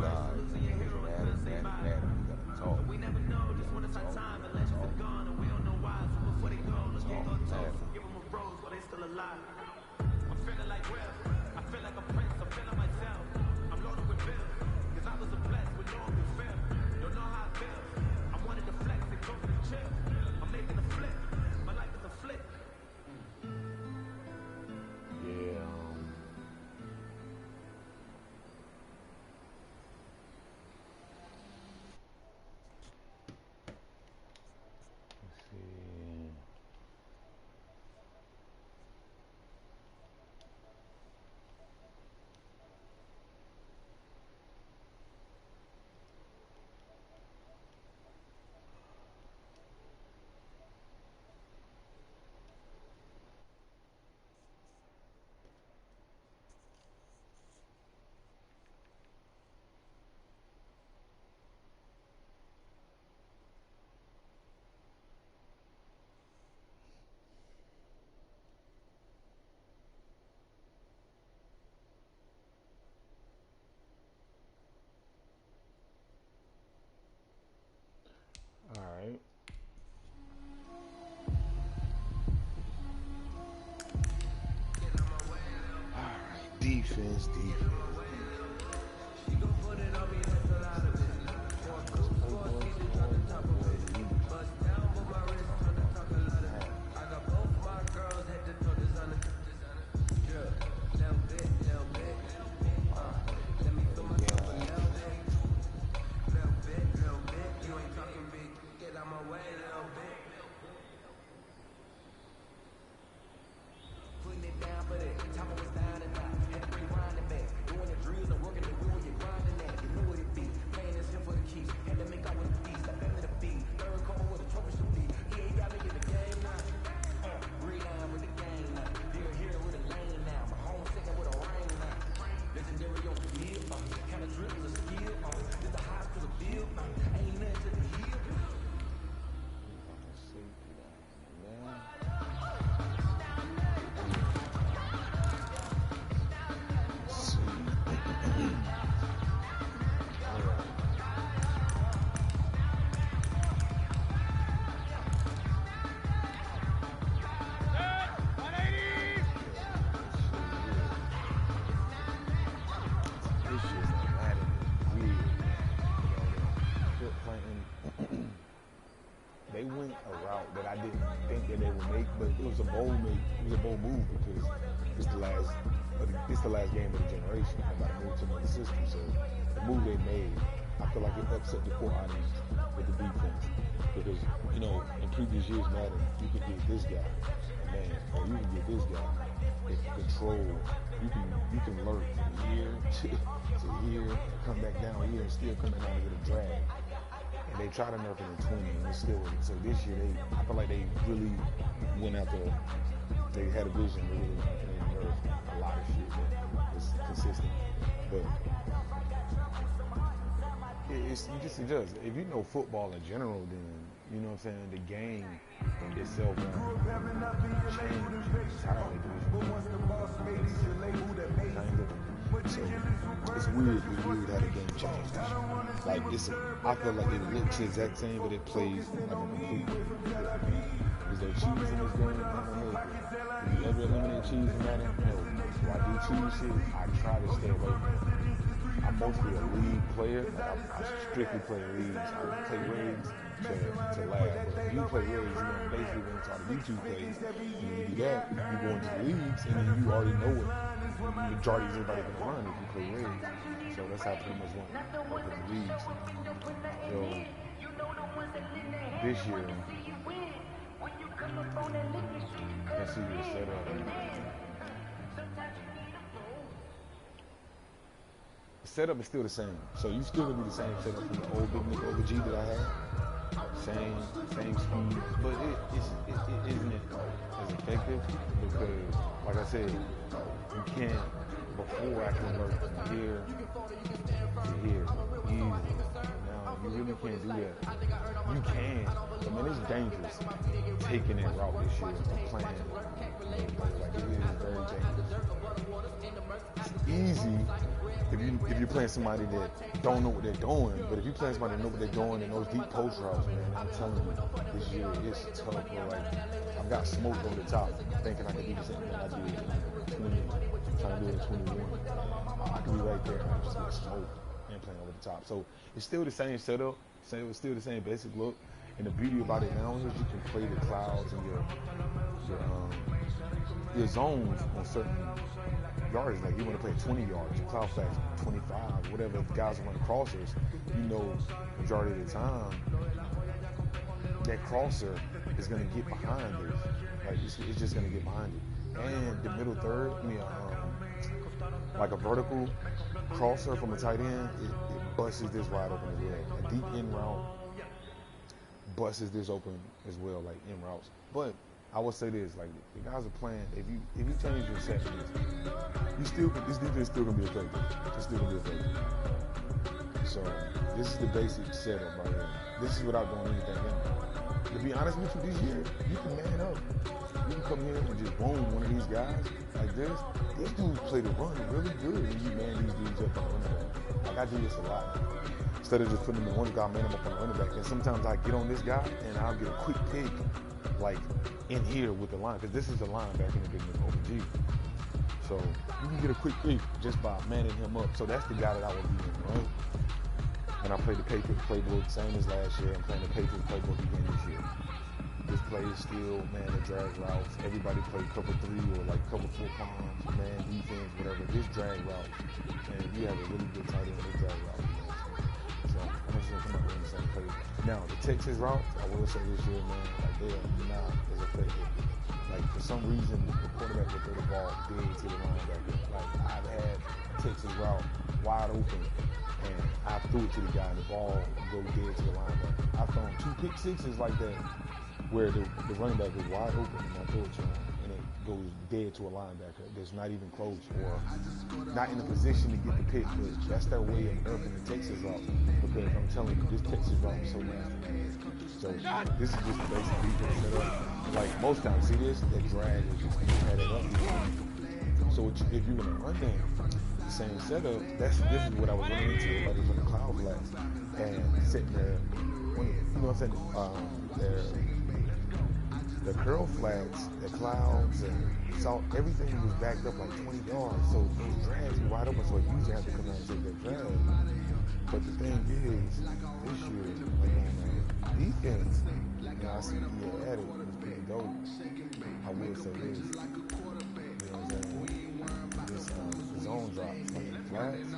All right. All right. Defense, defense. They went a route that I didn't think that they would make, but it was a bold move. It was a bold move because it's the last game of the generation. I'm about to move to another system, so the move they made, I feel like it upset the core audience with the defense because in previous years, Madden, you could get this guy, man, or you can get this guy. It can control. You can lurk from here to here, and come back down here, and still come down and get a drag. And they tried to nerf it in 20, and it still. So this year, I feel like they really went out there. They had a vision to really nerf a lot of shit that was consistent. But it does. If you know football in general, then you know what I'm saying. The game itself changed entirely. So it's weird how the game changed. Like I feel like it looks the exact same, but it plays like a complete different. Is there cheese in this game? I don't know. Do you ever eliminate cheese in Madden? No. Do I do cheese shit? I try to stay away from it. I'm mostly a league player. I strictly play leagues. I play raids to laugh. But if you play raids, basically when it's on YouTube plays, you do that, you go into the leagues, and then you already know what the majority of everybody can run if you play raids. So that's how pretty much went with the leagues. So this year, let's see the setup. The setup is still the same. So you still gonna be the same setup from the old Big Nick OG that I had. Same speed, but it isn't as effective because, like I said, you can't. Before I can work from here to here easily. Now you really can't do that. You can, but man, it's dangerous taking that route this year or playing. Like it is very dangerous. easy if you're playing somebody that don't know what they're doing. But if you're playing somebody that know what they're doing and those deep post routes, man, I'm telling you, this year it's tough, bro. Like, I've got smoked over the top, thinking I could do the same thing I did in 20, trying to do it in 21. I could be right there, and I just get smoked and playing over the top. So it's still the same setup, it's still the same basic look. And the beauty about it now is you can play the clouds and your zones on certain yards. Like you want to play 20 yards, your cloud flags 25, whatever. If guys are running crossers, you know, majority of the time that crosser is going to get behind it. Like it's just going to get behind it. And the middle third, like a vertical crosser from a tight end, it busts this wide open as well. A deep in route busts this open as well, like in routes. But I will say this, like the guys are playing, if you change your set for this defense is still gonna be effective. It's still gonna be effective. So this is the basic setup right here. This is without doing anything in. To be honest with you, this year, you can man up. You can come here and just boom one of these guys like this. These dudes play the run really good when you man these dudes up on the running back. Like I do this a lot. Instead of just putting them in one guy, man them up on the running back. And sometimes I get on this guy and I'll get a quick pick, like in here with the line, because this is the line back in the big OG. So you can get a quick pick just by manning him up. So that's the guy that I would be in, right? And I played the Patriots playbook, same as last year. I'm playing the Patriots playbook again this year. This play is still, man, the drag routes. Everybody play cover 3 or like cover 4 palms, man, defense, whatever. This drag route, and you have a really good tight end with drag route. So I'm just gonna come out with the same play. Now the Texas route, I will say this year, man, like they are not as effective. Like for some reason, the quarterback will throw the ball dead to the linebacker. Like I've had a Texas route wide open, and I threw it to the guy, and the ball go dead to the linebacker. I've thrown 2 pick sixes like that, where the running back is wide open, and I throw it to him, and it goes dead to a linebacker that's not even close or not in a position to get the pick. But that's their way of nerfing the Texas route, because I'm telling you, this Texas route is so nasty. So this is just the basic defense setup. Like most times, see this, that drag is just had it up. So if you're gonna run that same setup, this is what I was running into. Everybody was on the cloud flats and sitting there, you know what I'm saying? The curl flats, the clouds, and salt, everything was backed up like 20 yards. So those drags were wide open, so you usually have to come out and take that drag. But the thing is, this year, like defense, I see at it was pretty dope. I will say this, you know what I'm saying? This zone drops, like the flats.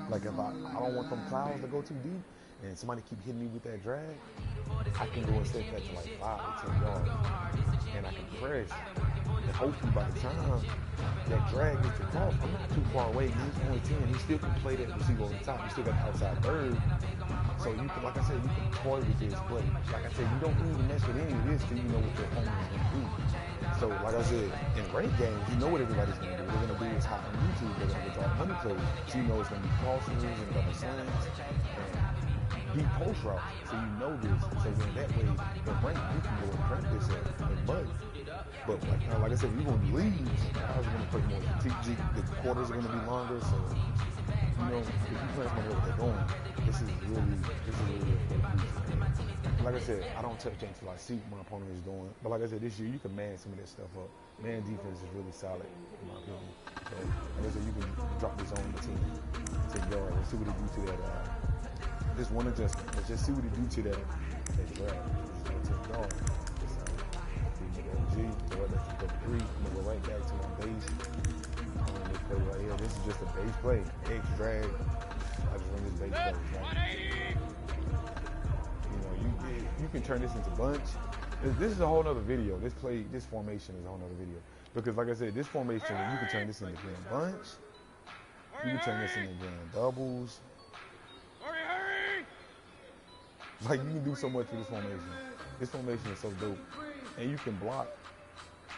Like if I don't want them clouds to go too deep, and somebody keep hitting me with that drag, I can go and step back to like 5 or 10 yards, and I can press. And hopefully by the time that drag gets across, I'm not too far away. He's only 10. He still can play that receiver on the top. He still got the outside third. So you can, like I said, you can toy with this, but like I said, you don't need to mess with any of this till you know what your opponent is going to do. So like I said, in ranked games, you know what everybody's going to do. What they're going to do is hop on YouTube. They're going to get all the money plays. So you know it's going to be crossers and double slants and deep post routes. So you know this. So then that way, the rank, you can go and practice it and mud. But like I said, you're going to leave. Guys are going to play more strategic. The quarters are going to be longer. So you know, if you play somebody what they're doing, this is really like I said, I don't touch until I see what my opponent is doing. But like I said, this year you can man some of that stuff up. Man defense is really solid, in my opinion. So like I said, you can drop this on the team to guard and see what it do to that. This one adjustment. Let's just see what it do to that drag. It's going to guard. OG, go back to cover 3. I'm gonna go right back to my base. This play right here. This is just a base play. X drag. I just run this base play. Right? You know, you can turn this into bunch. This is a whole nother video. This formation is a whole nother video. Because like I said, this formation, you can turn this into grand bunch. You can turn this into grand doubles. Like you can do so much with this formation. This formation is so dope. And you can block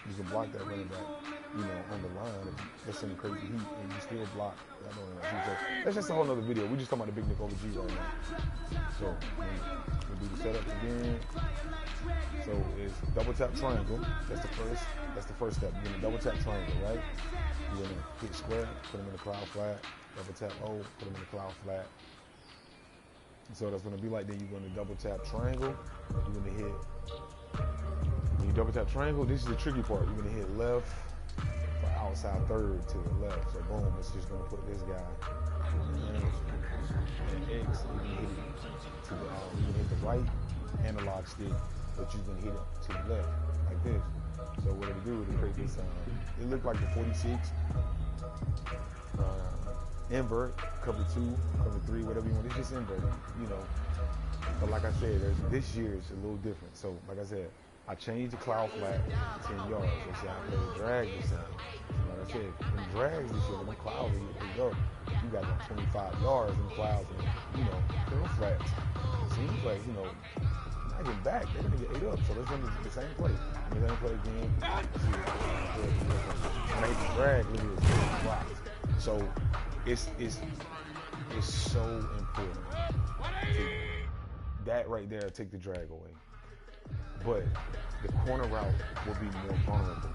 that running back. on the line, that's in the crazy heat, and you still block. I don't know. So that's just a whole other video. We're just talking about the big Nick over G right now. So we'll do the setups again. So it's double tap triangle. That's the first step. You're gonna double tap triangle, right? You're gonna hit square, put them in the cloud flat. Double tap O, put them in the cloud flat. So that's gonna be like that. You're gonna double tap triangle. You're gonna hit. When you double tap triangle, this is the tricky part. You're gonna hit left for outside third to the left. So boom, it's just gonna put this guy. And X, you can hit it to the. You can hit the right analog stick, but you can hit it to the left like this. So what it'll do is create this. It looked like the 46. Invert, cover 2, cover 3, whatever you want. It's just invert, But like I said, this year is a little different. So like I said, I changed the cloud flat to 10 yards. So see, I play the drag this time. Like I said, when drags this year, when the clouds they go, you got them 25 yards in clouds, and little flats. Seems like not getting back, they're gonna get 8 up. So let's run the same play. The same play again. When I hit the drag, look at this blocks. So it's so important. That right there, take the drag away. But the corner route will be more vulnerable.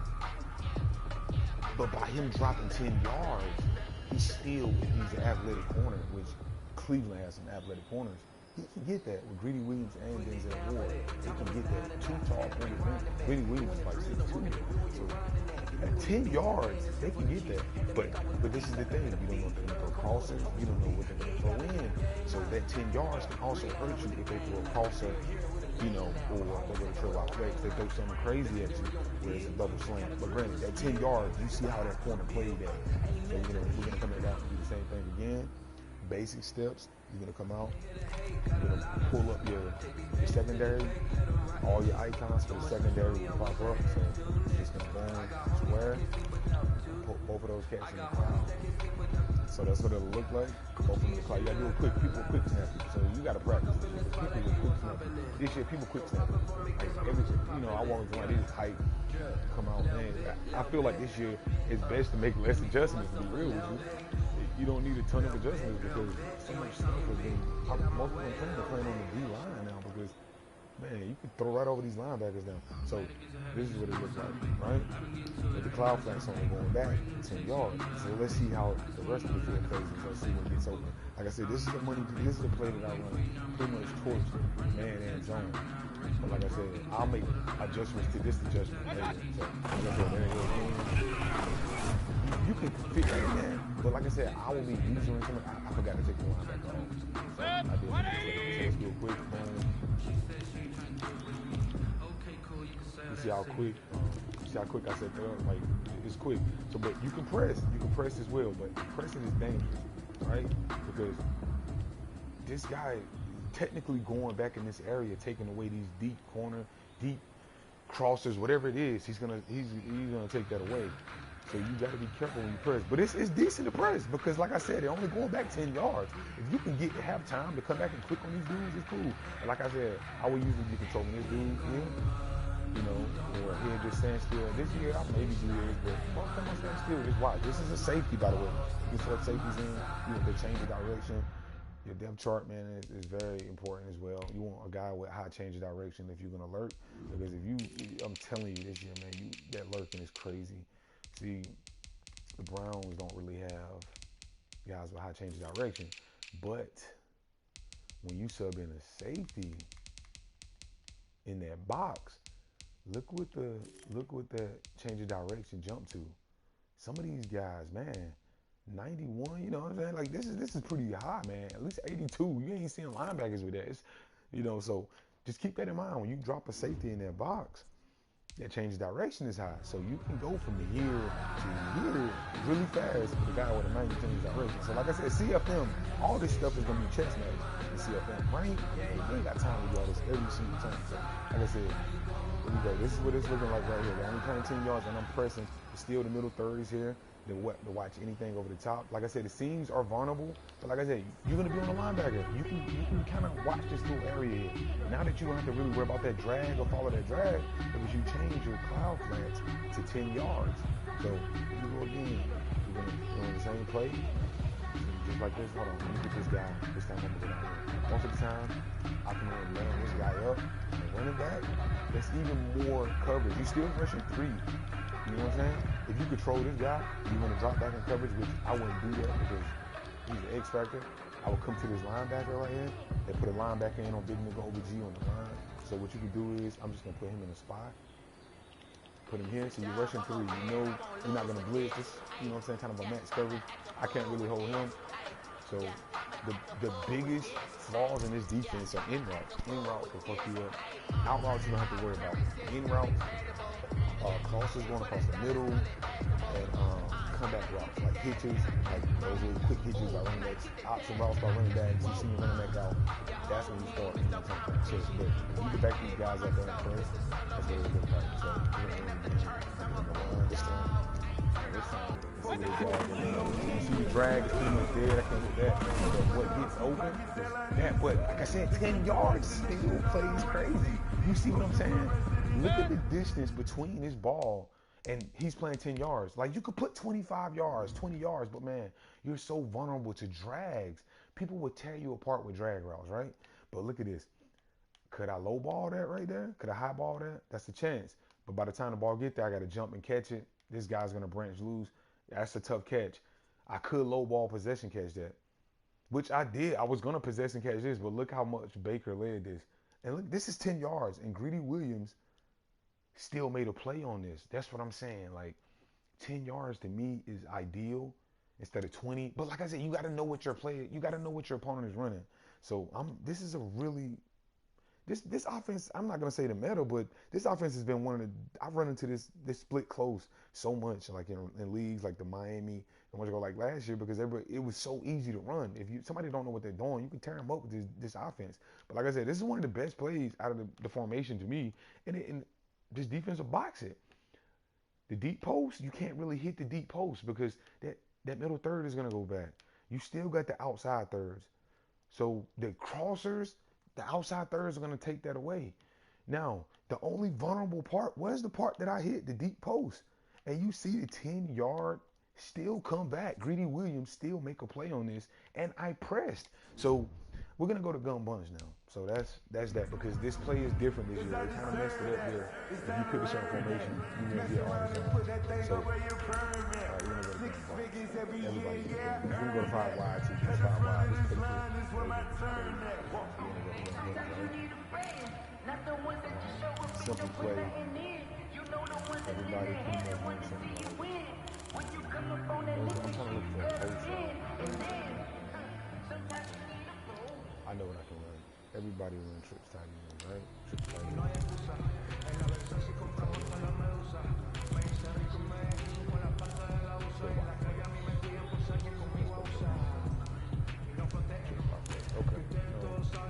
But by him dropping 10 yards, he's an athletic corner, which Cleveland has some athletic corners. He can get that with Greedy Williams and Denzel Ward. He can get that. 2 tall corners. Greedy Williams is like 6'2". So at 10 yards, they can get that. But this is the thing. You don't know if they're going to throw crosses. You don't know what they're going to throw in. So that 10 yards can also hurt you if they throw a crosser, or they're going to throw out flex. They throw something crazy at you where it's a double slam. But granted, at 10 yards, you see how that corner played that. So we're going to come back out and do the same thing again. Basic steps. You're going to come out, you're going to pull up your secondary, all your icons for the secondary will pop up. So you're just going to bang, square, put both of those cats in the cloud. So that's what it'll look like, both in the cloud. You got to do a quick snapping. So you got to practice this year. People with quick snapping. This year, people quick snapping. Like I walk around, they just hype, come out, man. I feel like this year it's best to make less adjustments, to be real with you. You don't need a ton of adjustments because so much stuff has been. Most of them teams are playing on the D line now because, man, you can throw right over these linebackers now. So this is what it looks like, right? With the cloud flats on, going back 10 yards. So let's see how the rest of the field plays. Let's see when it gets open. Like I said, this is the play that I run pretty much torch man and zone. But like I said, I'll make adjustments to this adjustment later. So like I said, there it is. You can fit that in, but like I said, I will be using something. I forgot to take the line back off. So I did. So let's do a quick. You see how quick I said that? Like it's quick. So, but you can press as well. But pressing is dangerous, right? Because this guy technically going back in this area, taking away these deep crossers, whatever it is, he's gonna take that away. So you got to be careful when you press. But it's decent to press because, like I said, they're only going back 10 yards. If you can have time to come back and click on these dudes, it's cool. And like I said, I would usually be controlling this dude here, or he'll just stand still. This year, I maybe do this, but come on, stand still. Just watch. This is a safety, by the way. You can set safeties in. They change the direction. Your depth chart, man, is very important as well. You want a guy with high change of direction if you're going to lurk. Because I'm telling you this year, man, that lurking is crazy. See, the Browns don't really have guys with high change of direction, but when you sub in a safety in that box, look what the change of direction jump to. Some of these guys, man, 91, you know what I'm saying? Like this is pretty high, man. At least 82. You ain't seeing linebackers with that. It's, so just keep that in mind when you drop a safety in that box. That change of direction is high, so you can go from here to here really fast with a guy with a 90 change of direction. So like I said, CFM, all this stuff is gonna be chess match in CFM, right? You ain't got time to do all this every single time. So like I said, here we go. This is what it's looking like right here. I'm only playing 10 yards and I'm pressing. It's still the middle thirds here. to watch anything over the top. Like I said, the seams are vulnerable, but like I said, you're gonna be on the linebacker. You can kind of watch this little area here. Now that you don't have to really worry about that drag or follow that drag, because you change your cloud flats to 10 yards. So you go again, you're gonna do the same play, just like this. Hold on, let me get this guy. This time I'm gonna get out here. Most of the time, I can land this guy up and running back. That's even more coverage. You still rushing 3. You know what I'm saying? If you control this guy, you want to drop back in coverage, which I wouldn't do that because he's an X factor. I would come to this linebacker right here. They put a linebacker in on big nigga OBG on the line. So what you can do is, I'm just going to put him in a spot. Put him here, so you're rushing 3. You know you're not going to blitz. This, you know what I'm saying, kind of a max coverage. I can't really hold him. So the biggest flaws in this defense are in routes. In routes will fuck you up. Out routes you don't have to worry about. In routes, crosses going across the middle, and comeback routes, like hitches, like those little quick hitches by running backs, option routes by running backs. You see me running back out, that's when you start in that time to chase. But you can back these guys up there in first, that's what it looks like. So we're going to run this time. You see the drag, it's pretty much dead. I can't hit that. But what gets open is that. But like I said, 10 yards still plays crazy. You see what I'm saying? Look at the distance between this ball and he's playing 10 yards. Like, you could put 25 yards, 20 yards, but man, you're so vulnerable to drags. People would tear you apart with drag routes, right? But look at this. Could I low ball that right there? Could I high ball that? That's the chance. But by the time the ball get there, I got to jump and catch it. This guy's going to branch loose. That's a tough catch. I could low ball possession catch that, which I did. I was going to possession catch this, but look how much Baker led this. And look, this is 10 yards, and Greedy Williams still made a play on this. That's what I'm saying. Like, 10 yards to me is ideal instead of 20. But like I said, you got to know what your opponent is running. So this is a really, this offense, I'm not going to say the meta, but this offense has been one of the, I've run into this split close so much, like in leagues like the Miami and what you go like last year, because it was so easy to run. If somebody don't know what they're doing, you can tear them up with this offense. But like I said, this is one of the best plays out of the formation to me. And this defense will box it. The deep post, you can't really hit the deep post because that middle third is going to go back. You still got the outside thirds. So the crossers, the outside thirds are going to take that away. Now, the only vulnerable part was the part that I hit, the deep post. And you see the 10-yard still come back. Greedy Williams still make a play on this, and I pressed. So we're going to go to gun bunch now. So that's that, because this play is different this year. They kind of messed it up there. If you pick a certain formation, you may get all the zone. So, all right, we're going to go to gun bunch. Everybody, we're going to go 5 wide, 2, 5 wide. This play simple play. Everybody pretty much wants something. I'm trying to look for a post. I know what I can run. Everybody run trips tight end, right? Trips tight end. Okay.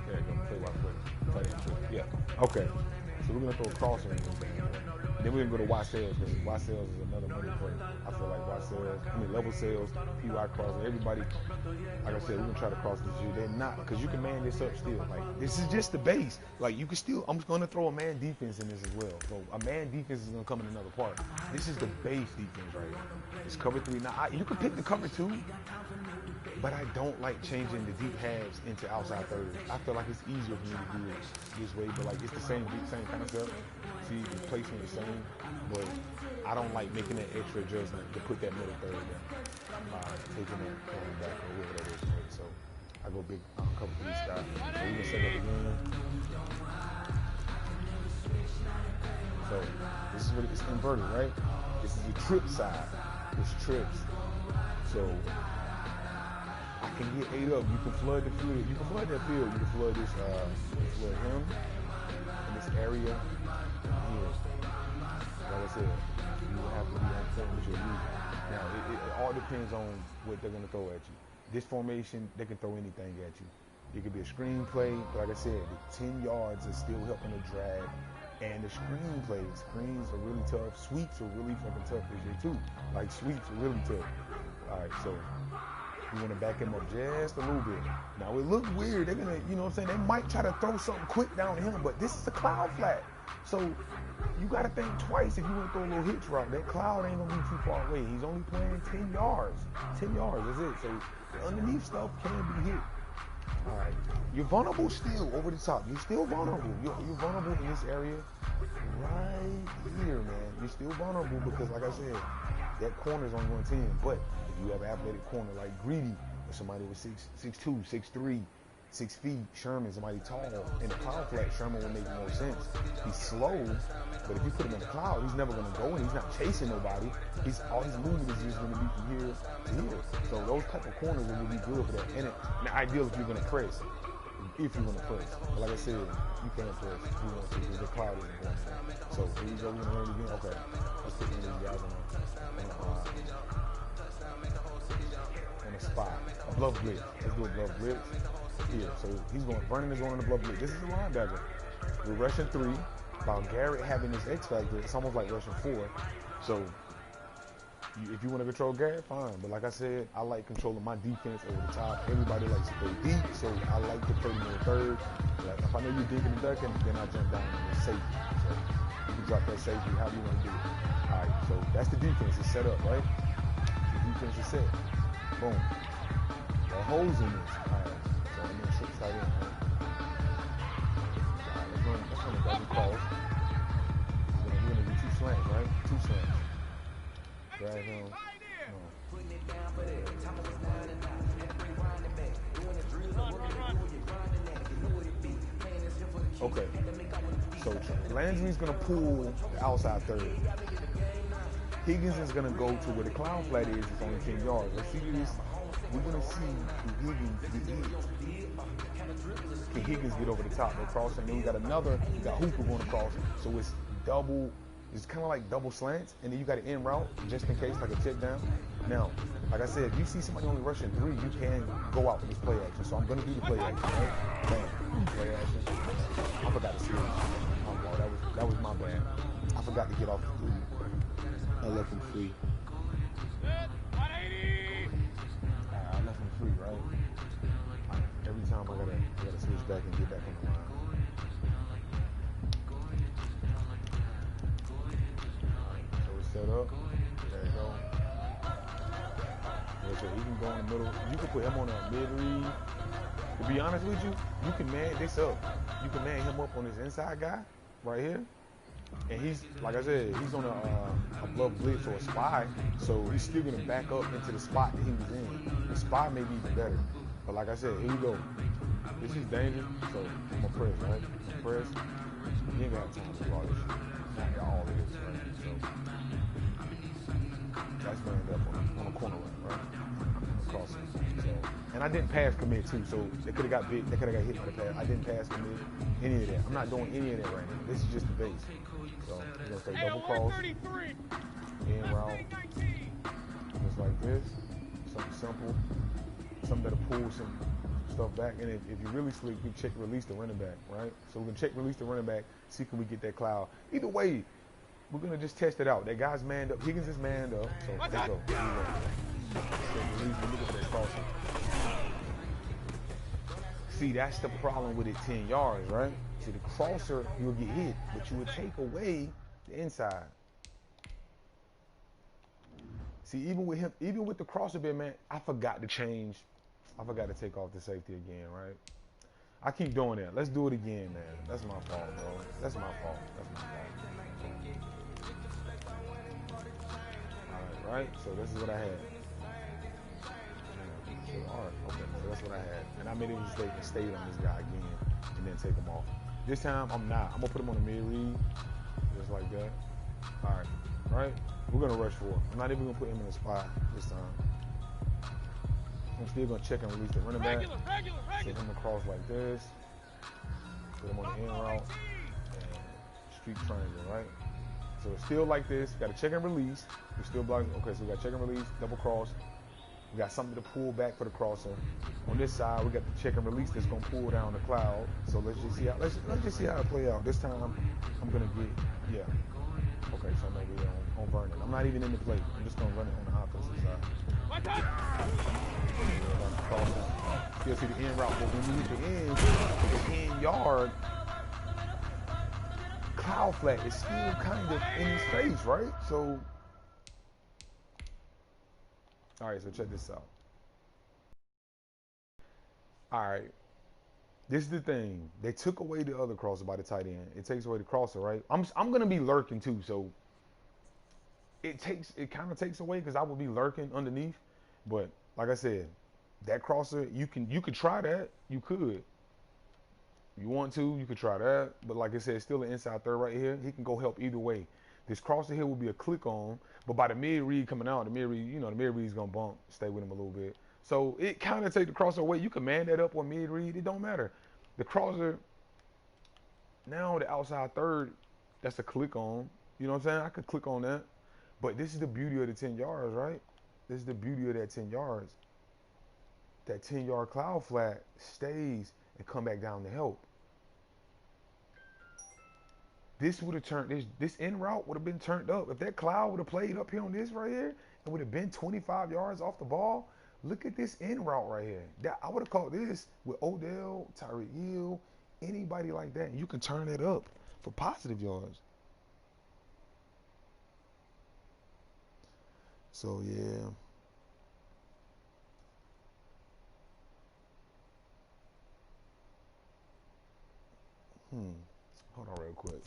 There you go. Play by play. Tight end trip. Yeah. Okay. So we're gonna throw a crosser in this thing. Then we're gonna go to Y sales, because Y sales is another money play. I feel like Y sales, level sales, PY crossing, everybody, like I said, we're gonna try to cross this year. They're not, because you can man this up still. Like, this is just the base. Like, you can still, I'm just gonna throw a man defense in this as well. So a man defense is gonna come in another part. This is the base defense right here. It's cover 3. Now, you can pick the cover 2, but I don't like changing the deep halves into outside thirds. I feel like it's easier for me to do it this way, but like, it's the same kind of stuff. See, the placement is the same, but I don't like making that extra adjustment to put that middle third down by taking that coming back or whatever that is. Right? So I go big cover 3 stop. So we can set up again. So this is what it's inverted, right? This is the trip side. This trips. So I can get 8 up. You can flood the field. You can flood that field. You can flood this. You can flood him in this area. Here. Like I said, you will have to be on point with your movement. Now, it all depends on what they're going to throw at you. This formation, they can throw anything at you. It could be a screen play, but like I said, the 10 yards is still helping to drag, And the screen plays. Screens are really tough. Sweeps are really fucking tough this year too. Like sweeps are really tough. All right, so you want to back him up just a little bit. Now it looked weird. They're gonna, you know what I'm saying? They might try to throw something quick down to him, but this is a cloud flat. So you gotta think twice if you want to throw a little hitch route. That cloud ain't gonna be too far away. He's only playing 10 yards. 10 yards, that's it. So the underneath stuff can be hit. All right, you're vulnerable still over the top. You're still vulnerable. You're vulnerable in this area right here, man. You're still vulnerable because, like I said, that corner's only going 10. But if you have an athletic corner like Greedy, or somebody with 6'2", 6'3", 6 feet, Sherman, somebody tall, in the cloud flat, Sherman will make more sense. He's slow, but if you put him in the cloud, he's never going to go in. He's not chasing nobody. All his movement is just going to be from here to here. So those type of corners will be good for that. And now, ideal if you're going to press. If you're going to press. But like I said, you can't press if you want to because the cloud isn't going in. So here we go. We're going to run it again. Okay. Let's put one of these guys on a spot. A bluff blitz. Let's do a bluff blitz. Here, so he's going, Vernon is going on the bluff blitz. This is a linebacker. We're rushing 3. About Garrett having this X factor, it's almost like rushing 4. So if you want to control Garrett, fine. But like I said, I like controlling my defense over the top. Everybody likes to play deep, so I like to play in the third. Like if I know you're digging and ducking, then I jump down and safety. So you can drop that safety, how do you want to do it? All right, so that's the defense. It's set up, right? The defense is set. Boom. The holes in this. All right. So I'm going to trick tight end, right? All right, let's run a double cross. We're going to do 2 slants, right? 2 slants. Drag him. Okay. So Landry's going to pull the outside third. Higgins is going to go to where the cloud flat is. It's only 10 yards. Let's see this. We're going to see who Higgins get. Can Higgins get over the top? They're crossing. Then we got another. We got Hooper going to cross. So it's double. It's kind of like double slants. And then you got an in route just in case, like a check down. Now, like I said, if you see somebody only rushing 3, you can go out for this play action. So I'm going to do the play action. Right? Bam. Play action. I forgot to see it. Oh, that was my bad. I forgot to get off the 3. I left him free. I left him free, right? Every time I gotta switch back and get back on the line. So it's set up. There you go. Yeah, so he can go in the middle. You can put him on a mid read. To be honest with you, you can man this up. You can man him up on this inside guy right here. And he's, like I said, he's on a bluff blitz or a spy, so he's still going to back up into the spot that he was in. The spy may be even better. But like I said, here we go. This is danger, so I'm going to press, right? Press. You ain't got time to follow this shit. Not all of this, right? So that's lined up on a corner run, right? Crossing. So, and I didn't pass commit too, so they could have got big. They could have got hit by the pass. I didn't pass commit any of that. I'm not doing any of that right now. This is just the base. So we're gonna say double cross, in route, just like this. Something simple, something that'll pull some stuff back. And if you really slick, we check release the running back, right? So we're gonna check release the running back, see can we get that cloud. Either way, we're gonna just test it out. That guy's manned up. Higgins is manned up. So let's go. Look at that crossing. See, that's the problem with it 10 yards, right? See, the crosser, you'll get hit, but you would take away the inside. See, even with the crosser bit, man, I forgot to change. I forgot to take off the safety again, right? I keep doing that. Let's do it again, man. That's my fault, bro. That's my fault. All right, so this is what I had. All right, okay, so that's what I had. And I made a mistake and stayed on this guy again and then take him off. This time, I'm not. I'm going to put him on the mid-read, just like that. All right? We're going to rush for it. I'm not even going to put him in the spot this time. I'm still going to check and release the running back. Set him across like this. Put him on the in route. And street triangle, right? So it's still like this. Got to check and release. We're still blocking. Okay, so we got check and release, double cross. We got something to pull back for the crosser. On this side, we got the check and release that's gonna pull down the cloud. So let's just see how it play out. This time I'm gonna get Okay, so maybe on Vernon. I'm not even in the play. I'm just gonna run it on the offensive side. You'll see the end route, but when you hit the end yard, cloud flat is still kind of in his face, right? So, all right, so check this out. All right, this is the thing. They took away the other crosser by the tight end. It takes away the crosser, right? I'm gonna be lurking too, so it kind of takes away because I will be lurking underneath. But like I said, that crosser you could try that. You could. You want to, you could try that. But like I said, it's still an inside third right here. He can go help either way. This crosser here will be a click on, but by the mid read coming out, the mid read's gonna bump, stay with him a little bit. So it kind of take the crosser away. You can man that up on mid read. It don't matter. The crosser now the outside third, that's a click on. You know what I'm saying? I could click on that. But this is the beauty of the 10 yards, right? This is the beauty of that 10 yards. That 10-yard cloud flat stays and come back down to help. This would have turned, this end route would have been turned up. If that cloud would have played up here on this right here, it would have been 25 yards off the ball. Look at this end route right here. That I would have caught this with Odell, Tyreek Hill, anybody like that. And you can turn that up for positive yards. So, yeah. Hold on real quick.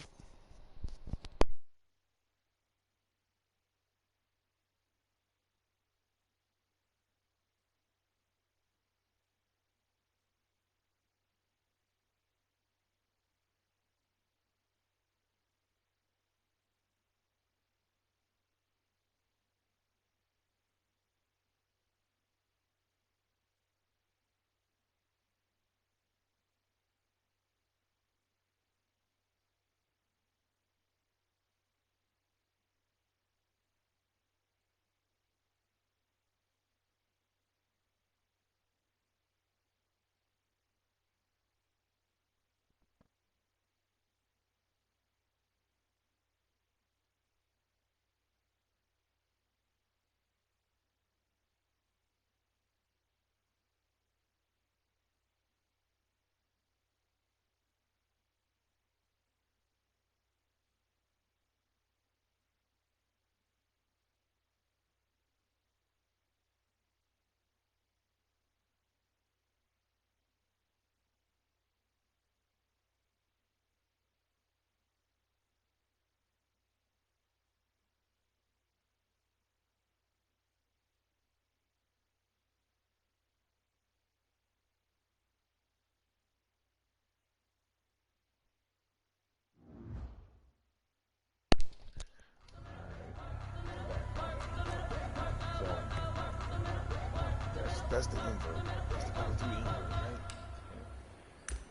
That's the invert. That's the kind of two invert, right?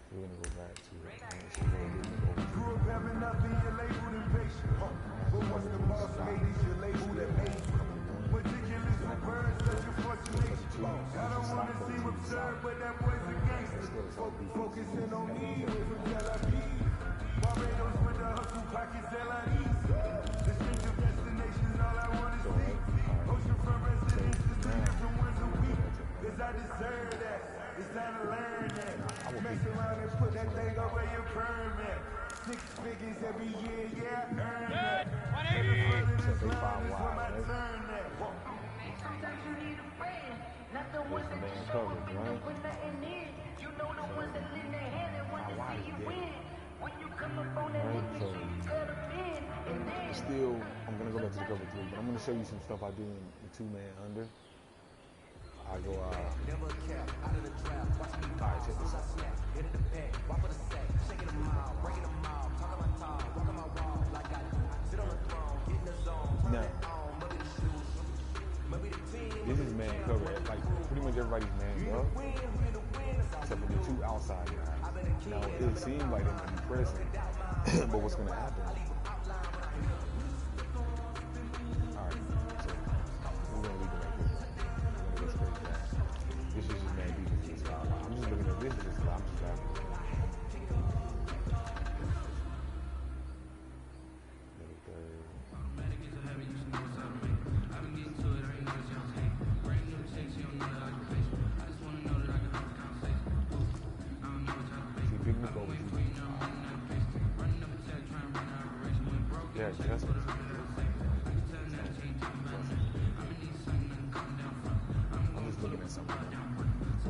We're gonna go back to it. Grew up having nothing, you're labeled impatient. But what's the boss made is your label that made you. Ridiculous with words, such a fascination. I don't wanna seem absurd, but that boy's a gangster. Focusing on me, way from Tel Aviv. Barbados with the hustle pockets, LIEs. The strange of destinations, all I wanna see. Oceanfront residences, 3 different ones a week. Cause I deserve that. It's time to learn that. Mess around and put that thing over your permit. 6 figures every year, yeah, earn that. Every foot of this line is when I turn that. Sometimes you need a friend, not the ones that just show up when you put nothing in. You know the ones that lend their hand and want to see you win. When you come up on that hit, you cut a pin, and then Still, I'm gonna go back to the cover 3, but I'm gonna show you some stuff I do in the 2-man under. I go Never cap, out of the trap, watch me Alright, check this out. hit the back, walk for the sack, shaking them out, breaking them out, talking my talk, walking my walk like I do. Sit on the throne, get in the zone, turn Now, it on, maybe the shoes, maybe the team. this is man cover. Like pretty much everybody's manned up, except for the 2 outside guys. Now it seems like they're gonna be pressing, but what's gonna happen? Alright, so we're gonna leave it like this. We're gonna go straight. adjustments. I'm just looking at something.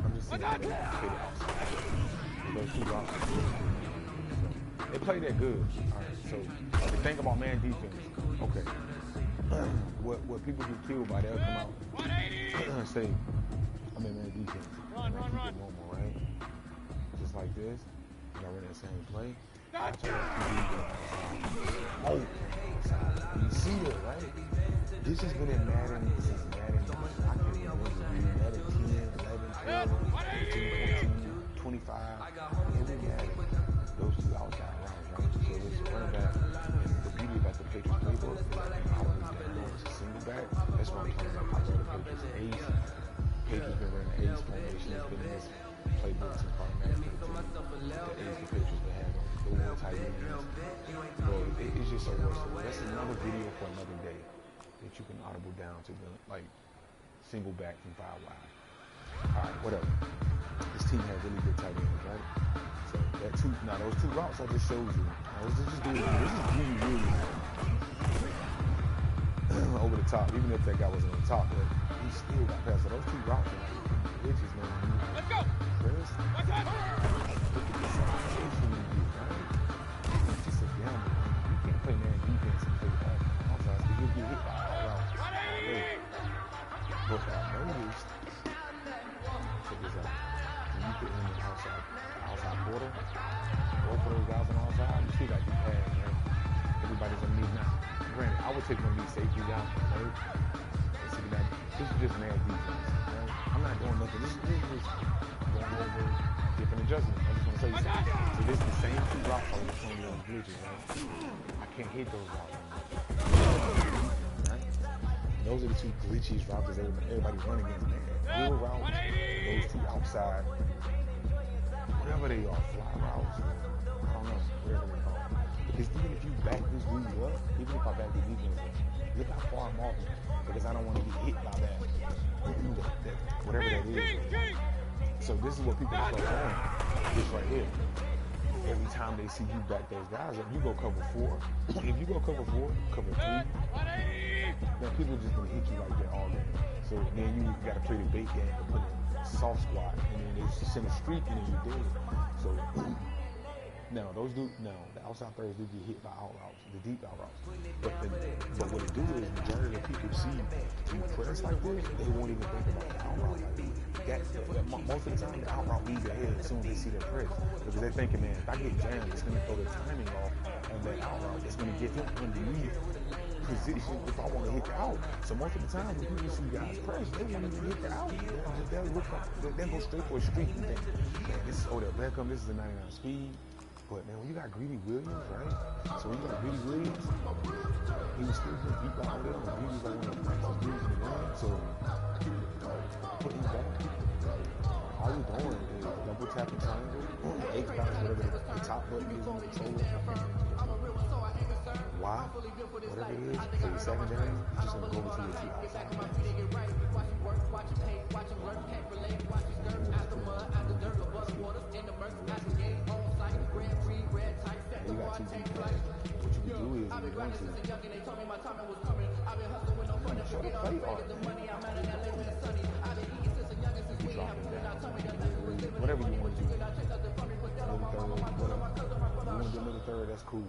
I'm just seeing how they fit it outside. Those two routes. They play that good. All right, so the thing about man defense, okay. What people get killed by, they'll come out and say, I'm in man defense. Run. Normal, right? Just like this. And I run that same play. I try to keep you see it, right? This has been in Madden since Madden. I can't remember. Madden 10, 11, 12, 13, 14, 25. Every Madden. Those two outside routes, right? So it's running back. And the beauty about the Patriots playbook is like it's a single back. That's why I'm talking about the Patriots ace. Patriots been running ace formation. It's been in this playbook since probably Madden 15. The ace the Patriots been having. The one tight ends. Bro, it's just so versatile. That's another video for another day that you can audible down to the like single back from 5 wide. Alright, whatever. This team has really good tight ends, right? So that those two routes I just showed you. Now, let's just do it. This is really over the top, even if that guy wasn't on top, but he still got past. So those two routes are like bitches, man. Let's go! Chris, look at this separation you do, right? It's just a gamble. You can't play man defense and play outside, because you'll get hit by all routes. But I noticed, check this out. When you put in the outside quarter, both of those guys on the outside, you still got your pass, right? Everybody's on me now. Granted, I would take one of these safety down, right? This is just man defense, right? I'm not doing nothing. This is just going over different adjustments. I just want to say something. So this is the same two routes I was showing you on glitches, right? I can't hit those routes, right? Those are the two glitchiest routes that everybody run against, man. Real routes, those two outside, whatever they are, fly routes, I don't know, whatever they call. Because even if you back this dude up, even if I back the defense up, look how far I'm off, because I don't want to get hit by that whatever that is. So this is what people start doing, this right here. Every time they see you back those guys up, you go cover 4. If you go cover 4, cover 3, then people just gonna hit you like that all day. So then you gotta play the bait game and put a soft squat, and then they send a streak, and then you're dead. So now the outside thirds do get hit by out routes, the deep out routes. But what it do is majority of the people see you press like this, they won't even think about the out route like this. Most of the time, the out route leaves their head as soon as they see their press, because they're thinking, man, if I get jammed, it's gonna throw the timing off on that out route. It's gonna get him underneath position if I want to hit the out. So most of the time, when people see guys press, they won't even hit the out. They'll go straight for a streak and think, man, this is Beckham, this is a 99 speed. But man, when you got Greedy Williams, right? So when you got Greedy Williams, he was still getting beat by them, and he was like one of the fastest dudes in the game. So put him back. All you're doing is double tap and triangle, Xbox, whatever the top button is on the controller. Why? Whatever it is, for your secondary, you're just gonna go over to your two outside. You got two deep players. What you can do is, if you want to, show the play art. You drop it down. Whatever you want to do. Middle third, whatever. You want to do middle third, that's cool.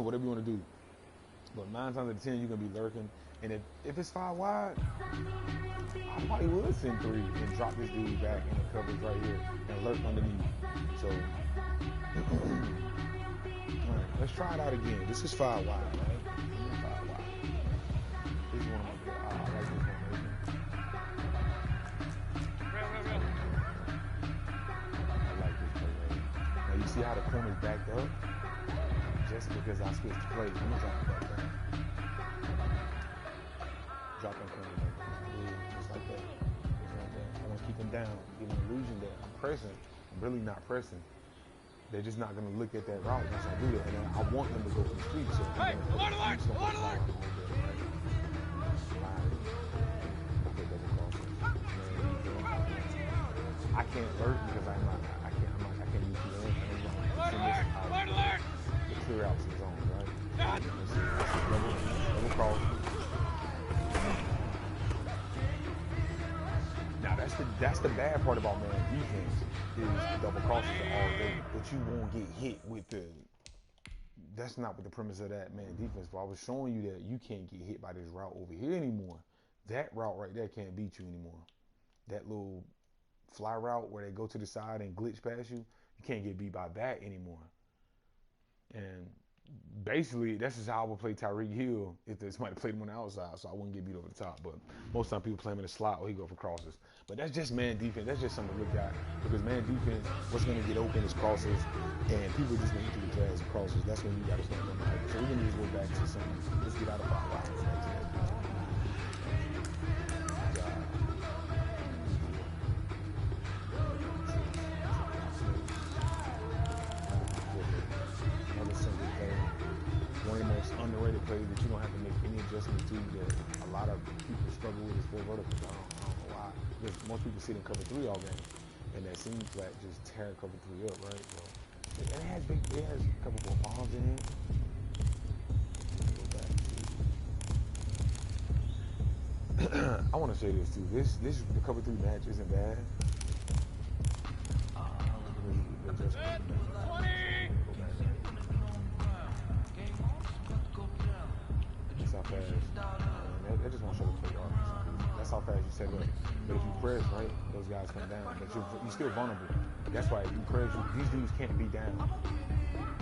Whatever you want to do. But 9 times out of 10, you're going to be lurking. And if it's 5 wide, I probably would send 3 and drop this dude back in the coverage right here and lurk underneath. So, all right, let's try it out again. This is 5 wide, right? 5 wide. This is one of my I like this formation. I like this play right here. Now you see how the corner's backed up? Just because I switched the play. Let me drop it back down. Drop that corner back down. Just like that. Just like that. I want to keep them down. Give an illusion that I'm pressing. I'm really not pressing. They're just not going to look at that route once I do that. And I want them to go for the street. So hey, alert! I can't lurk because I can't use the end. Alert! The clear out some zones, right? Double cross. Now that's the bad part about man defense is the double crosses all day, but you won't get hit with the. That's not what the premise of that man defense. But I was showing you that you can't get hit by this route over here anymore. That route right there can't beat you anymore. That little fly route where they go to the side and glitch past you, you can't get beat by that anymore. And basically, that's just how I would play Tyreek Hill if somebody played him on the outside, so I wouldn't get beat over the top. But most time people play him in the slot or he go for crosses. But that's just man defense. That's just something to look at because man defense, what's going to get open is crosses, and people just going to get drags and crosses. That's when you got to start doing that. So we're going to just go back to some. Let's get out of 5 rounds. Back to that. One of the most underrated plays that you don't have to make any adjustments to that a lot of people struggle with is 4 verticals. I don't know why. Because most people sit in cover 3 all game, and that seam flat just tear cover 3 up, right? So it has a couple more bombs in it. I want to say this too. This the cover 3 match isn't bad. They just want to show the play yard. That's how fast you set up. But if you press, right, those guys come down. But you're still vulnerable. That's why if you press, these dudes can't be down.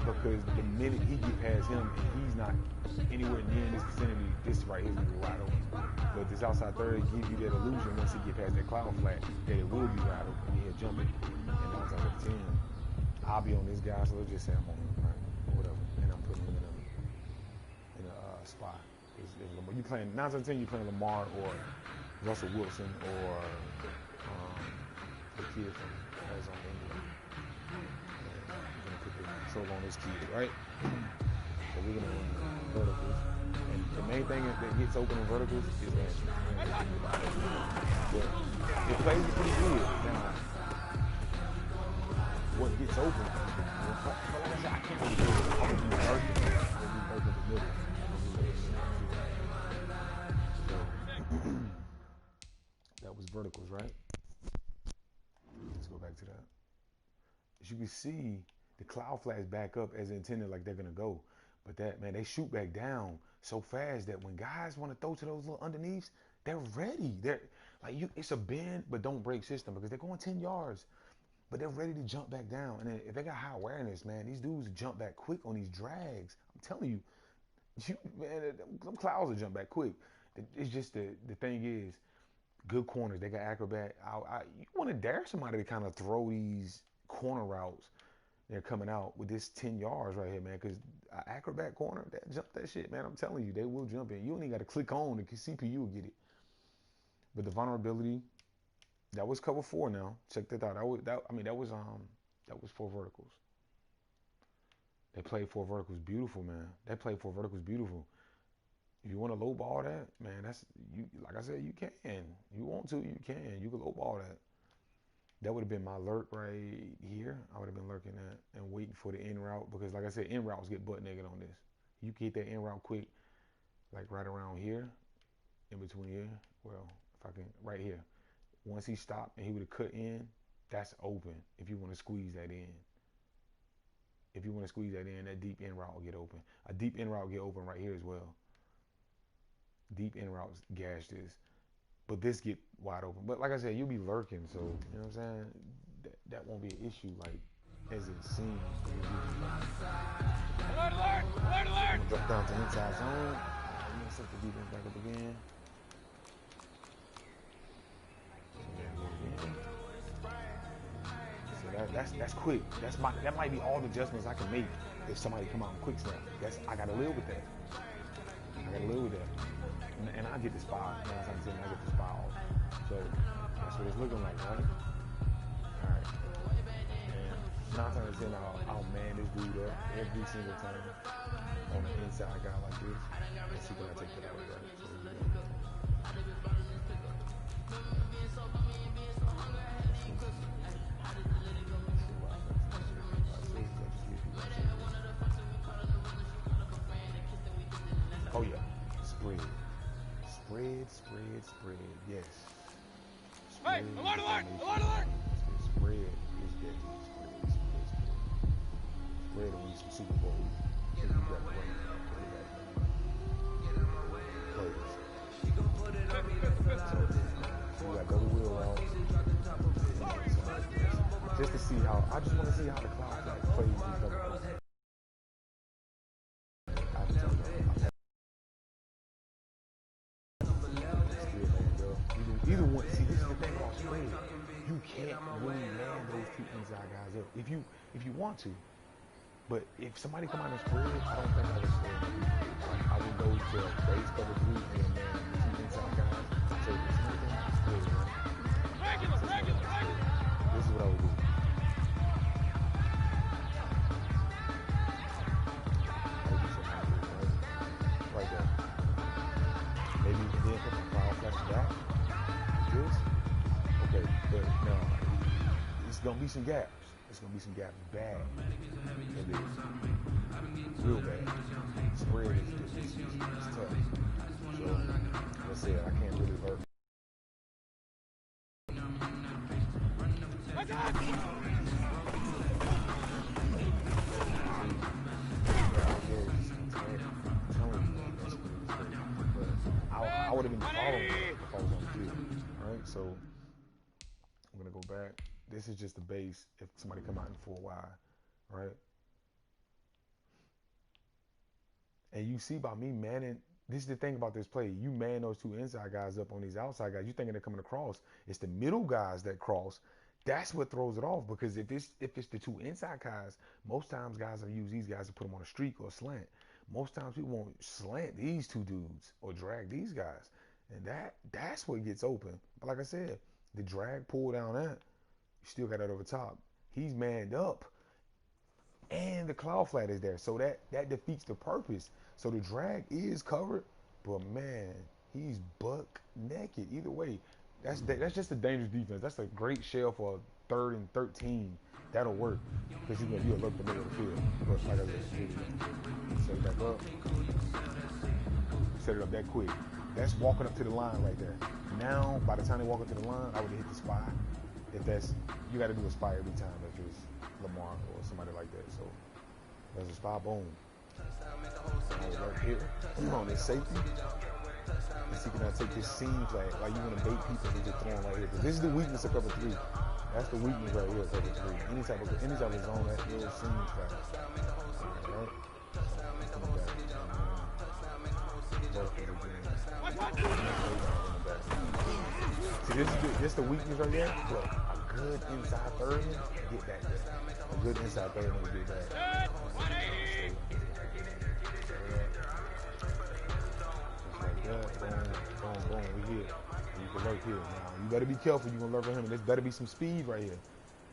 Because the minute he get past him and he's not anywhere near in this vicinity, this right here is going to be wide open. But this outside third gives you that illusion once he get past that cloud flat that it will be wide open and he'll jump it. And 9 times out of 10, I'll be on this guy, so let's just say I'm on him, right? Or whatever. And I'm putting him in a spot. You playing 9 times out of 10, you playing Lamar or Russell Wilson or the kid from Arizona, Indiana. We're gonna put the control on this kid, right? So we're gonna run verticals, and the main thing that gets open in verticals is that but it plays pretty good. Now, what gets open? But like I said, I can't really do it. I'm gonna be working in the middle. That was verticals, right? Let's go back to that. As you can see, the cloud flags back up as intended, like they're gonna go. But that, man, they shoot back down so fast that when guys want to throw to those little underneaths, they're ready. They're like it's a bend but don't break system because they're going 10 yards, but they're ready to jump back down. And then if they got high awareness, man, these dudes jump back quick on these drags. I'm telling you, man, them clouds will jump back quick. It's just the thing is, good corners. They got acrobat. You want to dare somebody to kind of throw these corner routes. They're coming out with this 10 yards right here, man, because acrobat corner, that jump that shit, man. I'm telling you, they will jump in. You only got to click on the CPU will get it. But the vulnerability, that was cover 4 now. Check that out. That was 4 verticals. They played 4 verticals beautiful, man. They played 4 verticals beautiful. If you want to lowball that, man, that's you. Like I said, you can. You want to, you can. You can lowball that. That would have been my lurk right here. I would have been lurking that and waiting for the in route because, like I said, in routes get butt naked on this. You can get that in route quick, like right around here, in between here. Well, if I can, right here. Once he stopped and he would have cut in, that's open. If you want to squeeze that in. If you want to squeeze that in, that deep in route will get open. A deep in route will get open right here as well. Deep in routes gash this, but this get wide open. But like I said, you'll be lurking, so you know what I'm saying. That won't be an issue, like as it seems. Alert! Alert! Alert! Alert! Drop down to inside zone. You gonna set the defense back up again. So that's quick. That might be all the adjustments I can make if somebody come out in quick snap. I gotta live with that. And I get the spot. I get the spot off. So that's what it's looking like, right? Alright. And 9 times out of 10, I'll man this dude up every single time on an inside guy like this. And see when I take that out, right? Spread. Yes. Hey, alert! Spread is deadly. Spread to win some Super Bowls. So you got to run plays. So you got double wheel routes. Just to see how, I just want to see how the cloud plays these double wheels. Either one. See, this is the thing about spread. You can't really man those two inside guys up if you want to. But if somebody come out and spread, I don't think I would spread. I would go to base cover 3 and man the two inside guys. So if somebody come out and spread, this is what I would do. Right there. Maybe then put my cloud flash back. This. Okay, but no. It's gonna be some gaps. It's gonna be some gaps bad. It is. Real bad. Spread is tough. So let's say I can't really hurt. I would have been following if I was on the field. Alright, so I'm gonna go back. This is just the base if somebody come out in full wide, right? And you see by me manning, this is the thing about this play. You man those two inside guys up on these outside guys. You thinking they're coming across. It's the middle guys that cross. That's what throws it off, because if it's the two inside guys, most times guys have used these guys to put them on a streak or a slant. Most times people won't slant these two dudes or drag these guys. And that's what gets open. But like I said, the drag pull down that, you still got that over top. He's manned up. And the cloud flat is there. So that defeats the purpose. So the drag is covered, but man, he's buck naked. Either way, that's just a dangerous defense. That's a great shell for a 3rd and 13. That'll work. Because you'll look the middle of the field. But like I said, set it back up. Set it up that quick. That's walking up to the line right there. Now, by the time they walk up to the line, I would have hit the spy. If that's, you got to do a spy every time if it's Lamar or somebody like that. So there's a spy, boom. Right here on this safety. And see, can I take this seam flag? Like you want to bait people and just throw them right here. Because this is the weakness of cover 3. That's the weakness right here of cover 3. Any type of zone, that little seam flag. All right. See, this is the weakness right there. But a good inside third, get back there. A good inside third, get back. Boom, we here. You can lurk here. Now, you better be careful. You're going to lurk on him. There's better be some speed right here.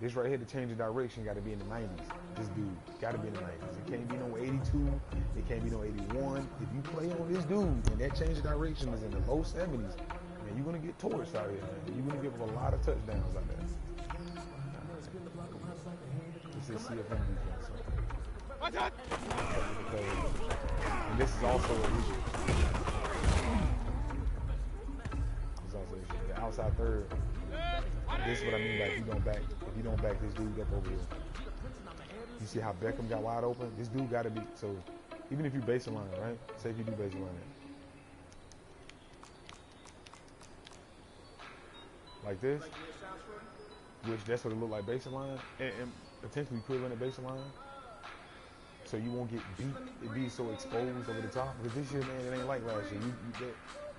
This right here, the change of direction, got to be in the 90s. This dude got to be in the 90s. It can't be no 82. It can't be no 81. If you play on this dude and that change of direction is in the low 70s, man, you're going to get torched out here, man. You're going to give up a lot of touchdowns out there. This is CFM defense. So. And this is also a issue. The outside third. This is what I mean by if you don't back this dude up over here. You see how Beckham got wide open? This dude got to be, so even if you base a line, right? Say if you do base a line like this, which that's what it look like base line, and potentially you could run a base line. So you won't get beat, it be so exposed over the top. Because this year, man, it ain't like last year.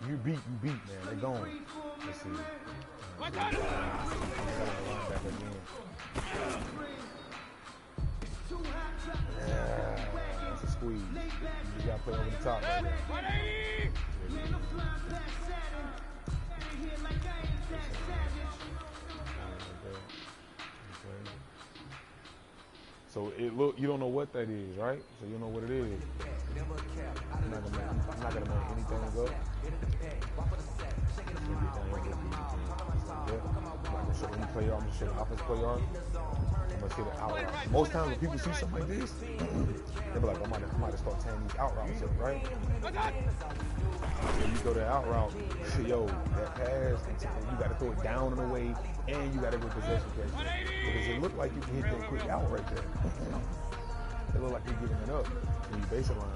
You beat, man. They're gone. Let's see. That's a squeeze. You got to play over the top right there. So it look, you don't know what that is, right? So you don't know what it is. I'm not gonna make anything up. Just gonna get down here and just beat it. Like that. I'm not gonna show any play yard. I'm gonna show the offense play yard. I'm gonna see the out route. Most times when people see something like this, they'll be like, I might start tearing these out routes up, right? When you go the out route, yo, that pass, you got to throw it down and away, and you got to go possession pressure. Because it looked like you can hit that quick out right there. It looked like you're giving it up when you base it line.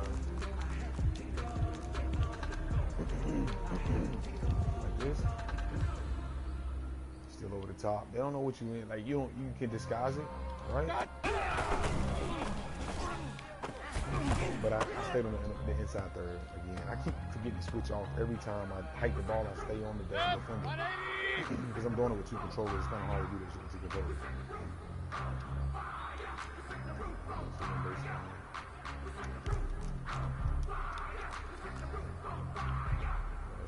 Like this. Still over the top. They don't know what you mean. Like you can disguise it, right? But I stayed on the inside third again. I keep forgetting to switch off every time I hike the ball. I stay on the defender because I'm doing it with two controllers. It's kind of hard to do this with two controllers.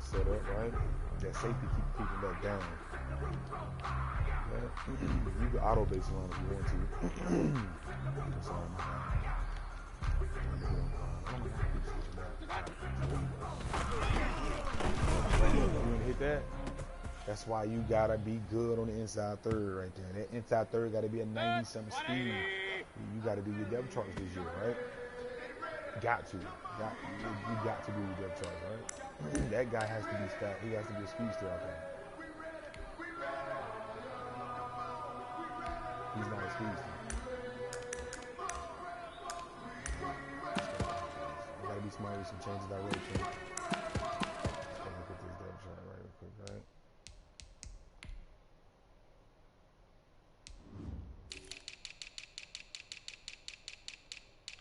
Set up right. That safety keeping that down. You can auto base around if you want to. You didn't hit that? That's why you gotta be good on the inside third right there. That inside third gotta be a 90-something speed. You gotta do your depth charts this year, right? Got to. You got to do your depth charts, right? That guy has to be stout. He has to be a speedster out there. He's not a speedster. You gotta be smart with some changes of direction. Let's go look at this depth chart right real quick, right?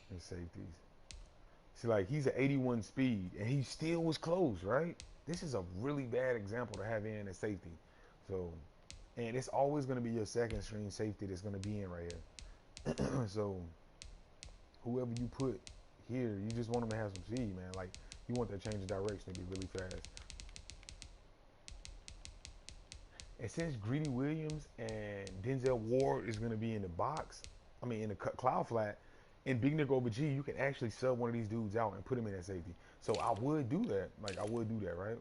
And safeties. See, like, he's an 81 speed, and he still was close, right? This is a really bad example to have in at safety. So, and it's always going to be your second string safety that's going to be in right here. So, whoever you put here, you just want them to have some speed, man. Like, you want that change of direction to be really fast. And since Greedy Williams and Denzel Ward is going to be in the box, in the cloud flat, in Big Nick over G, you can actually sub one of these dudes out and put him in that safety. So I would do that. Like, I would do that, right?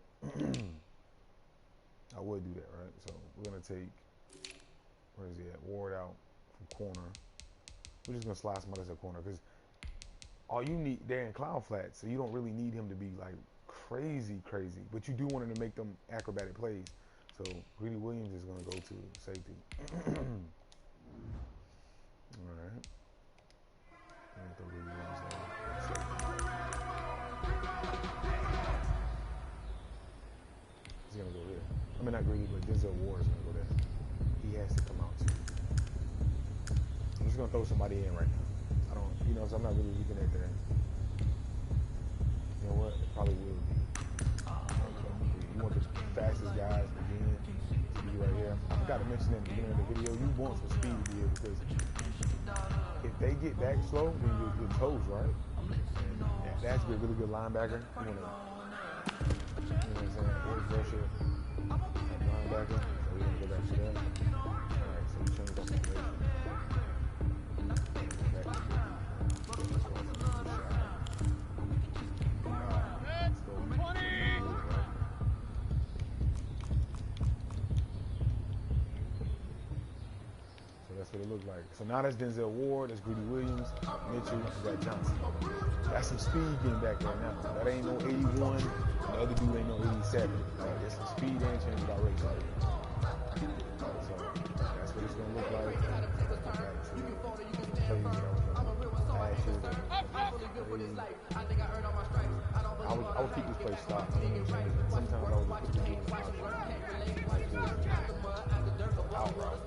I would do that, right? So we're going to take, where is he at? Ward out from corner. We're just going to slide somebody else at corner because all you need, they're in cloud flat, so you don't really need him to be, like, crazy. But you do want him to make them acrobatic plays. So Greedy Williams is going to go to safety. All right. He's gonna go there. Not Greedy, but Denzel Ward is gonna go there. He has to come out too. I'm just gonna throw somebody in right now. So I'm not really looking at that. You know what? It probably will be. You want the fastest guys again to be right here. I forgot to mention that at the beginning of the video. You want some speed here because if they get back slow, then you're toes, right? And that's a really good linebacker. You know what I'm saying? Edge rusher, linebacker. So we're gonna go back to that. All right, so we change that situation. That's what it looked like. So now that's Denzel Ward, that's Greedy Williams, Mitchell, we got Johnson. That's some speed getting back there now. That ain't no 81, the other dude ain't no 87. There's some speed and change of direction. So that's what it's going to look like. I would keep this play stopped. Sometimes I would put the like this. Out route.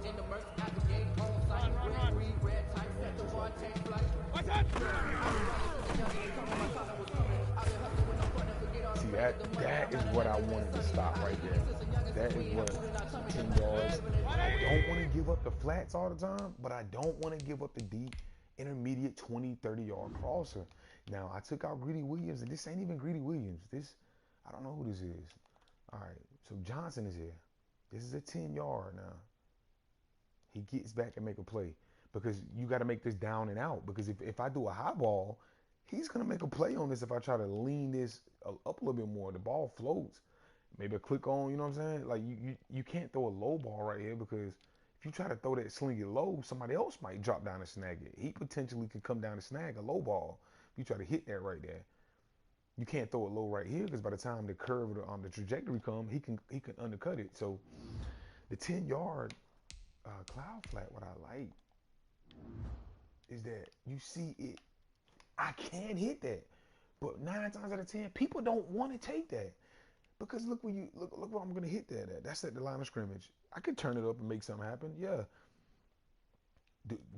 See, that is what I wanted to stop right there. That is what 10 yards. I don't want to give up the flats all the time, but I don't want to give up the deep, intermediate 20, 30-yard crosser. Now, I took out Greedy Williams, and this ain't even Greedy Williams. I don't know who this is. All right, so Johnson is here. This is a 10-yard now. He gets back and make a play because you got to make this down and out. Because if I do a high ball, he's going to make a play on this if I try to lean this up a little bit more. The ball floats. maybe a click on, you know what I'm saying? Like you can't throw a low ball right here because if you try to throw that sling it low, somebody else might drop down and snag it. He potentially could come down and snag a low ball if you try to hit that right there. You can't throw it low right here because by the time the curve or the trajectory come, he can undercut it. So the 10-yard cloud flat, what I like is that you see it. I can hit that, but 9 times out of 10, people don't want to take that because look where look where I'm gonna hit that at. That's at the line of scrimmage. I can turn it up and make something happen. Yeah.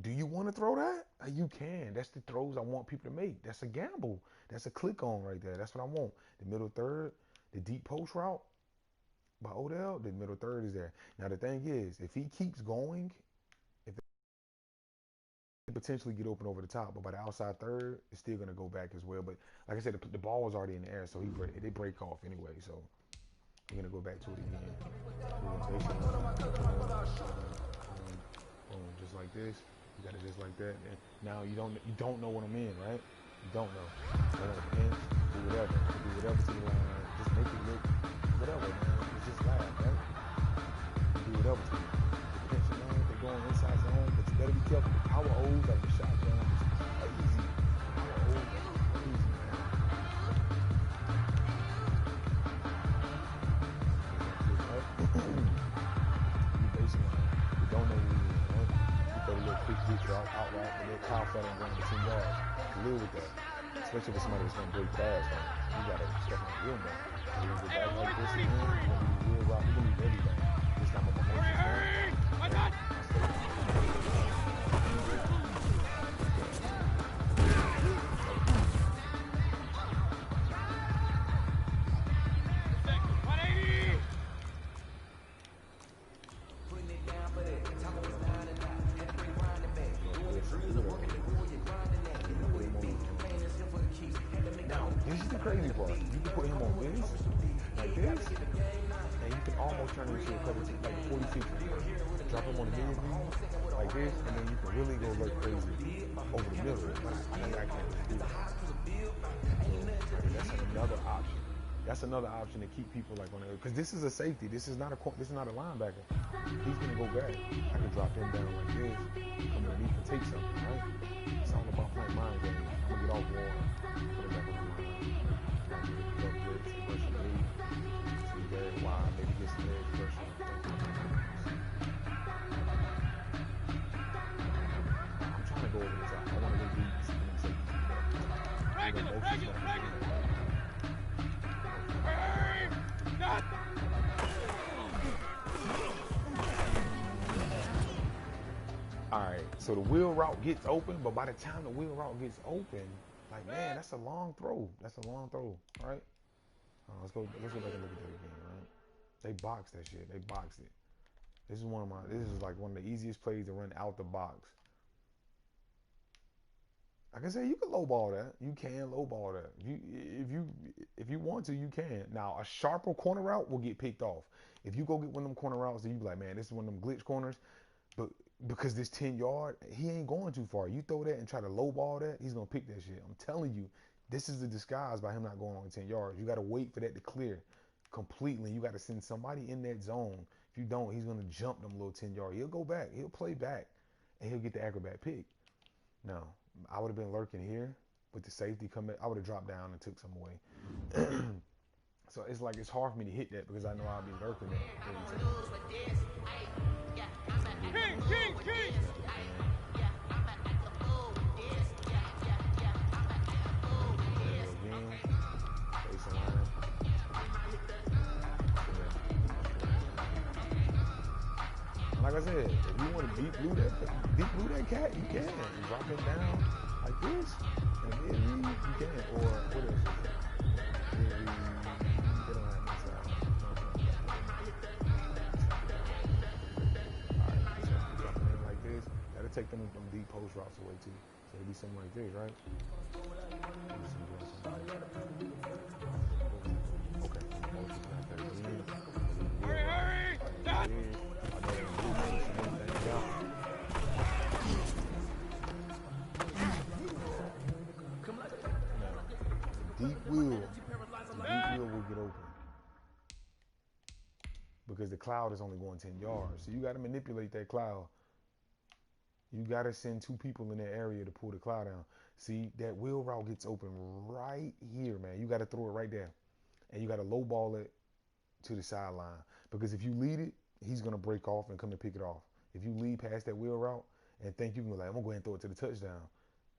Do you want to throw that? You can. That's the throws I want people to make. That's a gamble. That's a click on right there. That's what I want. The middle third, the deep post route by Odell, the middle third is there. Now the thing is, if he keeps going, if they potentially get open over the top, but by the outside third, it's still gonna go back as well. But like I said, the ball was already in the air, so they break off anyway. So we're gonna go back to it again. Boom, just like this. You got it just like that. And now you don't know what I'm in, right? You don't know. I want to pinch, do whatever. Do whatever to the line. Just make it look whatever, man. It's just live, right? Do whatever to it. The pinch line, they're going inside zone, but you better be careful. The power O's like the shotgun is crazy. Power O's are crazy, man. You basically don't know who you is, right? You throw a little quick ditch out right, but that cow flat ain't going to 10 yards. Live with that. Especially with somebody that's going to break fast, man. You got to step on the wheel, man. You're going to go back like this again. You're going to be real rock. You're going to leave everything. This time I'm going to make it. This is the crazy part. You can put him on this, like this, and you can almost turn him into a cover team, like 40-50. Drop him on the mid view, like this, and then you can really go like crazy over the middle. But I think I can't do that. So, that's another option. That's another option to keep people like on there, because this is a safety. This is not a linebacker. He's gonna go back. I can drop him down like this, come underneath and take something, right? It's all about playing mind games. I'm gonna get off wall, put it back on the line. Wide, maybe get some edge pressure. I'm trying to go over the top. I want to go deep. All right, so the wheel route gets open, but by the time the wheel route gets open, like, man, that's a long throw. That's a long throw, right? Let's go back and look at that again, right? They boxed that shit. They boxed it. This is like one of the easiest plays to run out the box. Like I said, you can lowball that. You can lowball that. If you want to, you can. Now, a sharper corner route will get picked off. If you go get one of them corner routes, then you be like, man, this is one of them glitch corners. But because this 10-yard, he ain't going too far. You throw that and try to lowball that, he's gonna pick that shit. I'm telling you, this is the disguise by him not going on 10 yards. You got to wait for that to clear completely. You got to send somebody in that zone. If you don't, he's going to jump them little 10 yards. He'll go back. He'll play back, and he'll get the acrobat pick. No, I would have been lurking here with the safety coming. I would have dropped down and took some away. So it's like it's hard for me to hit that because I know I'll be lurking it. King! Like I said, if you want to deep blue that cat, you can. You drop it down like this, and then you can. Or what else? They don't have this out. Alright, so dropping in like this, that'll take them deep post routes away too. So it'll be something like this, right? Okay. Hurry! Dad! Deep wheel will get open. because the cloud is only going 10 yards. So you got to manipulate that cloud. You got to send 2 people in that area to pull the cloud down. See, that wheel route gets open right here, man. You got to throw it right there. And you got to low ball it to the sideline. Because if you lead it, he's going to break off and come to pick it off. If you lead past that wheel route and think you can go like, I'm going to go ahead and throw it to the touchdown,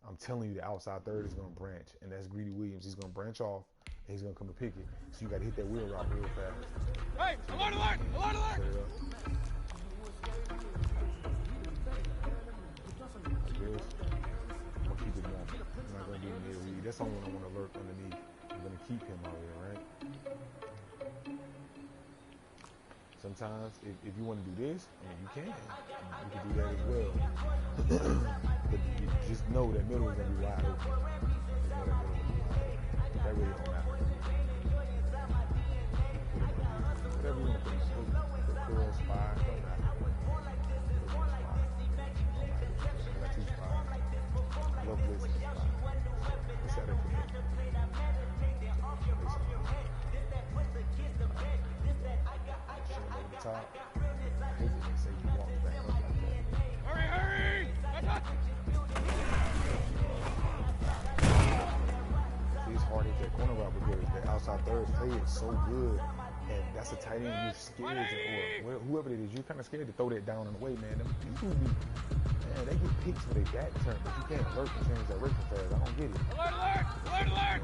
I'm telling you the outside third is going to branch. And that's Greedy Williams. He's going to branch off and he's going to come to pick it. So you got to hit that wheel route real fast. Hey, alert, alert, alert, alert! Set it up. Like this. I'm going to keep it going. I'm not going to do the read. That's the only one I want to lurk underneath. I'm going to keep him out here, right? Sometimes, if you want to do this, you can. You can do that as well. But you just know that middle is going to be wide open. That really don't matter. Whatever you want to put curl, spy, don't matter. I got 2 spies. Love this spy. Let's set it for me. Top. Say you walk back up like that. Hurry, hurry! See, it's hard to hit that corner route because the outside third play is so good, and that's a tight end you're scared to, or whoever it is, you're kind of scared to throw that down and away, man. Man, they get picks for their back turn, but you can't lurk and change direction fast. I don't get it. Alert, alert! Alert, alert!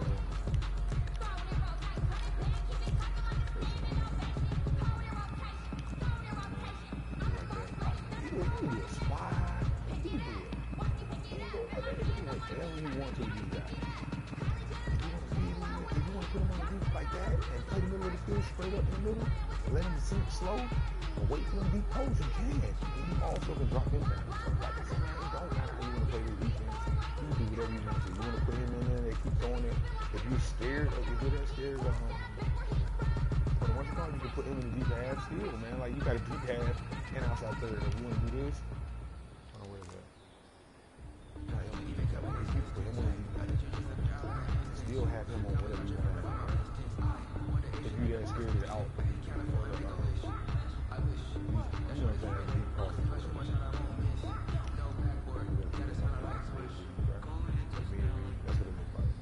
Whatever you want to do that. If you want to put him on the deep like that and play the middle of the field straight up in the middle, let him sink slow, and wait for them deep posts, you can. And you also can drop him down. Like I said, man, it don't matter how you want to play this defense. You can do whatever you want to. You want to put him in there, they keep throwing it. If you're scared, if you're that scared, but once you come, you can put him in the deep half still, man. Like you got a deep half and outside third. If you want to do this, where is that? Still have him on whatever you want to have. If you that scared it out. You know what I'm saying? That's what it looks like.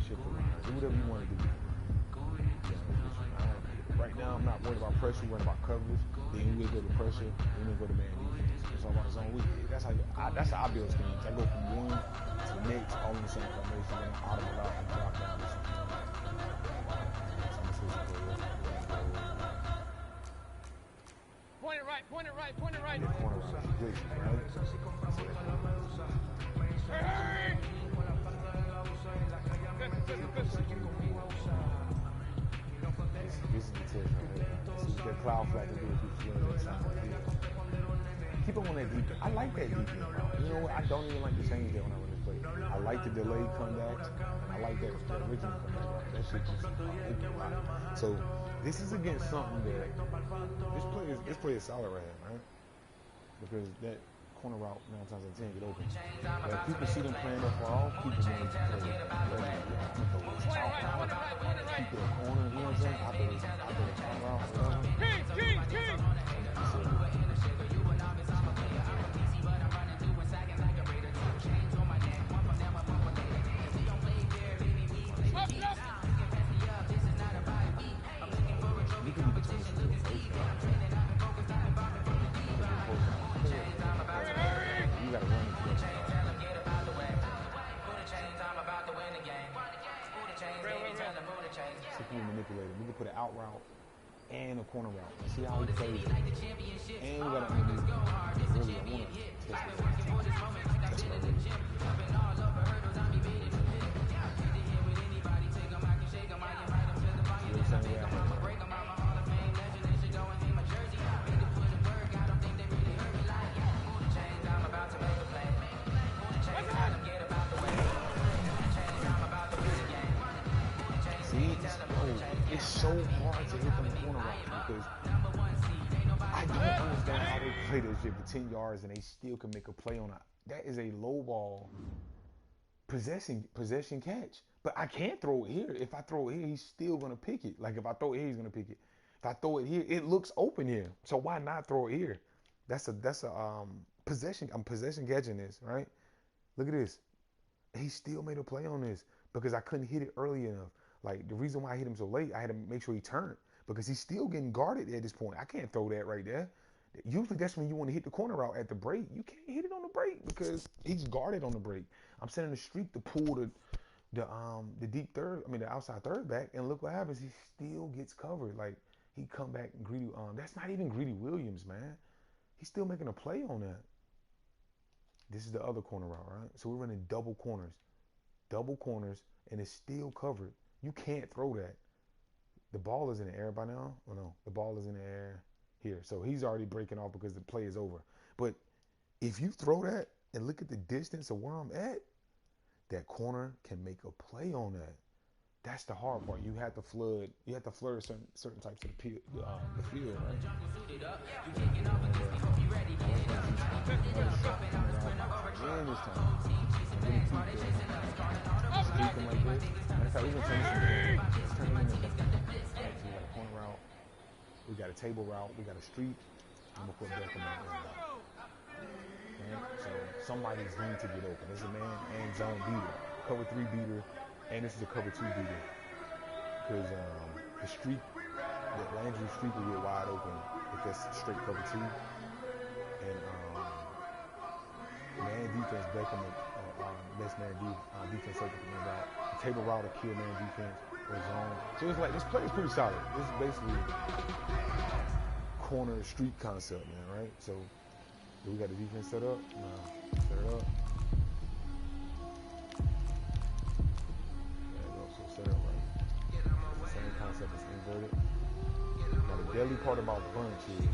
Shift around. Do whatever you want to do. Right now, I'm not worried about pressure, worried about coverage. Then we go to pressure, then we go to man defense. It's all about zone. That's how I build schemes. I go from one to the next, all in the same formation, then I automate out and drop down. Point it right, point it right, point it right. Corner route, glitches, right? Hurry! This is the test right here. See what that cloud flag to do if you flood that side of the field. Keep him on that deep. I like that deep. You know what? I don't even like to change that when I run this play. I like the delayed comebacks. I like that original comeback. That shit just so this is against something that this play is solid right here, right? Because that corner route 9 times out of 10 get open. But if people see them playing that far off, people want to play keep that corner, you know what I'm saying? I better corner route, whatever. King! You can be between some good plays. You gotta run into this. So if you manipulate it, we can put an out route and a corner route. See how he plays it. And we gotta underneath. Really, I wanna test it. That's what I really do. It's so hard to hit them corner routes because I don't understand how they play this shit for 10 yards and they still can make a play on it. That is a low ball possession catch. But I can't throw it here. If I throw it here, he's still gonna pick it. Like if I throw it here, he's gonna pick it. If I throw it here, it looks open here. So why not throw it here? That's a possession. I'm possession catching this, right? Look at this. He still made a play on this because I couldn't hit it early enough. Like the reason why I hit him so late, I had to make sure he turned because he's still getting guarded at this point. I can't throw that right there. Usually that's when you want to hit the corner route at the break. You can't hit it on the break because he's guarded on the break. I'm sending the streak to pull the deep third, I mean the outside third back, and look what happens. He still gets covered. Like he come back and Greedy. That's not even Greedy Williams, man. He's still making a play on that. This is the other corner route, right? So we're running double corners, and it's still covered. You can't throw that. The ball is in the air by now. Oh no, the ball is in the air here. So he's already breaking off because the play is over. But if you throw that and look at the distance of where I'm at, that corner can make a play on that. That's the hard part. You have to flood certain types of the field, right? And this time, I'm really speaking like this. Matter of fact, we're gonna turn it into like corner route. We got a table route. We got a street. I'm gonna put Beckham on there. So somebody's going to get open. This is a man and zone beater, cover 3 beater, and this is a cover 2 beater. Because the streak, the Landry streak will get wide open if that's straight cover 2. And man defense, Beckham, best man defense over the man route. The table route will kill man defense or zone. So it's like this play is pretty solid. This is basically corner street concept, man, right? So do we got the defense set up? No, set it up. There we go. So set it up right. Same concept is inverted. Now the deadly part about bunch is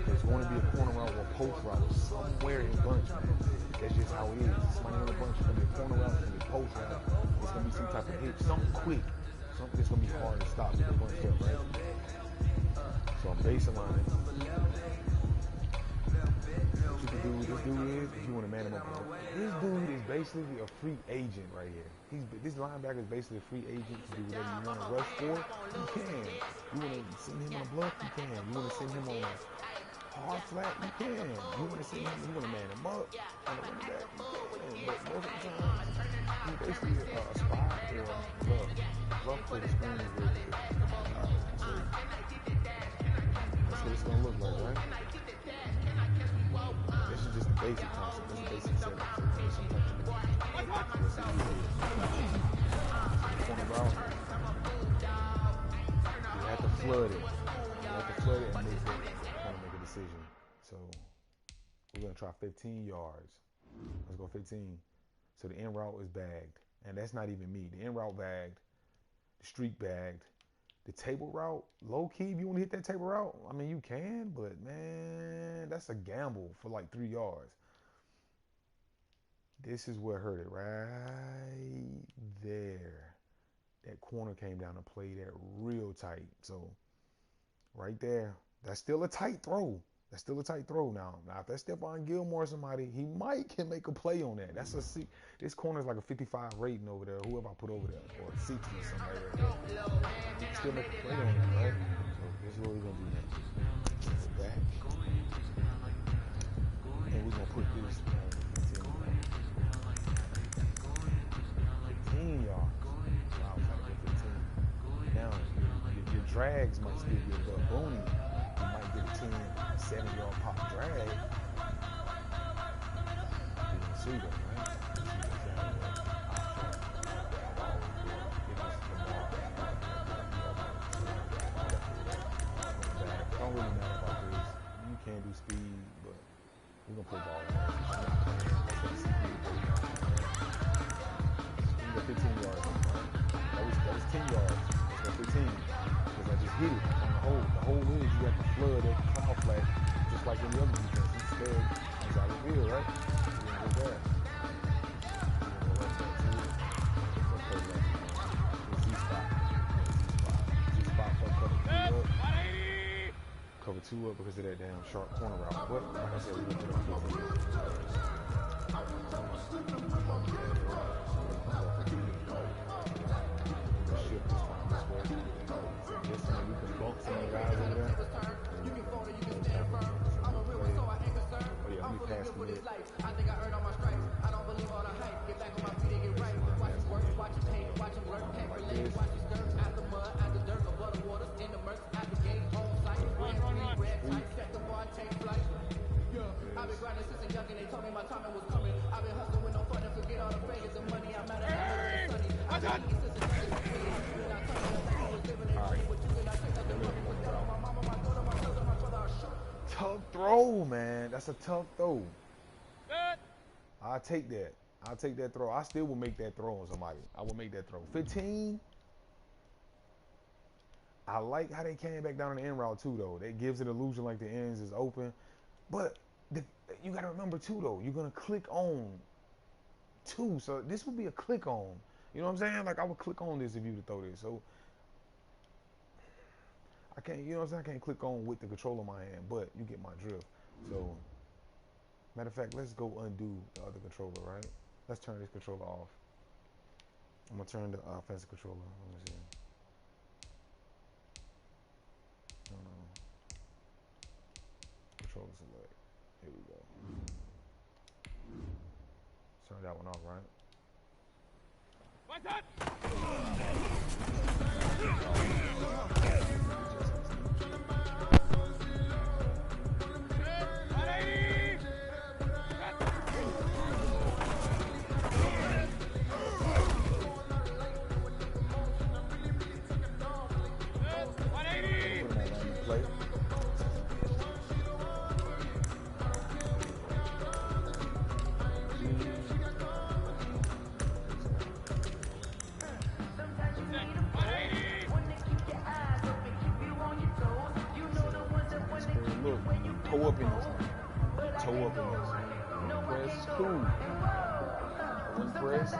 there's going to be a corner route or post route somewhere in bunch, man. That's just how it is. Somebody on the bunch is going to be a corner route, it's going to be a post route. It's going to be some type of hit, something quick, something that's going to be hard to stop with the bunch up, right? So I'm baselining. What you can do with this dude is, if you want to man him up, this dude is basically a free agent right here. This linebacker is basically a free agent to do whatever you want to rush for. You can. You want to send him on a bluff? You can. You want to send him on a hard flat? You can. You want to send him? You want to man him up? You want to run back? You can. But most of the time, he's basically a spot or a bluff. Bluff for the screen is really good. So that's what it's gonna look like, right? This is just the basic concept. This is the basic setup. Corner route. You have to flood it. You have to flood it and make a decision. So we're gonna try 15 yards. Let's go 15. So the end route is bagged, and that's not even me. The end route bagged, the streak bagged. The table route, low key, if you want to hit that table route, I mean, you can, but man, that's a gamble for like 3 yards. This is what hurt it right there. That corner came down and played that real tight. So right there, that's still a tight throw. That's still a tight throw now. Now, if that's Stephon Gilmore or somebody, he can make a play on that. That's this corner is like a 55 rating over there, whoever I put over there, or 60 or something like that. He can still make a play on that, right? So this is what we're going to do next. Go back. And we're going to put this on 15 yards. Wow, trying to get 15. Now, your drags might still be a little boony. You might get a 10, 7-yard pop drag. You can see that, right? Don't really matter about this. You can do speed, but we're gonna play ball. You got 15 yards, right? That was 10 yards. That's 15. Because I just hit it on the hole. The hole is you have to flood that cloud flat just like any other defense. Instead, it's out of the field, right? You're gonna go back. Cover 2 up because of that damn sharp corner route. But like I said, we're gonna put on 15. Shift this time this way. This time we can bump some guys. fast for it. I think I earned all my stripes. I don't believe all the hype. Get back on my feet and get right. Watch him work, watch him paint, watch him work, can't relate. Watch him skirt out the mud, out the dirt, above the waters, in the murk, out the gate, on site. Red tight, set the bar, take flight. Yeah, I've been grinding since a young and they told me my timing was coming. I've been hustling with no fun and forget all the favors and money. I'm out of the sunny. I've been eating since a young and when I told you I was living in free with you and I took up the money. Put that on my mama, my daughter, my brother, my brother, I shook. Tough throw, man. That's a tough throw. Good. I'll take that. I'll take that throw. I still will make that throw on somebody. I will make that throw. 15. I like how they came back down on the end route too, though. That gives it illusion like the ends is open. But you got to remember too, though. You're gonna click on two, so this would be a click on. You know what I'm saying? Like I would click on this if you would throw this. So I can't. You know what I'm saying? I can't click on with the controller in my hand, but you get my drift. So matter of fact, let's go undo the other controller, right? Let's turn this controller off. I'm gonna turn the offensive controller. Let me see. Controller select. Here we go. Turn that one off, right? What's that? Toe up in this one. Toe up in this one. Press cool. One press.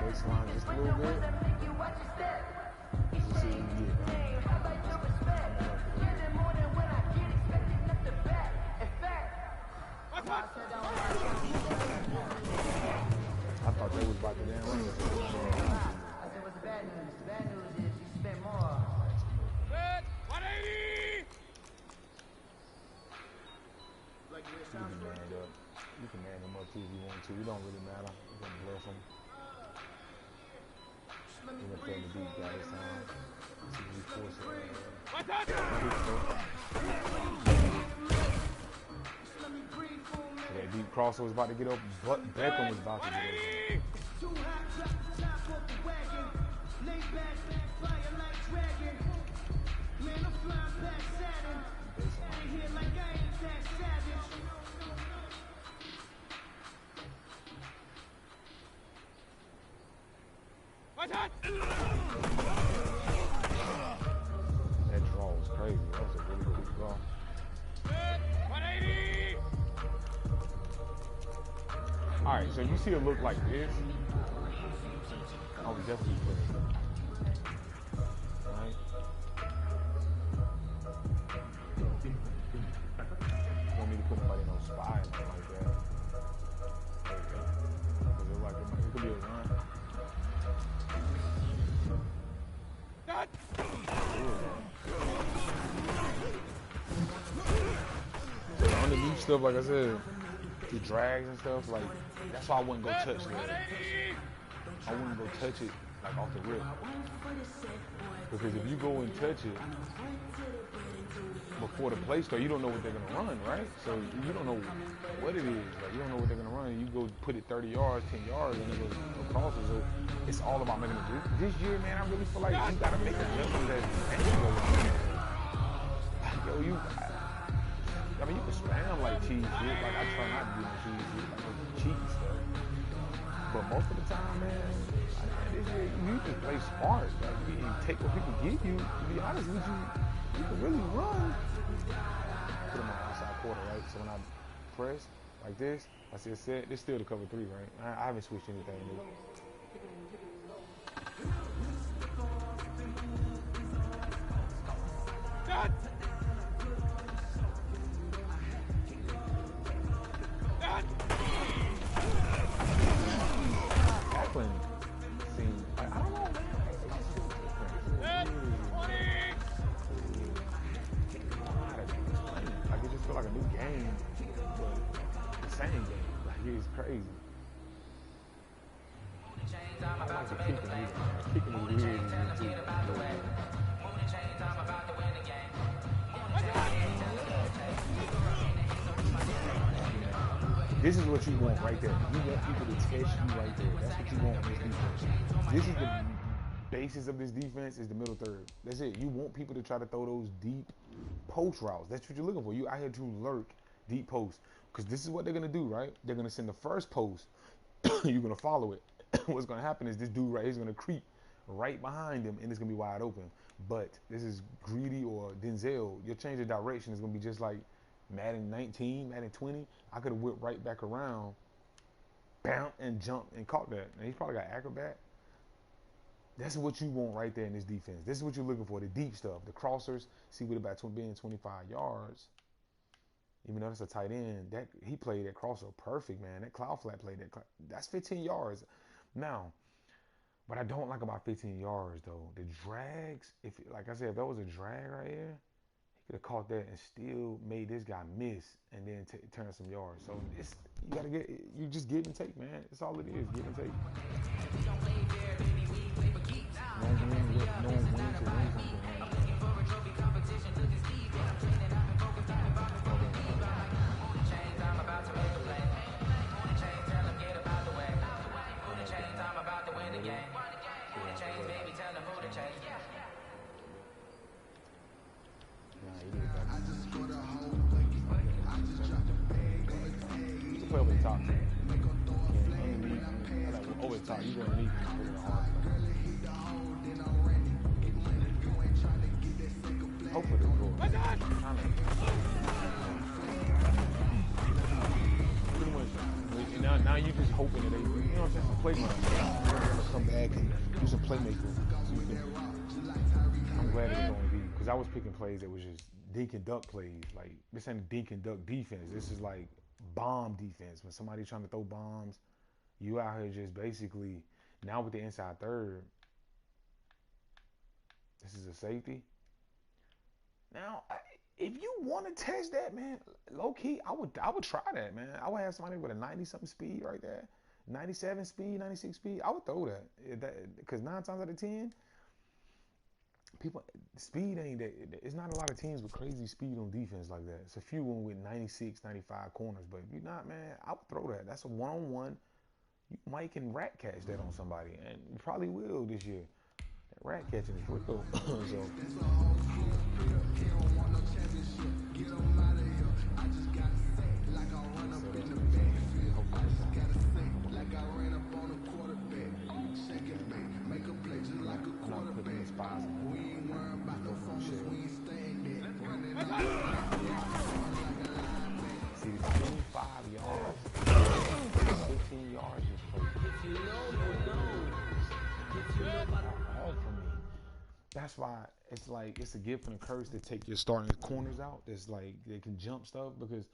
Baseline just a little bit. Let's see what we get. I thought they was about to damn run it. I said, what's the bad news? The bad news is you spent more. Good. 180. You can man up. You can man them up too if you want to. It don't really matter. You're gonna bless them. We're gonna play the beat guy this time. See if we force it. What's that? That deep crossover was about to get up, but Beckham was about to get up. What's that? That draw was crazy. That was a really quick draw. Good. 180. All right, so you see it look like this. I would definitely put it. All right. You don't need to put nobody in no spy or nothing like that. There you go. Because it look like it could be a run. That. So the underneath stuff, like I said, the drags and stuff, like that's why I wouldn't go touch that. 180. I wouldn't go touch it like off the rip. Because if you go and touch it before the play start, you don't know what they're gonna run, right? So you don't know what it is. Like you don't know what they're gonna run. You go put it 30 yards, 10 yards, and it goes across it. So it's all about making a jump. This year, man, I really feel like you gotta make adjustments as the game goes on. Yo, I mean, you can spam like cheese shit. Like I try not to do no cheese shit, like cheat stuff. But most of the time, man, this year you can play smart. Like you take what people give you. To be honest with you, you can really run. Put them on the outside quarter, right? So when I press like this, I see a set. This still the cover 3, right? I haven't switched anything new. That. Kaplan seems, I don't know, man. Good. 20. Like it just feel like a new game. But insane game. Like it's crazy. I like the kicking either. Kicking is weird as you too. This is what you want right there. You want people to test you right there. That's what you want in this defense. This is the basis of this defense is the middle third. That's it. You want people to try to throw those deep post routes. That's what you're looking for. You out here to lurk deep posts. Because this is what they're going to do, right? They're going to send the first post. You're going to follow it. What's going to happen is this dude right here is going to creep right behind him, and it's going to be wide open. But this is Greedy or Denzel. Your change of direction is going to be just like Madden 19, Madden 20. I could have whipped right back around, bam, and jumped and caught that. And he's probably got acrobat. That's what you want right there in this defense. This is what you're looking for, the deep stuff, the crossers. See, with about being 25 yards, even though that's a tight end, that he played that crosser perfect, man. That cloud flat played that. That's 15 yards. Now, what I don't like about 15 yards though, the drags. If, like I said, if that was a drag right here, he could have caught that and still made this guy miss and then turn some yards. So it's you gotta get, you just give and take, man. That's all it is, give and take. No win to win something. Play over the top. Over the top. You go underneath and put it hard. Hopefully they'll go. Pretty much. Now you just hoping that they, you know what I'm saying, some playground. They're gonna come back and do some playmaking. I'm glad it's going to be, because I was picking plays that was just dink and duck plays. Like, this ain't dink and duck defense. This is like bomb defense. When somebody's trying to throw bombs, you out here just basically, now with the inside third, this is a safety. Now, if you want to test that, man, low key, I would try that, man. I would have somebody with a 90-something speed right there, 97 speed, 96 speed. I would throw that, because 9 times out of 10, people, speed ain't that. It's not a lot of teams with crazy speed on defense like that. It's a few one with 96, 95 corners, but if you're not, man, I would throw that. That's a one-on-one. You might can rat catch that on somebody, and you probably will this year. That rat catching is real. So. See, 25 yards, 15 yards is perfect. All for me. That's why it's like it's a gift and a curse to take your starting corners out. It's like they can jump stuff, because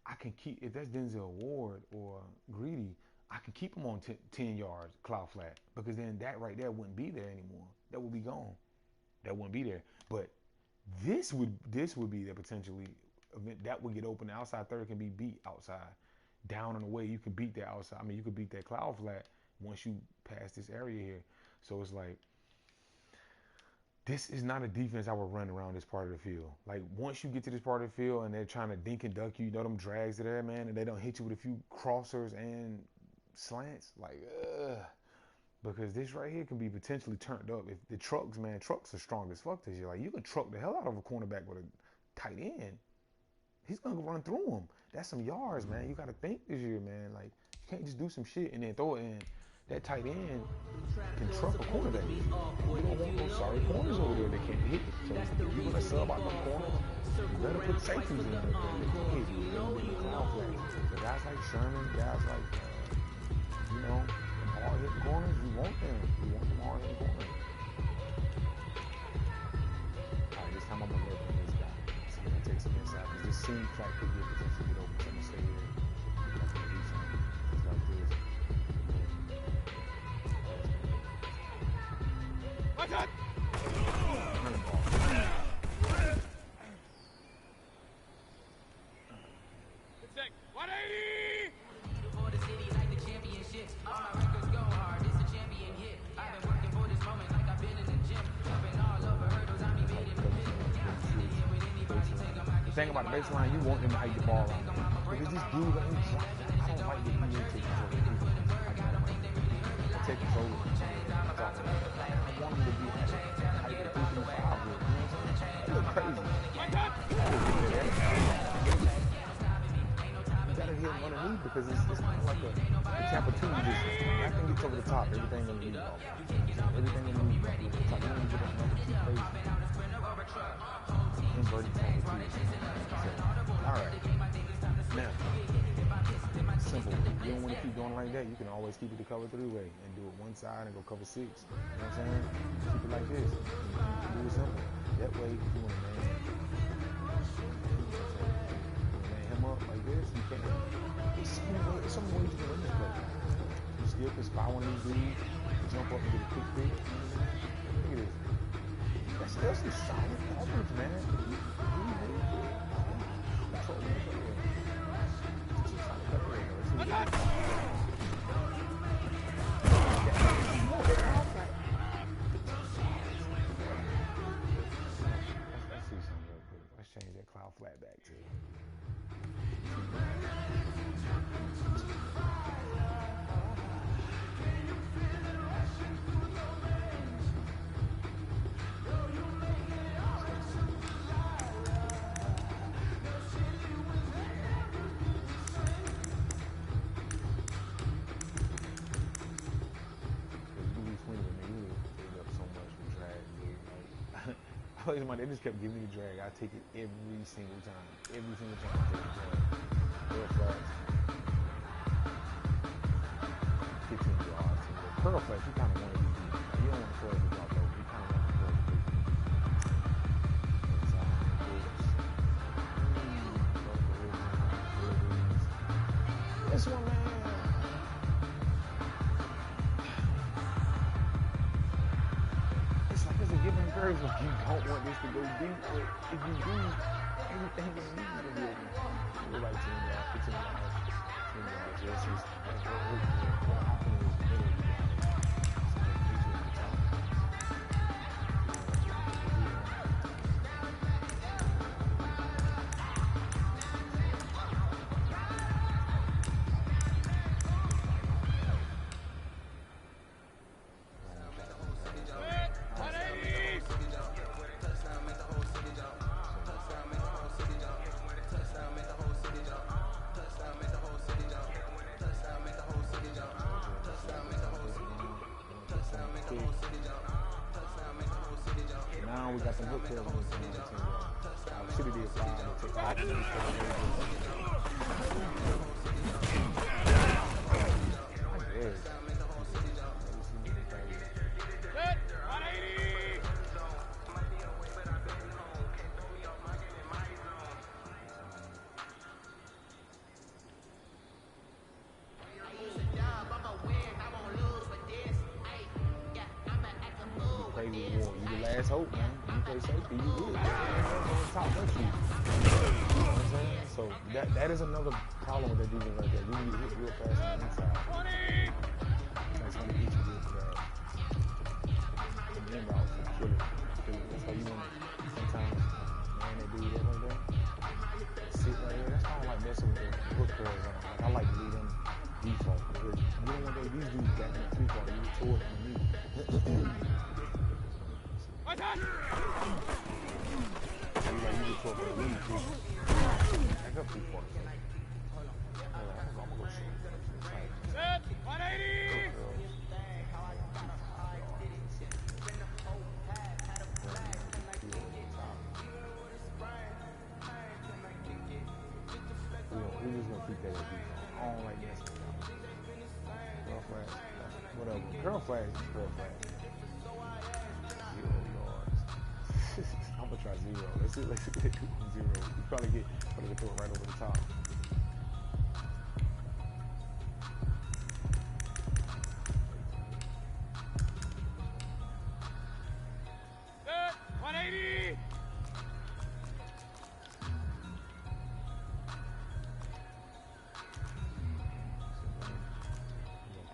I can keep, if that's Denzel Ward or Greedy, I can keep them on 10 yards, cloud flat, because then that right there wouldn't be there anymore. That would be gone. That wouldn't be there. But this would be there potentially. That would get open. The outside third can be beat outside. Down and away, you can beat that outside. I mean, you could beat that cloud flat once you pass this area here. So it's like, this is not a defense I would run around this part of the field. Like, once you get to this part of the field and they're trying to dink and duck you, you know them drags are there, man, and they don't hit you with a few crossers and slants, like, because this right here can be potentially turned up. If the trucks, man, trucks are strong as fuck this year. Like, you can truck the hell out of a cornerback with a tight end. He's gonna run through him. That's some yards, man. You gotta think this year, man. Like, you can't just do some shit and then throw it in. That tight end can truck a cornerback. You don't want those sorry corners over there that can't hit. So if you're gonna sub out the corners, you better put safeties in there. They can hit you. They can hit the cloud flat. So guys like Sherman, guys like, you know, hard hitting corners, you want them. You want them hard hitting corners. Alright, this time I'm gonna work on this guy. So I'm gonna take some inside, because this seam flat could get potentially get open. So I'm gonna stay here. I'm gonna do something just like this. Watch out! Turn the ball. Six, 180! thing about the baseline, you want them to hike the ball out. Because this dude, I don't like the NBA take control of people. I take control of them. I want them to be like 3-5 with, you know what I'm saying? That look crazy. You gotta hit him underneath because it's kind of like a Tampa 2 position. Nothing gets over the top, everything in the league off. Everything in the league off. You don't get up number 2 crazy. Inverted Tampa 2. Alright. Now, simple. You don't want to keep going like that. You can always keep it to cover 3-way and do it one side and go cover 6. You know what I'm saying? Keep it like this. Do it simple. That way, if you want to man him up like this, you can't. There's some ways you can win this play. You still can spy one of these dudes, jump up and get a quick pick. Look at this. That's still some solid coverage, man. Let's change that cloud flat back to they just kept giving me the drag. I take it every single time. Every single time I take the drag. Real fast. 15 yards. Curl flash, you kind of want to do. You don't want to throw it without though. You kind of want to throw it. This one, man. It's a given curve if you don't want this to go deep, but if you do, everything is easy to be able to do. Like 10 yards, 15 yards, 10 yards. That's just, that's what happened is middle. Now we got some hook tails on this team. I should have did 5 to take off. Set, 180! Play with war. You the last hope, man. You play safety, you good. Top country. You know what I'm saying? So that is another problem with that defense right there. You need to hit real fast on the inside. 20! That's going to get you real fast. And then routes will kill it. That's why you want to sometimes man that dude up like that. Sit right here. That's why I don't like messing with the hook curls on. Like I like to leave them default. Because you don't want these dudes back in the 3-part. You toward underneath. Attack! You get 12 for the lead, too. Back up 3 parts. I'm gonna go shoot. Set, 180! We're just gonna keep that at default. I don't like that. Curl flag. Whatever. Curl flag is curl flag. 0 yards. I'm gonna try 0. Let's see 0. You probably throw it right over the top. Set, 180!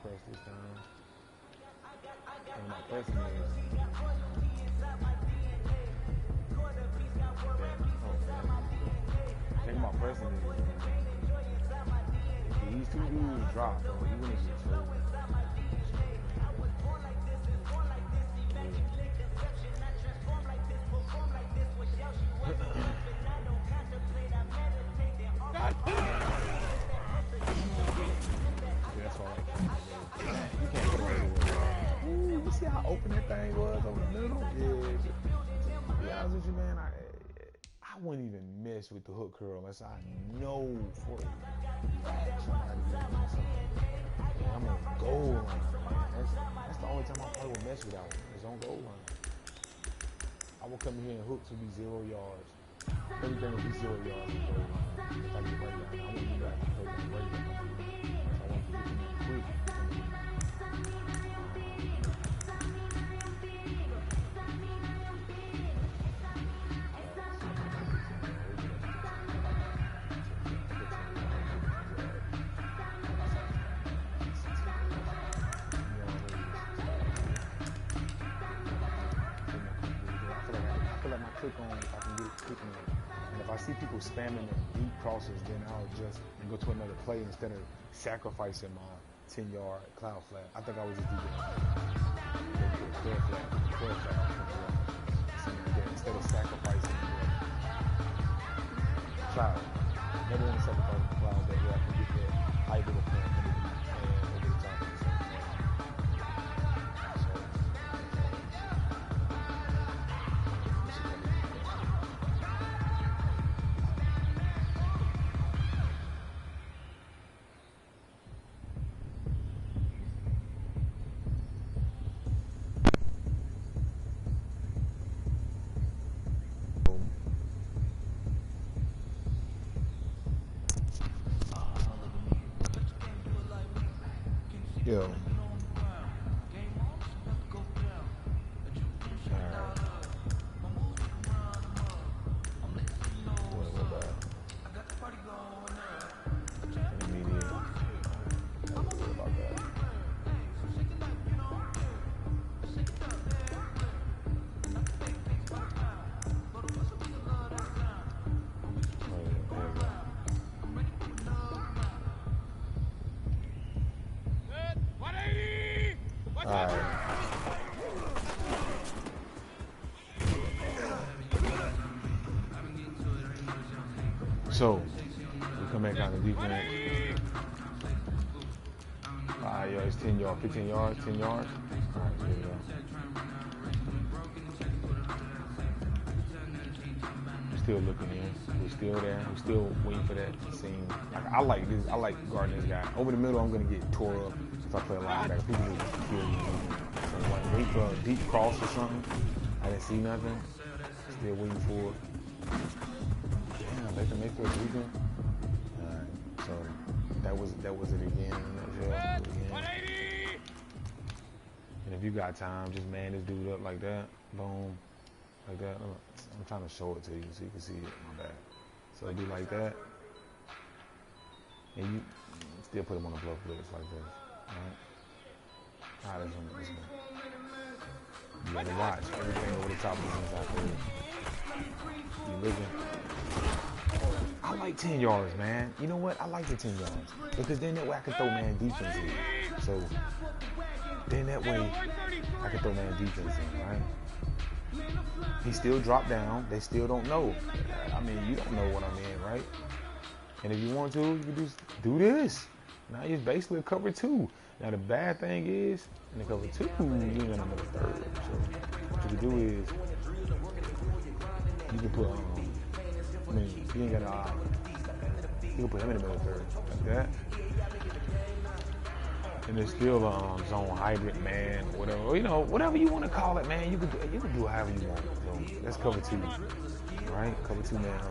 Press this down. And my pressing is thing about Preston is if these two dudes drop, bro, you wouldn't get so. That's all. You can't put it anywhere. Ooh, you see how open that thing was over the middle? Yeah. To be honest with you, man, I wouldn't even mess with the hook curl unless I know for a fact somebody is doing something. And I'm on goal line, man. That's the only time I probably would mess with that one. It's on goal line. I will come here and hooks will be 0 yards. Everything will be 0 yards on goal line. If I get right down, I want you guys to play that right down. I want to get them in quick. Click on if I can get it clicking. And if I see people spamming the deep crosses, then I'll adjust and go to another play instead of sacrificing my 10-yard cloud flat. I think I would just do that. 12 flat. Instead of sacrificing the cloud. Never want to sacrifice the cloud that way I can get that height of the point and over the top of the same thing. Yo. So, we come back out of the defense. It's 10 yards, 15 yards, 10 yards. All right, here we go. Still looking in. We're still there. We're still waiting for that scene. I like this. I like guarding this guy. Over the middle, I'm going to get tore up if I play a linebacker. People will kill me. So, like, wait for a deep cross or something. I didn't see nothing. Still waiting for it. Baker Mayfield's weekend. Alright, so that was it again in a nutshell. And if you got time, just man this dude up like that, boom, like that. I'm trying to show it to you so you can see it. My bad. So I do like that, and you still put him on the bluff blitz like this. Alright, this one. You gotta watch everything over the top of the inside field. You looking. I like 10 yards, man. You know what? I like the 10 yards. Because then that way I can throw man defense in. So, then that way I can throw man defense in, right? He still dropped down. They still don't know. I mean, you don't know what I'm in, right? And if you want to, you can just do this. Now you're basically a cover 2. Now the bad thing is, in the cover 2, you ain't got another third. So, what you can do is, you can put I mean, you ain't got you can put him in the middle third, like that. And there's still a zone hybrid man, whatever, you know, whatever you want to call it, man. You can do however you want. So that's cover 2, right? Cover 2 man.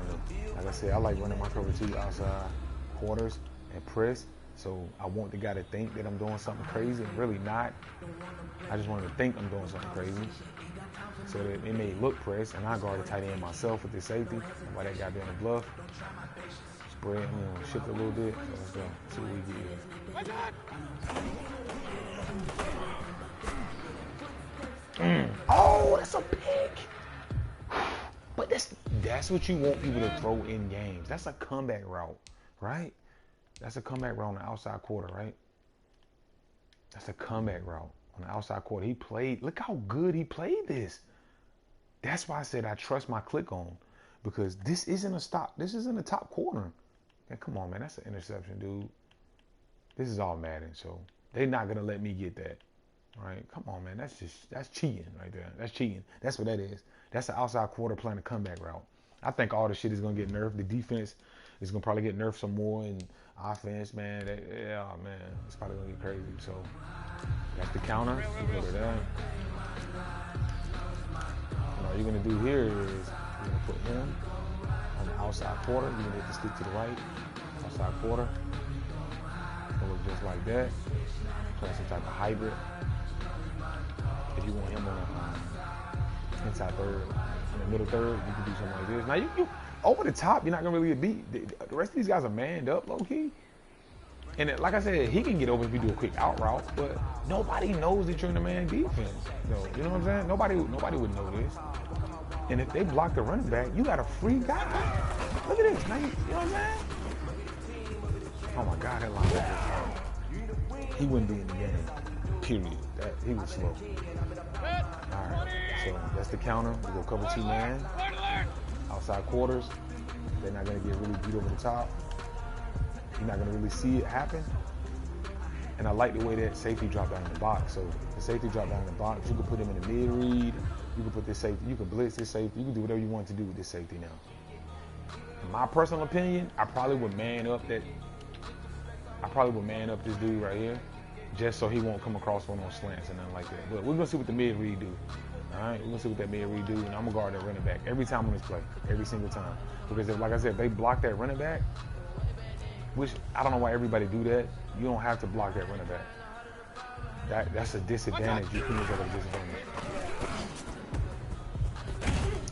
Like I said, I like running my cover 2 outside quarters and press. So I want the guy to think that I'm doing something crazy and really not. I just want him to think I'm doing something crazy. So that it may look press, and I guard the tight end myself with the safety. While that guy be on the bluff, spread, shift a little bit. So let's go. See what we get here. Oh, that's a pick. But that's That's what you want people to throw in games. That's a comeback route, right? That's a comeback route on the outside quarter, right? That's a comeback route on the outside quarter. He played, look how good he played this. That's why I said I trust my click on, because this isn't a stop. This isn't a top corner. Man, come on, man. That's an interception, dude. This is all Madden, so they're not going to let me get that. Right? Come on, man. That's cheating right there. That's cheating. That's what that is. That's the outside quarter playing a comeback route. I think all the shit is going to get nerfed. The defense is going to probably get nerfed some more. And offense, man, yeah, man, it's probably going to get crazy. So that's the counter. We go to that. And all you're going to do here is you're going to put him on the outside quarter. You're going to have to stick to the right. Outside quarter. It'll look just like that. Play some type of hybrid. If you want him on the inside third, in the middle third, you can do something like this. Now, you over the top, you're not going to really get beat. The rest of these guys are manned up, low-key. And like I said, he can get over if you do a quick out route, but nobody knows that you're in the man defense. So, you know what I'm saying? Nobody would know this. And if they block the running back, you got a free guy. Look at this, man. You know what I'm saying? Oh, my God, that linebacker. He wouldn't be in the game, period. He was slow. All right, so that's the counter. We go cover 2 man. Outside quarters. They're not going to get really beat over the top. You're not going to really see it happen. And I like the way that safety dropped down in the box. So the safety dropped down in the box. You can put him in the mid-read. You can put this safety. You can blitz this safety. You can do whatever you want to do with this safety now. In my personal opinion, I probably would man up this dude right here, just so he won't come across one on slants and nothing like that. But we're going to see what the mid-read do. All right, we're going to see what that mid-read do, and I'm going to guard that running back every time on this play, every single time. Because, like I said, if they block that running back, which I don't know why everybody do that, you don't have to block that running back. That's a disadvantage. You can use that as a disadvantage.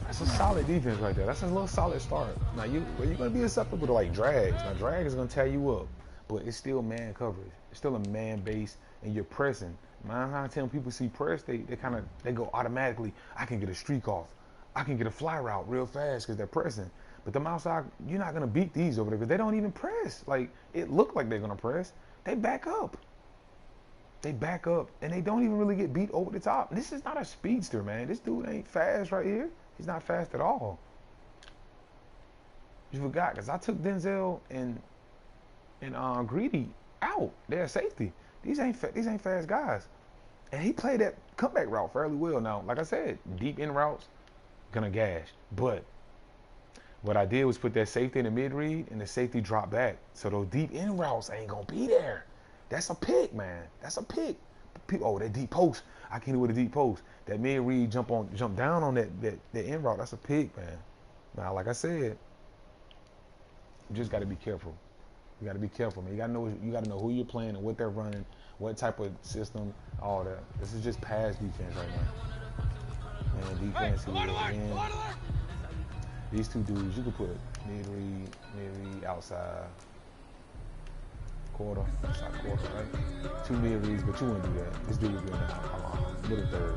That's a solid defense right there. That's a little solid start. Now, you're going to be susceptible to, like, drags. Now, drag is going to tear you up. But it's still man coverage. It's still a man base, and you're pressing. 9 out of 10 people see press, they go automatically. I can get a streak off. I can get a fly route real fast because they're pressing. But them outside, you're not gonna beat these over there because they don't even press. Like, it looked like they're gonna press. They back up. They back up, and they don't even really get beat over the top. This is not a speedster, man. This dude ain't fast right here. He's not fast at all. You forgot, because I took Denzel and Greedy out. They're safety. These ain't fast guys. And he played that comeback route fairly well. Now, like I said, deep in routes, gonna gash. But what I did was put that safety in the mid-read, and the safety dropped back. So those deep in routes ain't gonna be there. That's a pick, man. That's a pick. Oh, that deep post. I can't do with a deep post. That mid-read jump down on that in route. That's a pick, man. Now, like I said, you just gotta be careful. You got to be careful, man. You got to know who you're playing and what they're running, what type of system, all that. This is just pass defense right now. Man, defense here. These 2 dudes, you can put mid-read, outside quarter, right? 2 mid-reads, but you wouldn't do that. This dude would be in the middle third.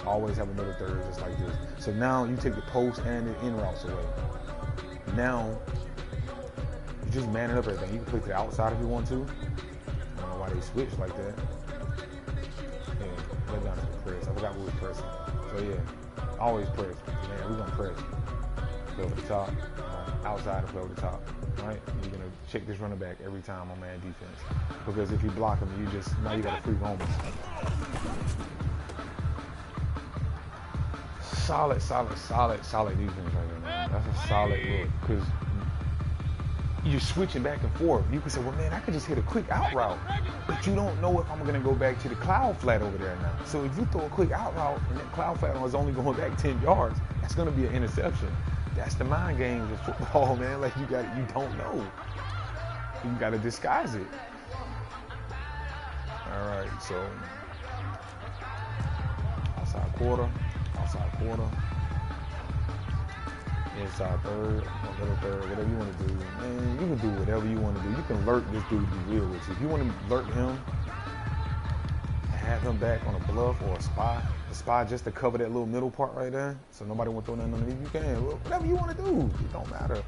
Always have a middle third just like this. So now you take the post and the in routes away. Now, just manning up everything. You can play to the outside if you want to. I don't know why they switched like that. Yeah, let down to the press. I forgot who was pressing. So yeah, always press. Man, we're gonna press. Play over the top. Outside and play over the top. Right? And you're gonna check this running back every time on man defense. Because if you block him, now you got a free moment. Solid defense right there, man. That's a solid look. Because you're switching back and forth. You can say, well, man, I could just hit a quick out route. But you don't know if I'm going to go back to the cloud flat over there now. So if you throw a quick out route and that cloud flat is only going back 10 yards, that's going to be an interception. That's the mind games of football, man. Like, you don't know. You got to disguise it. All right, so outside quarter. Inside third, middle third, whatever you want to do. Man, you can do whatever you want to do. You can lurk this dude to be real with you. If you want to lurk him, have him back on a bluff or a spy just to cover that little middle part right there, so nobody won't throw nothing underneath. You can, whatever you want to do, it don't matter.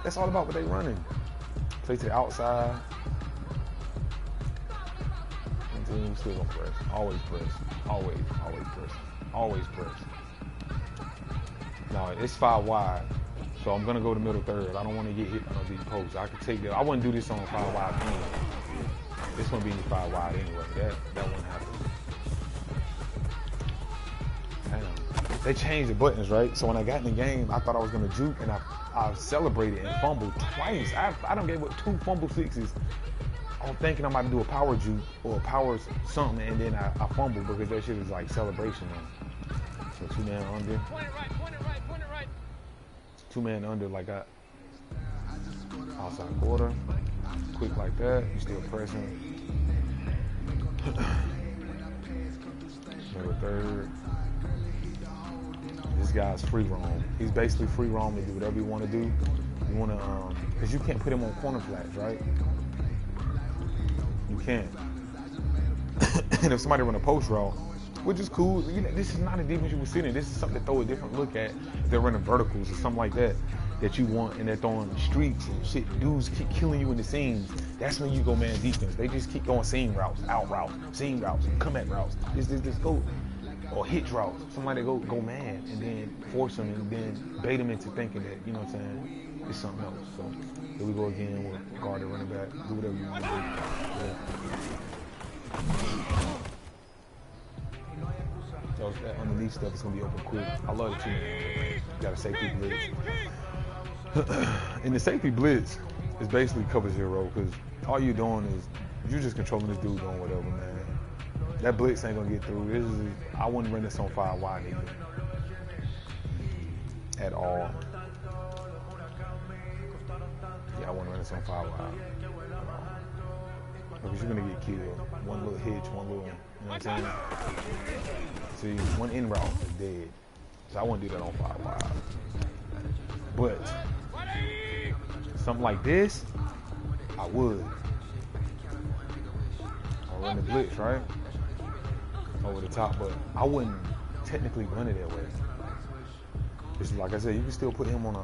That's all about what they running. Play to the outside. And then you still gonna press. Always press. Always press. Always press. Now it's 5 wide, so I'm gonna go to middle third. I don't want to get hit on a deep post. I could take that. I wouldn't do this on 5 wide anyway. This one being 5 wide anyway. That wouldn't happen. Damn. They changed the buttons, right? So when I got in the game, I thought I was gonna juke, and I celebrated and fumbled twice. I don't gave up 2 fumble sixes. I'm thinking I'm about to do a power juke or a power something, and then I fumbled because that shit is like celebration now. So 2 man under. Point it right. 2 man under like I outside quarter. Quick like that. You still pressing. Number third. This guy's free roam. He's basically free roam to do whatever you want to do. You want to, because you can't put him on corner flats, right? You can't. And if somebody run a post route, which is cool, you know, this is not a defense you would sit in. This is something to throw a different look at. They're running verticals or something like that you want, and they're throwing streaks and shit. Dudes keep killing you in the seams. That's when you go man defense. They just keep going seam routes, out routes, seam routes, comeback routes. This go. Or hitch routes. Somebody go man and then force them and then bait them into thinking that, you know what I'm saying, it's something else. So here we go again with guard the running back. Do whatever you want to do. So that underneath stuff is gonna be open quick. I love it too. You got a safety blitz. And the safety blitz is basically cover zero, because all you're doing is you're just controlling this dude doing whatever, man. That blitz ain't gonna get through. I wouldn't run this on 5 wide either. At all. Yeah, I wouldn't run this on 5 wide. Because you're gonna get killed. One little hitch, one little, you know what I'm saying? See, one in route is dead. So I wouldn't do that on 5 wide. But something like this, I would. I'll run the blitz, right? Over the top, but I wouldn't technically run it that way. It's like I said, you can still put him on a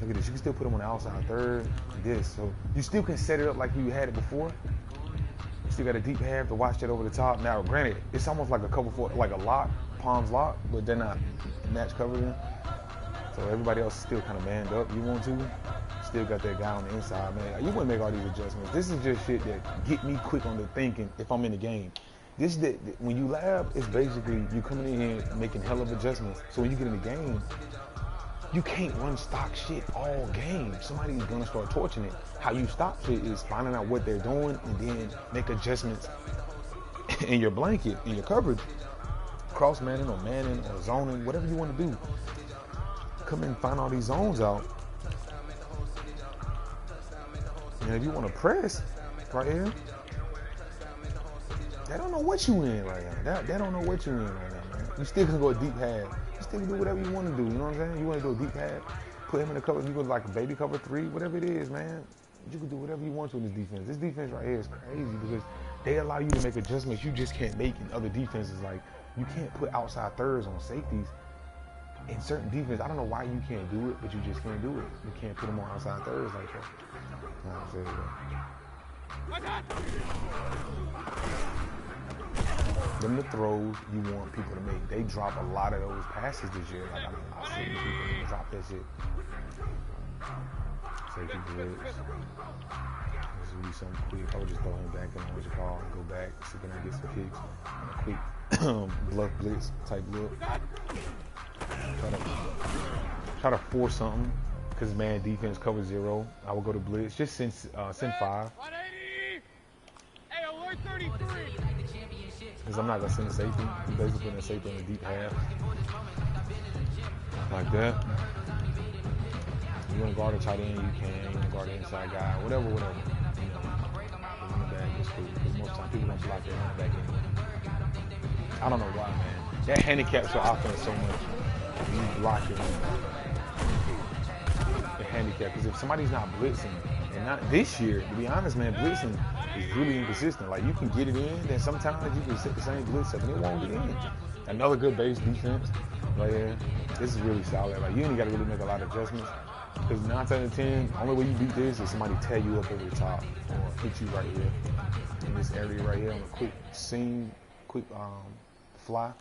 look at this, you can still put him on the outside third, this. So you still can set it up like you had it before. You still got a deep half to watch that over the top. Now granted, it's almost like a cover for like a lock, palms lock, but they're not match covering. So everybody else is still kind of manned up. You want to? Still got that guy on the inside, man. You wouldn't make all these adjustments. This is just shit that get me quick on the thinking if I'm in the game. This when you lab, it's basically you coming in here making hell of adjustments. So when you get in the game, you can't run stock shit all game. Somebody's gonna start torching it. How you stop shit is finding out what they're doing and then make adjustments in your blanket, in your coverage. Cross manning or zoning, whatever you want to do. Come in and find all these zones out. And if you want to press right here, they don't know what you in right now. They don't know what you in right now, man. You still can go a deep half. You still can do whatever you want to do. You know what I'm saying? You want to do a deep half, put him in the cover. You go like a baby cover 3, whatever it is, man. You can do whatever you want to in this defense. This defense right here is crazy because they allow you to make adjustments you just can't make in other defenses. Like you can't put outside thirds on safeties in certain defense. I don't know why you can't do it, but you just can't do it. You can't put them on outside thirds like that. You know what I'm saying? Them the throws you want people to make. They drop a lot of those passes this year. Like I see people drop that shit. Safety blitz. This will be something quick. I would just throw him back in what you call and go back, see can I get some kicks. Quick bluff blitz type look. Try to force something because man defense cover 0. I would go to blitz. Just send 5. Because I'm not going to send a safety. I'm basically putting a safety in the deep half. Like that. You want to guard a tight end, you can. You want to guard the inside guy, whatever. You know, the running back is cool. Because most times people don't block their running back in. I don't know why, man. That handicaps your offense so much. You block it. The handicap. Because if somebody's not blitzing And not this year, to be honest, man, blitzing is really inconsistent. Like, you can get it in, then sometimes you can set the same blitz up and it won't get in. Another good base defense right here. This is really solid. Like, you ain't got to really make a lot of adjustments. Because 9 out of 10, only way you beat this is somebody tear you up over the top or hit you right here in this area right here on a quick seam, quick fly.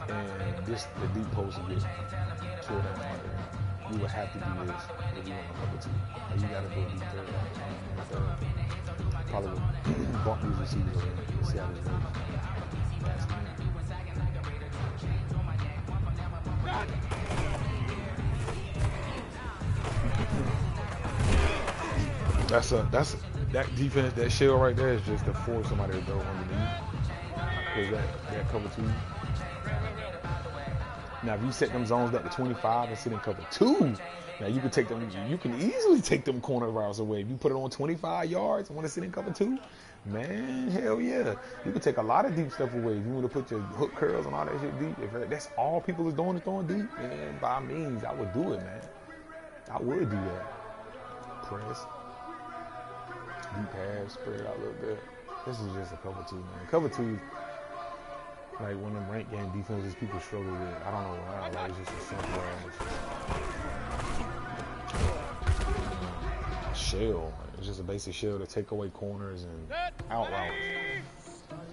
And this, the deep post will get killed out right here. You would have to do this if you want to cover two. Like, you got to go deep third. Probably would bump these receivers over. Let's see how this goes. That defense, that shell right there is just to force somebody to throw underneath. Because that cover two. Now, if you set them zones up to 25 and sit in cover two, now you can take them. You can easily take them corner routes away. If you put it on 25 yards and want to sit in cover two, man, hell yeah, you can take a lot of deep stuff away. If you want to put your hook curls and all that shit deep, if that's all people is doing is throwing deep, man, by means, I would do it, man. I would do that. Press, deep pass, spread out a little bit. This is just a cover two, man. Cover two. Like, one of them rank game defenses people struggle with. I don't know why. Like, it's just a simple shell. It's just a basic shell to take away corners and out routes.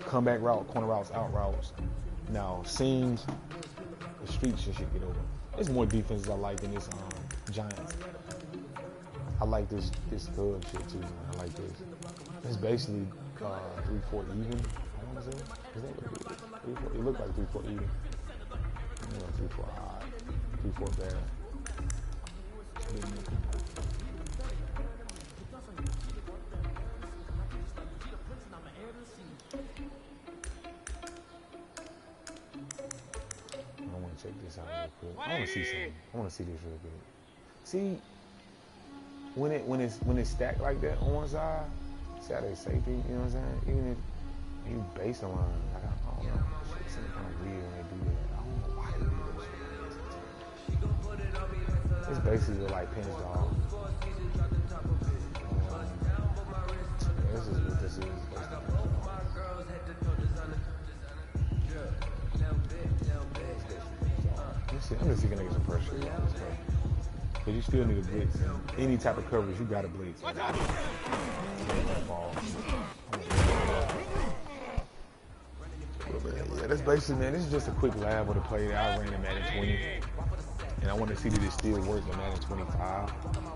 Comeback route, corner routes, out routes. Now, seams, the streets and shit get over. There's more defenses I like than this Giants. I like this thug shit too, man. I like this. It's basically 3-4 even. I want to say. Is that what it is? It looked like 3-4 even. You know, 3-4 high, 3-4 bad. I want to check this out real quick. I want to see something. I want to see this real quick. See, when it's stacked like that on one side, see how they safety, you know what I'm saying? Even if you base a line, I don't know. It's kind of weird when they do that. I don't know why they do that shit. It's basically like pinch dog. This is what this is. I'm just thinking I get some pressure. Because you still need a blitz. And any type of coverage, you got to blitz. Yeah, that's basically, man, this is just a quick lab of the play that I ran in Madden 20. And I want to see that it still works in Madden 25. I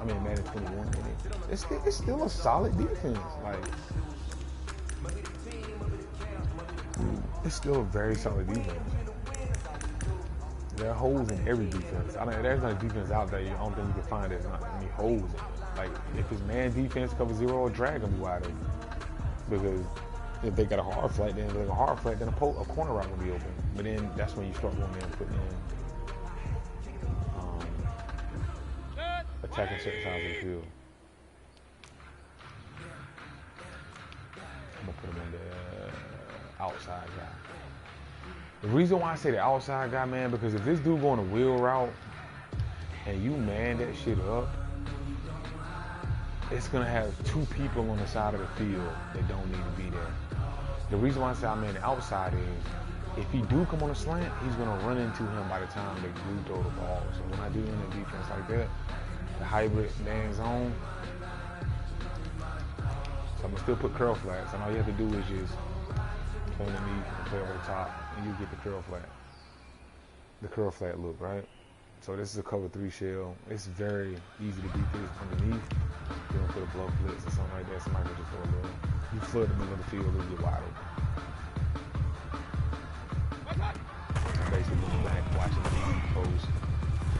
mean, Madden 21. It's still a solid defense. Like, it's still a very solid defense. There are holes in every defense. There's not a defense out there. I don't think you can find there's not any holes in it. Like, if it's man defense, cover zero, or drag them wide open. Because if they got a hard flat, then a corner route will be open. But then that's when you start going in and putting in attacking certain sides of the field. I'm gonna put him on the outside guy. The reason why I say the outside guy, man, because if this dude going a wheel route and you man that shit up, it's gonna have two people on the side of the field that don't need to be there. The reason why I say I man the outside is, if he do come on a slant, he's gonna run into him by the time they do throw the ball. So when I do in a defense like that, the hybrid man zone, so I'm gonna still put curl flats, and all you have to do is just play underneath and play over the top, and you get the curl flat look, right? So this is a cover 3 shell. It's very easy to beat this underneath. You don't put a blow blitz or something like that. Somebody will just throw a little. You flood the middle of the field, it'll get wide open. I'm basically looking back, watching the deep post.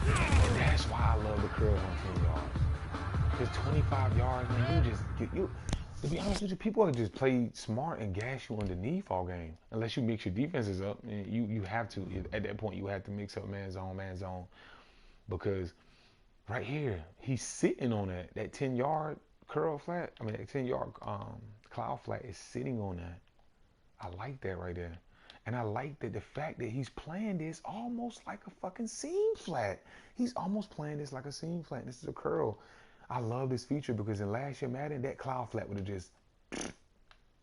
And that's why I love the curls on 10 yards. Because 25 yards, man, to be honest with you, people are just play smart and gas you underneath all game. Unless you mix your defenses up, and you have to. At that point, you have to mix up man zone. Because right here, he's sitting on that 10-yard curl flat. I mean, that 10-yard cloud flat is sitting on that. I like that right there. And I like that the fact that he's playing this almost like a fucking seam flat. He's almost playing this like a seam flat. This is a curl. I love this feature because in last year Madden, that cloud flat would have just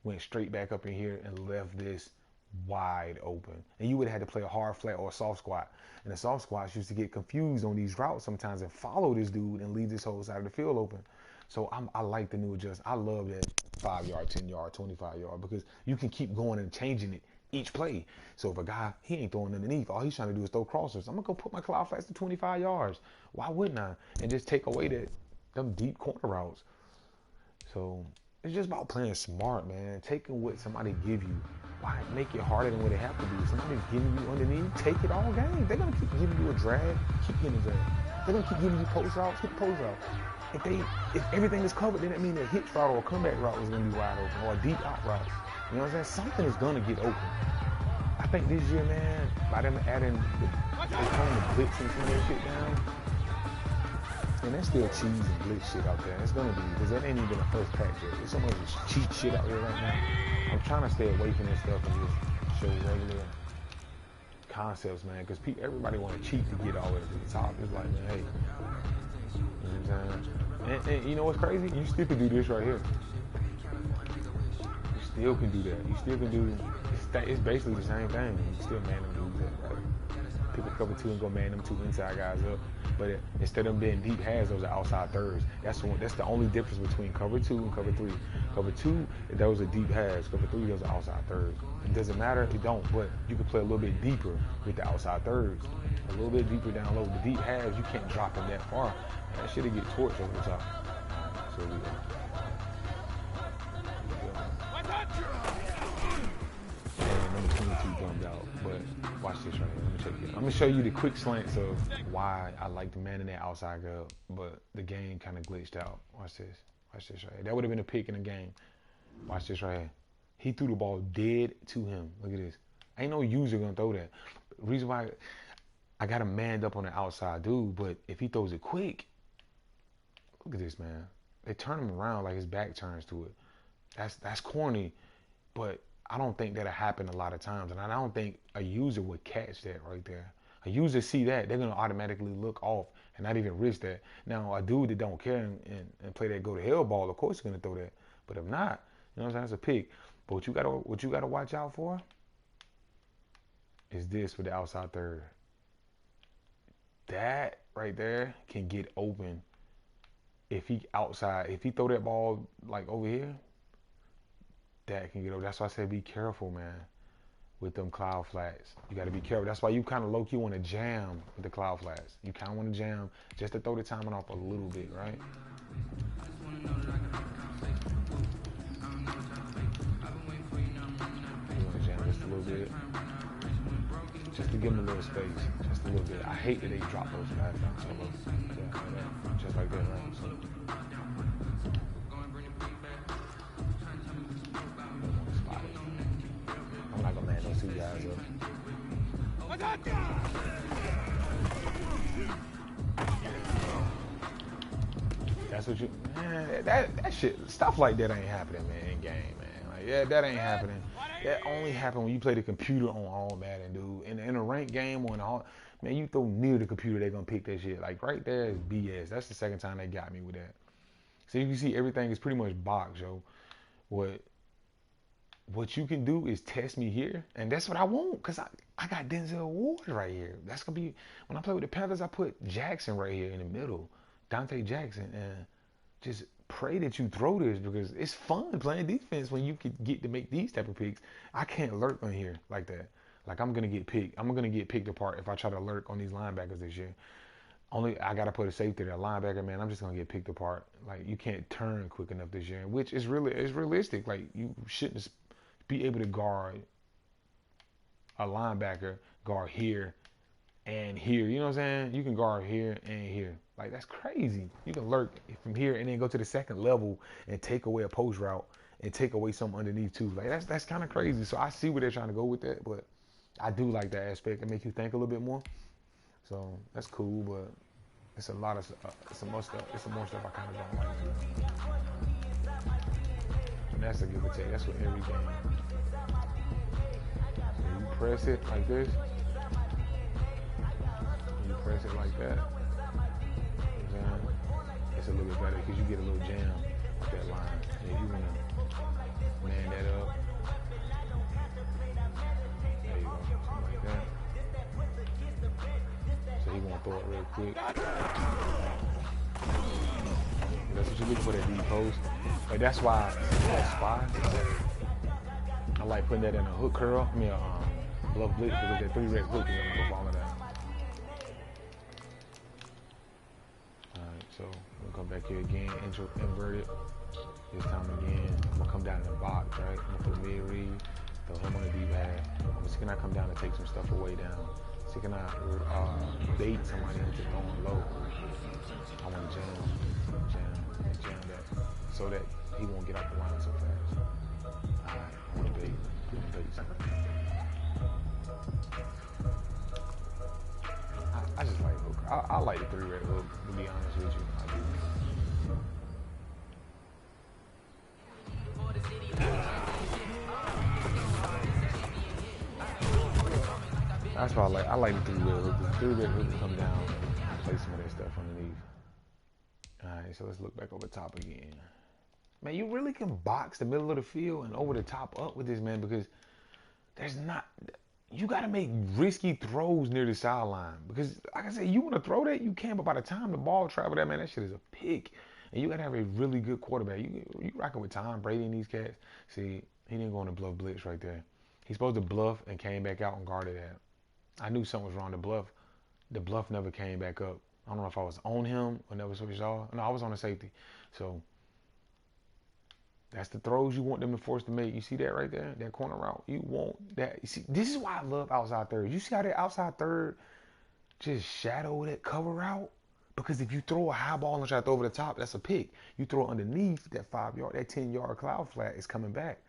went straight back up in here and left this wide open. And you would have had to play a hard flat or a soft squat. And the soft squats used to get confused on these routes sometimes and follow this dude and leave this whole side of the field open. So I like the new adjustment. I love that 5 yard, 10 yard, 25 yard because you can keep going and changing it each play. So if a guy, he ain't throwing underneath, all he's trying to do is throw crossers. I'm going to go put my cloud flats to 25 yards. Why wouldn't I? And just take away them deep corner routes. So it's just about playing smart, man. Taking what somebody give you. Why make it harder than what it have to be? If somebody's giving you underneath, take it all game. They're going to keep giving you a drag, keep getting a drag. They're going to keep giving you post routes, hit post routes. If everything is covered, then that means a hitch route or a comeback route is going to be wide open, or a deep out route. You know what I'm saying? Something is going to get open. I think this year, man, by them adding they're turning the blitz and some of that shit down, and there's still cheese and blitz shit out there. It's going to be, because that ain't even a first patch yet. There's so much cheat shit out here right now. I'm trying to stay away from this stuff and just show regular concepts, man, because everybody want to cheat to get all the way to the top. It's like, man, hey, you know what I'm saying? And you know what's crazy? You still can do this right here. You still can do that. You still can do, it's basically the same thing. You can still man them dudes up, right? Pick a cover two and go man them two inside guys up. But instead of them being deep halves, those are outside thirds. That's the only difference between cover two and cover three. Cover two, those are deep halves. Cover three, those are outside thirds. It doesn't matter if you don't, but you can play a little bit deeper with the outside thirds. A little bit deeper down low. The deep halves, you can't drop them that far. That shit'll get torched over the top. So we go. And number 22 jumped out, but watch this right here. Let me check it. I'm gonna show you the quick slants of why I like the man in that outside girl, but the game kind of glitched out. Watch this. Watch this right here. That would have been a pick in the game. Watch this right here. He threw the ball dead to him. Look at this. Ain't no user gonna throw that. The reason why I got him manned up on the outside dude, but if he throws it quick, look at this, man. They turn him around like his back turns to it. That's corny, but I don't think that'll happen a lot of times, and I don't think a user would catch that right there. A user see that, they're gonna automatically look off and not even risk that. Now, a dude that don't care and play that go to hell ball, of course he's gonna throw that. But if not, you know what I'm saying, that's a pick. But what you gotta watch out for is this for the outside third. That right there can get open if he throw that ball like over here, that can get over. That's why I said be careful, man, with them cloud flats. You got to be careful. That's why you kind of low-key want to jam with the cloud flats. You kind of want to jam just to throw the timing off a little bit, right? You want to jam just a little bit. Just to give them a little space, just a little bit. I hate that they drop those guys down so low. Yeah, like that. Just like that, right? So, I'm not gonna man those two guys up. That's what you, man, that shit, stuff like that ain't happening, man, in game, man. Like, yeah, that ain't happening. That only happen when you play the computer on all Madden, dude. In a ranked game or in all, man, you throw near the computer, they gonna pick that shit. Like right there is BS. That's the second time they got me with that. So you can see everything is pretty much box, yo. What you can do is test me here, and that's what I want, cause I got Denzel Ward right here. That's gonna be, when I play with the Panthers, I put Jackson right here in the middle, Dante Jackson, and just pray that you throw this, because it's fun playing defense when you can get to make these type of picks. I can't lurk on here like that. Like I'm gonna get picked. I'm gonna get picked apart if I try to lurk on these linebackers this year. I gotta put a safety there, linebacker, man. I'm just gonna get picked apart. Like you can't turn quick enough this year, which is realistic. Like you shouldn't be able to guard a linebacker, guard here and here. You know what I'm saying? You can guard here and here. Like that's crazy. You can lurk from here and then go to the second level and take away a post route and take away something underneath too. Like that's kind of crazy. So I see where they're trying to go with that, but I do like that aspect. It makes you think a little bit more. So that's cool, but it's a lot of some more stuff. It's some more stuff I kind of don't like. And that's a give or take. That's what every game. So you press it like this. You press it like that. it's a little bit better because you get a little jam off that line. And if you want to man that up, there you go, something like that. So he won't throw it real quick. That's what you look for, that deep post. Like that's why I like putting that in a hook curl. I mean, bluff blitz, because that 3-rep hook is gonna go all of that. Alright, so we'll come back here again, invert it. This time again, I'm gonna come down in the box, right? I'm gonna put mid read, throw him on the deep half. So can I come down and take some stuff away down? So can I bait somebody into throwing low? I want to jam that, so that he won't get off the line so fast. Alright, I want to bait something. I just like hook. I like the 3-rep hook, to be honest with you. I do. That's why I like the 3-rep hook. The 3-rep hook will come down and play some of that stuff underneath. Alright, so let's look back over top again. Man, you really can box the middle of the field and over the top up with this, man, because you got to make risky throws near the sideline. Because, like I said, you want to throw that, you can, but by the time the ball travel that, man, that shit is a pick. And you got to have a really good quarterback. You rocking with Tom Brady and these cats. See, he didn't go on the bluff blitz right there. He's supposed to bluff and came back out and guarded that. I knew something was wrong. The bluff never came back up. I don't know if I was on him or never switched off. No, I was on the safety. So that's the throws you want them to force to make. You see that right there? That corner route. You want that. You see, this is why I love outside third. You see how that outside third just shadow that cover route? Because if you throw a high ball and try to throw over the top, that's a pick. You throw it underneath that 5-yard, that 10-yard cloud flat is coming back.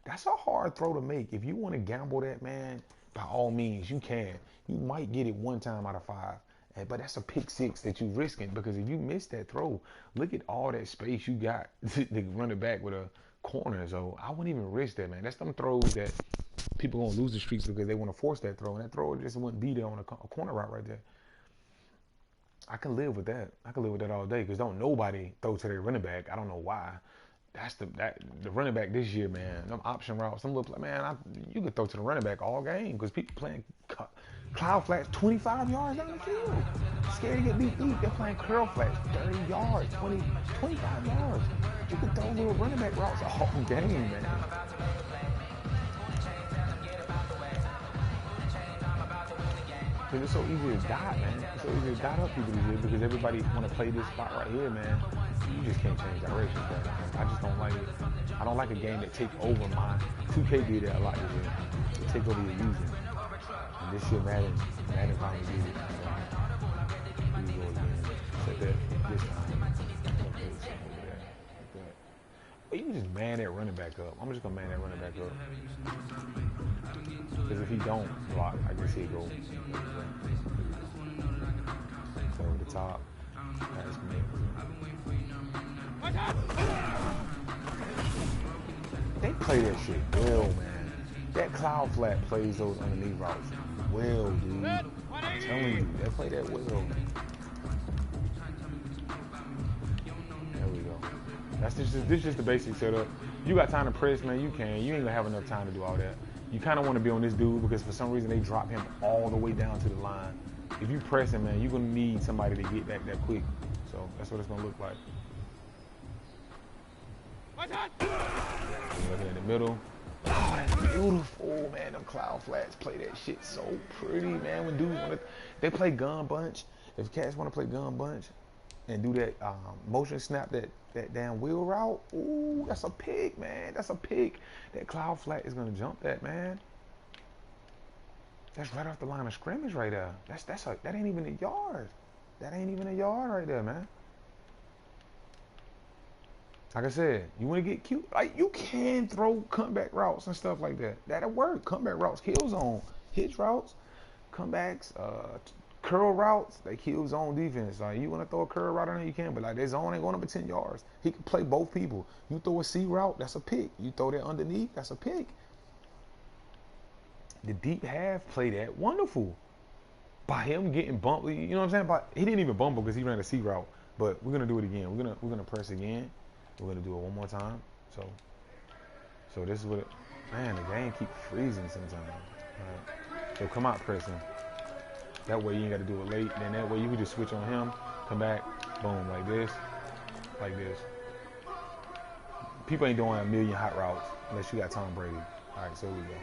That's a hard throw to make. If you want to gamble that, man, by all means, you can. You might get it 1 time out of 5. But that's a pick 6 that you're risking, because if you miss that throw, look at all that space you got to run it back with a corner. So I wouldn't even risk that, man. That's them throws that people gonna lose the streaks because they want to force that throw, and that throw just wouldn't be there on a corner route right there. I can live with that. I can live with that all day, because don't nobody throw to their running back. I don't know why. That's the running back this year, man. Them option routes, some little man. You could throw to the running back all game, because people playing cloud flats 25 yards down the field. Scared to get beat deep. They're playing curl flats 30 yards, 25 yards. You could throw little running back routes all game, man. Because it's so easy to dot, man. It's so easy to dot up people this year, because everybody want to play this spot right here, man. You just can't change directions, man. I just don't like it. I don't like a game that takes over my 2K did that a lot this year. It take over your using. And this year, Madden finally did it. So, here we go again. Set that this time. Or you can just man that running back up. I'm just gonna man that running back up. Because if he don't block, I guess he'll go. So over the top. That's me. They play that shit well, man. That cloud flat plays those underneath routes well, dude. I'm telling you, they play that well. There we go. This is just the basic setup. You got time to press, man, you can. You ain't gonna have enough time to do all that. You kind of want to be on this dude, because for some reason they drop him all the way down to the line. If you press him, man, you're gonna need somebody to get back that quick. So that's what it's gonna look like. Looking in the middle. Oh, that's beautiful, man. Them cloud flats play that shit so pretty, man. When dudes want to, they play gun bunch. If cats want to play gun bunch and do that motion snap, that damn wheel route, ooh, that's a pick, man. That's a pick. That cloud flat is gonna jump that, man. That's right off the line of scrimmage right there. That ain't even a yard. That ain't even a yard right there, man. Like I said, you want to get cute, like you can throw comeback routes and stuff like that. That'll work. Comeback routes, kill zone, hitch routes, comebacks, curl routes, they kill zone defense. Like you want to throw a curl route in there, you can, but like that zone ain't going up to 10 yards. He can play both people. You throw a C route, that's a pick. You throw that underneath, that's a pick. The deep half play that wonderful. By him getting bumped, you know what I'm saying? He didn't even bumble because he ran a C route. But we're gonna do it again. We're gonna press again. We're gonna do it one more time. So this is what man, the game keep freezing sometimes. Right. So come out pressing. That way you ain't gotta do it late. Then that way you can just switch on him, come back, boom, like this. Like this. People ain't doing a million hot routes unless you got Tom Brady. Alright, so here we go.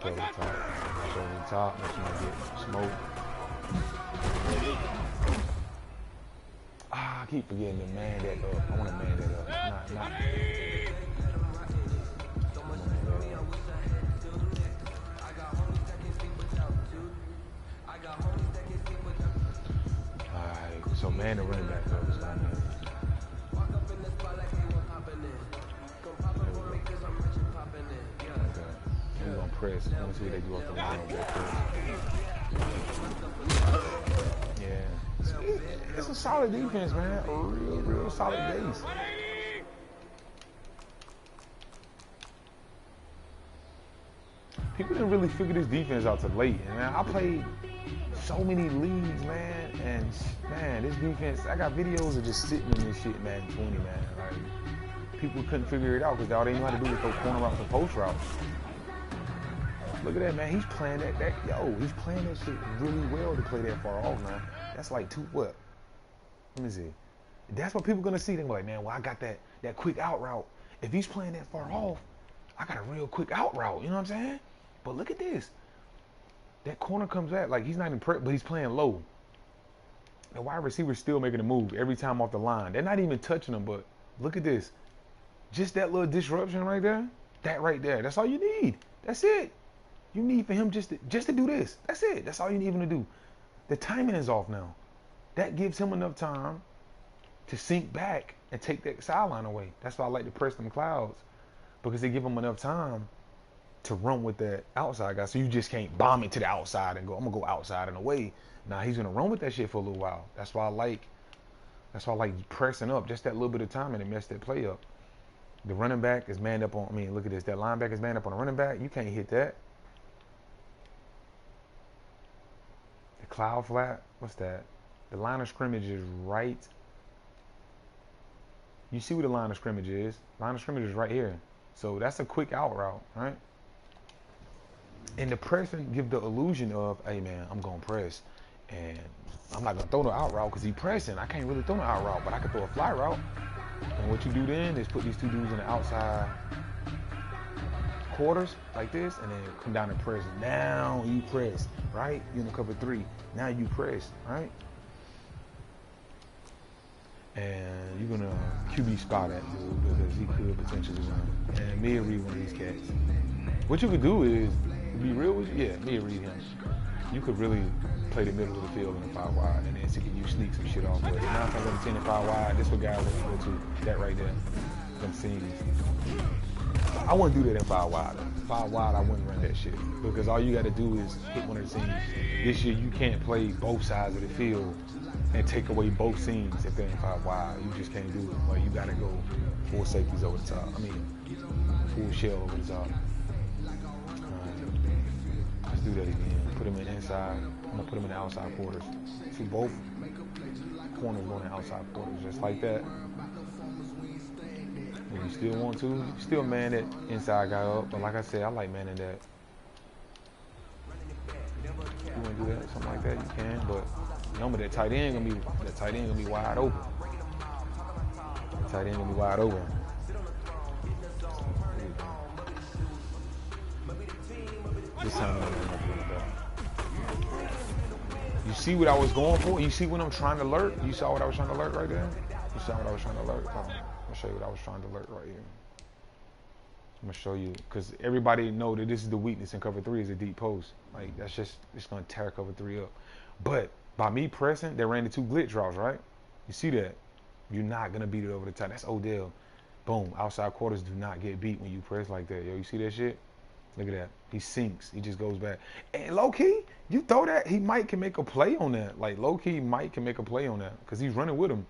Go to the top. Go to the top. Make sure you get smoked. I keep forgetting to man that up. I want to man that up. Not. Alright, so man the running back up is what I mean. Okay. We're gonna press. Let me see what they do off the line over there. Yeah. It's a solid defense, man. A real solid base. People didn't really figure this defense out till late. And man, I played so many leagues, man. And man, this defense, I got videos of just sitting in this shit, man, 20, man. Like, people couldn't figure it out because all they knew how to do was go corner routes and post routes. Look at that, man. He's playing he's playing that shit really well to play that far off, man. That's like what? Let me see. That's what people gonna see. They're like, man, well, I got that quick out route. If he's playing that far off, I got a real quick out route. You know what I'm saying? But look at this. That corner comes back like he's not even but he's playing low. The wide receiver's still making a move every time off the line. They're not even touching him, but look at this. Just that little disruption right there. That right there. That's all you need. That's it. You need for him just to do this. That's it. That's all you need him to do. The timing is off now. That gives him enough time to sink back and take that sideline away. That's why I like to press them clouds, because they give him enough time to run with that outside guy. So you just can't bomb it to the outside and go, I'm gonna go outside and away. Nah, he's gonna run with that shit for a little while. That's why I like pressing up just that little bit of time and it messed that play up. The running back is manned up on, look at this. That linebacker is manned up on the running back. You can't hit that. The cloud flat, what's that? The line of scrimmage is right. You see where the line of scrimmage is. Line of scrimmage is right here. So that's a quick out route, right? And the pressing give the illusion of, hey man, I'm gonna press. And I'm not gonna throw no out route because he's pressing. I can't really throw no out route, but I can throw a fly route. And what you do then is put these two dudes in the outside quarters like this, and then come down and press. Now you press, right? You're in the cover 3. Now you press, right? And you're gonna QB spot that dude because he could potentially run. And mid read one of these cats. What you could do is, to be real with you, mid read him. You could really play the middle of the field in the 5 wide, and then see can you sneak some shit off. But 9 times out of 10 and 5 wide, this what guys want to go to. That right there, them seams. I wouldn't do that in 5 wide. 5 wide, I wouldn't run that shit because all you got to do is hit one of the seams. This year, you can't play both sides of the field and take away both seams if they're in 5 wide. You just can't do it. Like, you got to go full safeties over the top. Full shell over the top. Let's do that again. Put him in inside. I'm gonna put him in the outside quarters. See both corners going in outside quarters, just like that. If you still want to, you still man that inside guy up. But like I said, I like manning that. If you want to do that, something like that, you can. But remember that tight end gonna be wide open. The tight end gonna be wide open. This time I'm gonna You see what I was going for? You see what I'm trying to alert? You saw what I was trying to alert right there? You saw what I was trying to alert? I'll show you what I was trying to alert right here. I'm gonna show you, because everybody know that this is the weakness in cover 3 is a deep post. Like, it's gonna tear cover 3 up. But by me pressing, they ran the 2 glitch routes, right? You see that? You're not gonna beat it over the top. That's Odell. Boom. Outside quarters do not get beat when you press like that. Yo, you see that shit? Look at that. He sinks. He just goes back. And low-key, you throw that, Mike can make a play on that. Like, low-key, Mike can make a play on that because he's running with him.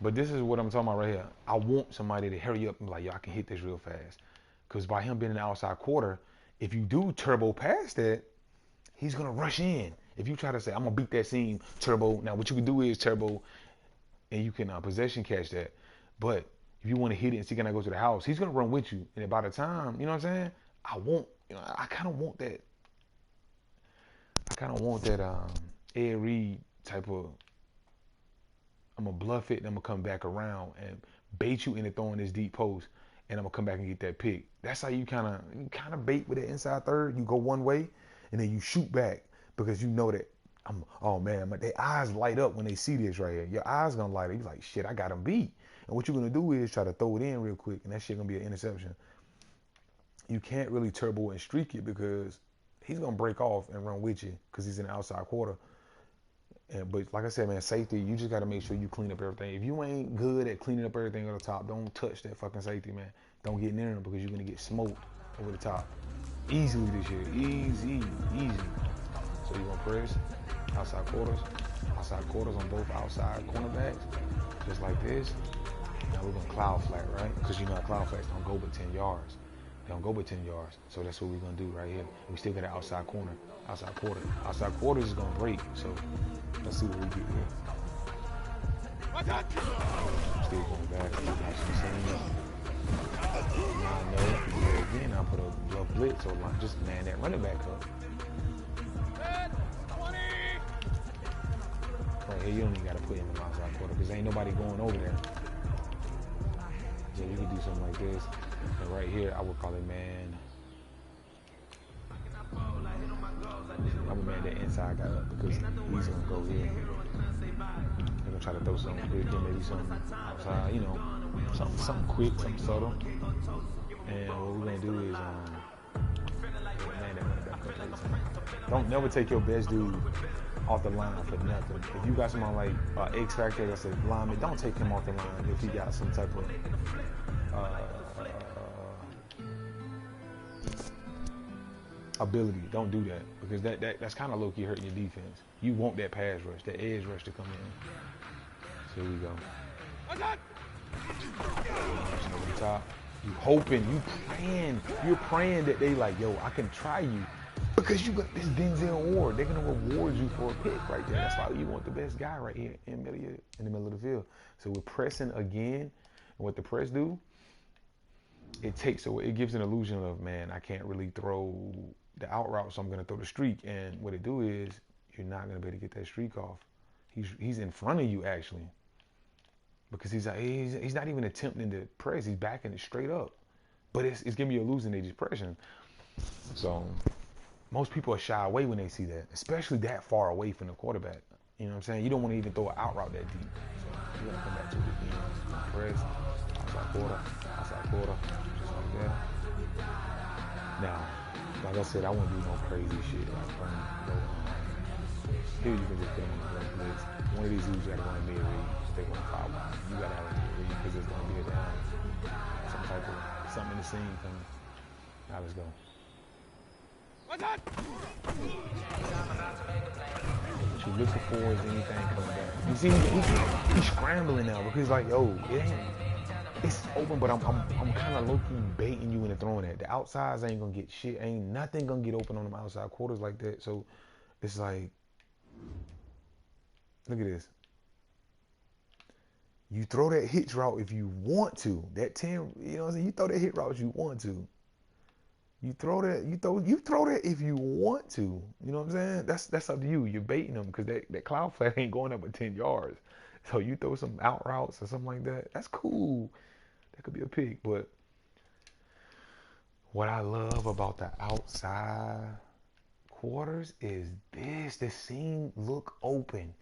But this is what I'm talking about right here. I want somebody to hurry up and be like, yo, I can hit this real fast. Because by him being in the outside quarter, if you do turbo past that, he's going to rush in. If you try to say, I'm going to beat that seam, turbo. Now, what you can do is turbo, and you can possession catch that. But if you want to hit it and see can I go to the house, he's going to run with you. And by the time, you know what I'm saying? I kind of want that. Ed Reed type of, I'm going to bluff it and I'm going to come back around and bait you into throwing this deep post. And I'm going to come back and get that pick. That's how you kind of bait with the inside third. You go one way and then you shoot back because you know that, oh man, their eyes light up when they see this right here. Your eyes going to light up. You're like, shit, I got him beat. And what you're going to do is try to throw it in real quick and that shit going to be an interception. You can't really turbo and streak it because he's going to break off and run with you because he's in the outside quarter. But like I said, man, safety, you just got to make sure you clean up everything. If you ain't good at cleaning up everything on the top, don't touch that fucking safety, man. Don't get near them because you're going to get smoked over the top. Easily this year. Easy. So you're going to press outside quarters on both outside cornerbacks, just like this. Now we're going to cloud flat, right? Because you know cloud flats don't go but 10 yards. They don't go but 10 yards. So that's what we're going to do right here. We still got an outside corner, outside quarter. Outside quarters is going to break. So let's see what we get here. Still going back. Got some scenes. Now I know. Again, I put a bluff blitz or just man that running back up. Right here, you don't even got to put him in the outside quarter because ain't nobody going over there. Yeah, you can do something like this. And right here, I would call it man. I would man that inside guy up because he's going to go here. They're going to try to throw something quick and maybe something outside, you know, something quick, something subtle. And what we're going to do is man that running back up. Don't never take your best dude off the line for nothing. If you got someone like X Factor that's a lineman, don't take him off the line if he got some type of ability. Don't do that because that's kind of low-key hurting your defense. You want that pass rush, that edge rush to come in. So here we go. Over the top. You hoping, you're praying that they like, yo, I can try you. Because you got this Denzel Ward. They're going to reward you for a pick right there. That's why you want the best guy right here in the middle of the field. So we're pressing again. And what the press do, it gives an illusion of, man, I can't really throw the out route, so I'm going to throw the streak. And what it do is you're not going to be able to get that streak off. He's in front of you, actually. Because he's not even attempting to press. He's backing it straight up. But it's giving you a hallucinated pressure. So most people are shy away when they see that, especially that far away from the quarterback. You know what I'm saying? You don't want to even throw an out route that deep. So you're going to come back to it again. Press, outside quarter, just like that. Now, like I said, I wouldn't do no crazy shit. Here you can just put on the blitz. One of these dudes got to run mid read. They want to foul line. You got to have a mid read because there's going to be a down. Something in the scene coming. Now let's go. What you're looking for is anything coming back. You see, he's scrambling now because like, yo, it's open, but I'm kind of low-key baiting you into throwing that. The outsides ain't gonna get shit. Ain't nothing gonna get open on them outside quarters like that. So it's like, look at this. You throw that hitch route if you want to. That 10, you know what I'm saying? You throw that hit route if you want to. You throw that if you want to. You know what I'm saying? That's up to you. You're baiting them because that cloud flat ain't going up at 10 yards. So you throw some out routes or something like that. That's cool. That could be a pick. But what I love about the outside quarters is this. The seam look open.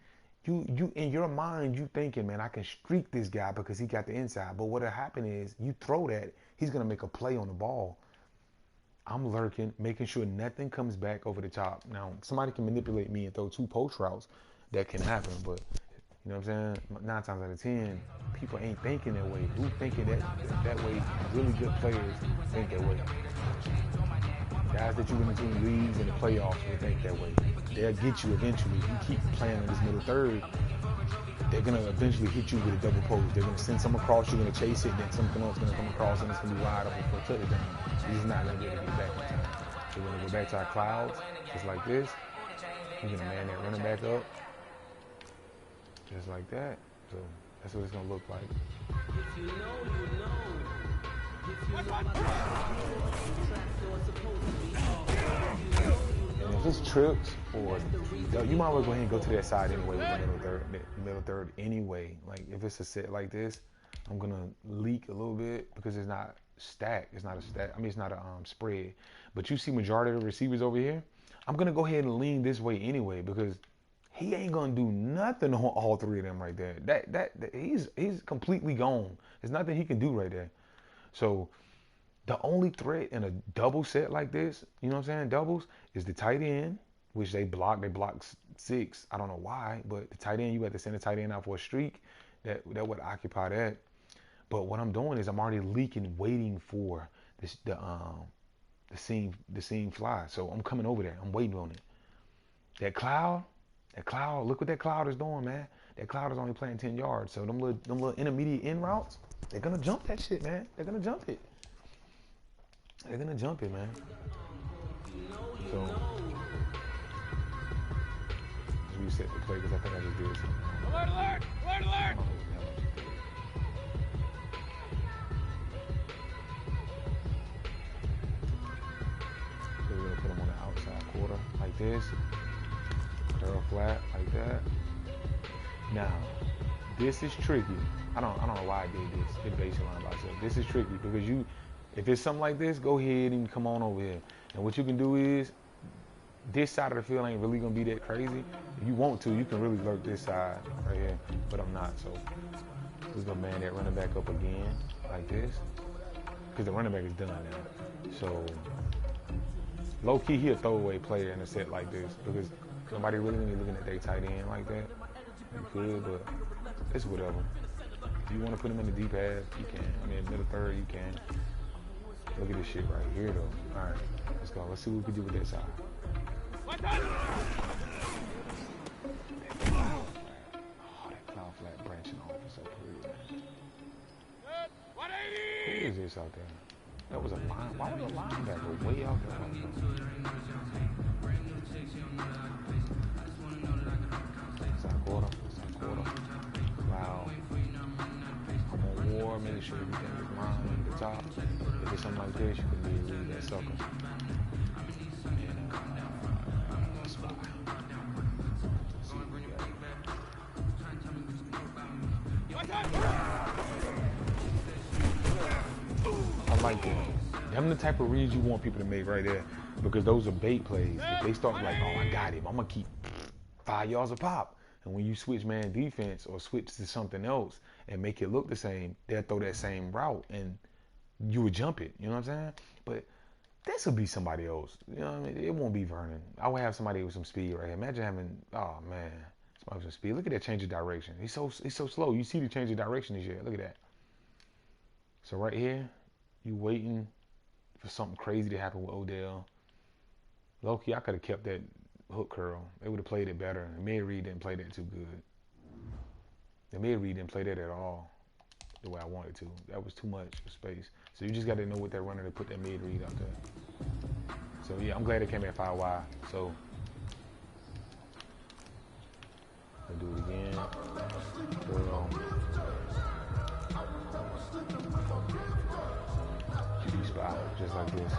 You in your mind, you thinking, man, I can streak this guy because he got the inside. But what'll happen is you throw that, he's gonna make a play on the ball. I'm lurking, making sure nothing comes back over the top. Now, somebody can manipulate me and throw 2 post routes. That can happen, but you know what I'm saying? 9 times out of 10, people ain't thinking that way. Who thinking that way? Really good players think that way. Guys that you win between leagues and the playoffs will think that way. They'll get you eventually. If you keep playing on this middle third, they're going to eventually hit you with a double post. They're going to send some across, you're going to chase it, then something else is going to come across, and it's going to be wide open for a touchdown. He's not going to be able to get back in time. So we're going to go back to our clouds, just like this. You're gonna man that running back up. Just like that. So that's what it's gonna look like. And if it's trips or you might as well go ahead and go to that side anyway with the middle third anyway. Like if it's a set like this, I'm gonna leak a little bit because it's not stacked. It's not a stack. I mean, it's not a spread. But you see majority of the receivers over here. I'm gonna go ahead and lean this way anyway because he ain't gonna do nothing on all three of them right there. That he's completely gone. There's nothing he can do right there. So the only threat in a double set like this, you know what I'm saying, doubles, is the tight end, which they block 6. I don't know why, but the tight end, you have to send the tight end out for a streak. That would occupy that. But what I'm doing is I'm already leaking, waiting for this the seam fly. So I'm coming over there. I'm waiting on it. That cloud, look what that cloud is doing, man. That cloud is only playing 10 yards. So them little intermediate in routes, they're gonna jump that shit, man. They're gonna jump it. They're gonna jump it, man. So let's reset the play because I think I just did something. Alert, alert! Alert, alert! So we're gonna put them on the outside quarter like this. Curl flat like that. Now, this is tricky. I don't know why I did this. It baseline by itself. This is tricky because if it's something like this, go ahead and come on over here. And what you can do is, this side of the field ain't really gonna be that crazy. If you want to, you can really lurk this side right here, but I'm not. So we're gonna man that running back up again like this, because the running back is done now. So low key, he a throwaway player in a set like this because nobody really gonna be looking at their tight end like that. You could, but it's whatever. If you want to put him in the deep half, you can. I mean, middle third, you can. Look at this shit right here, though. All right, let's go. Let's see what we can do with that side. Oh, that cloud flat branching off is so pretty. Who is this out there? That was a line. Why was a linebacker way out there? Side quarter. Wow. I'm on war, making sure everything is mine at the top. If it's something like this, you can leave that sucker. And spot. I like that. Them the type of reads you want people to make right there, because those are bait plays. If they start like, oh, I got him, I'm gonna keep 5 yards a pop. And when you switch man defense or switch to something else and make it look the same, they'll throw that same route and you would jump it. You know what I'm saying? But this will be somebody else. You know what I mean? It won't be Vernon. I would have somebody with some speed right here. Imagine having, oh man, somebody with some speed. Look at that change of direction. He's so slow. You see the change of direction this year. Look at that. So right here, you waiting for something crazy to happen with Odell. Low-key, I could have kept that hook curl. They would have played it better. And Mid Reed didn't play that too good. The Mid Reed didn't play that at all the way I wanted to. That was too much space. So you just got to know what they're running to put that Mid Reed out there. So yeah, I'm glad it came at 5 wide. So I'll do it again. Curl. QB spot, just like this.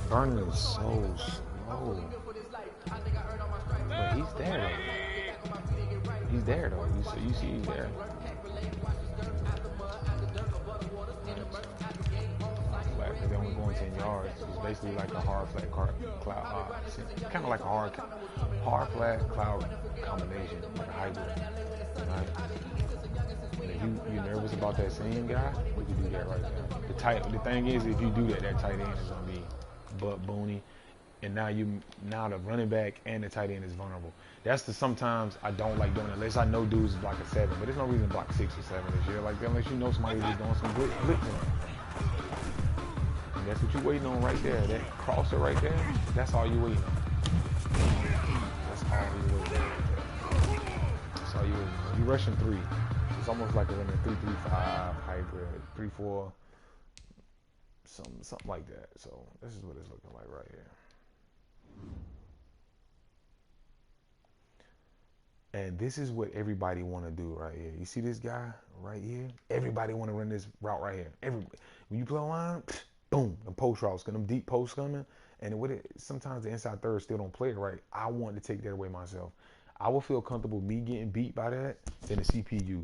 Vernon is so slow. But he's there though. He's there though. You see he's there. Flat, because they're only going 10 yards. It's basically like a hard flat cloud. Kind of like a hard flat cloud combination, like a hybrid. Right? And if you're nervous about that same guy, we can do that right there. The thing is, if you do that, that tight end is gonna be butt boony, and now the running back and the tight end is vulnerable. That's sometimes I don't like doing it unless I know dudes is block a 7, but there's no reason to block 6 or 7 this year like that unless you know somebody's just doing some blitzing. And that's what you're waiting on right there. That crosser right there, that's all you're waiting on. That's all you're waiting on. That's all you're waiting on. You're rushing 3. It's almost like a 3-3-5 hybrid, 3-4. something like that. So this is what it's looking like right here. And this is what everybody want to do right here. You see this guy right here? Everybody want to run this route right here. When you play online, boom, the post routes, them deep posts coming. And sometimes the inside third still don't play it right. I want to take that away myself. I will feel comfortable me getting beat by that than the CPU.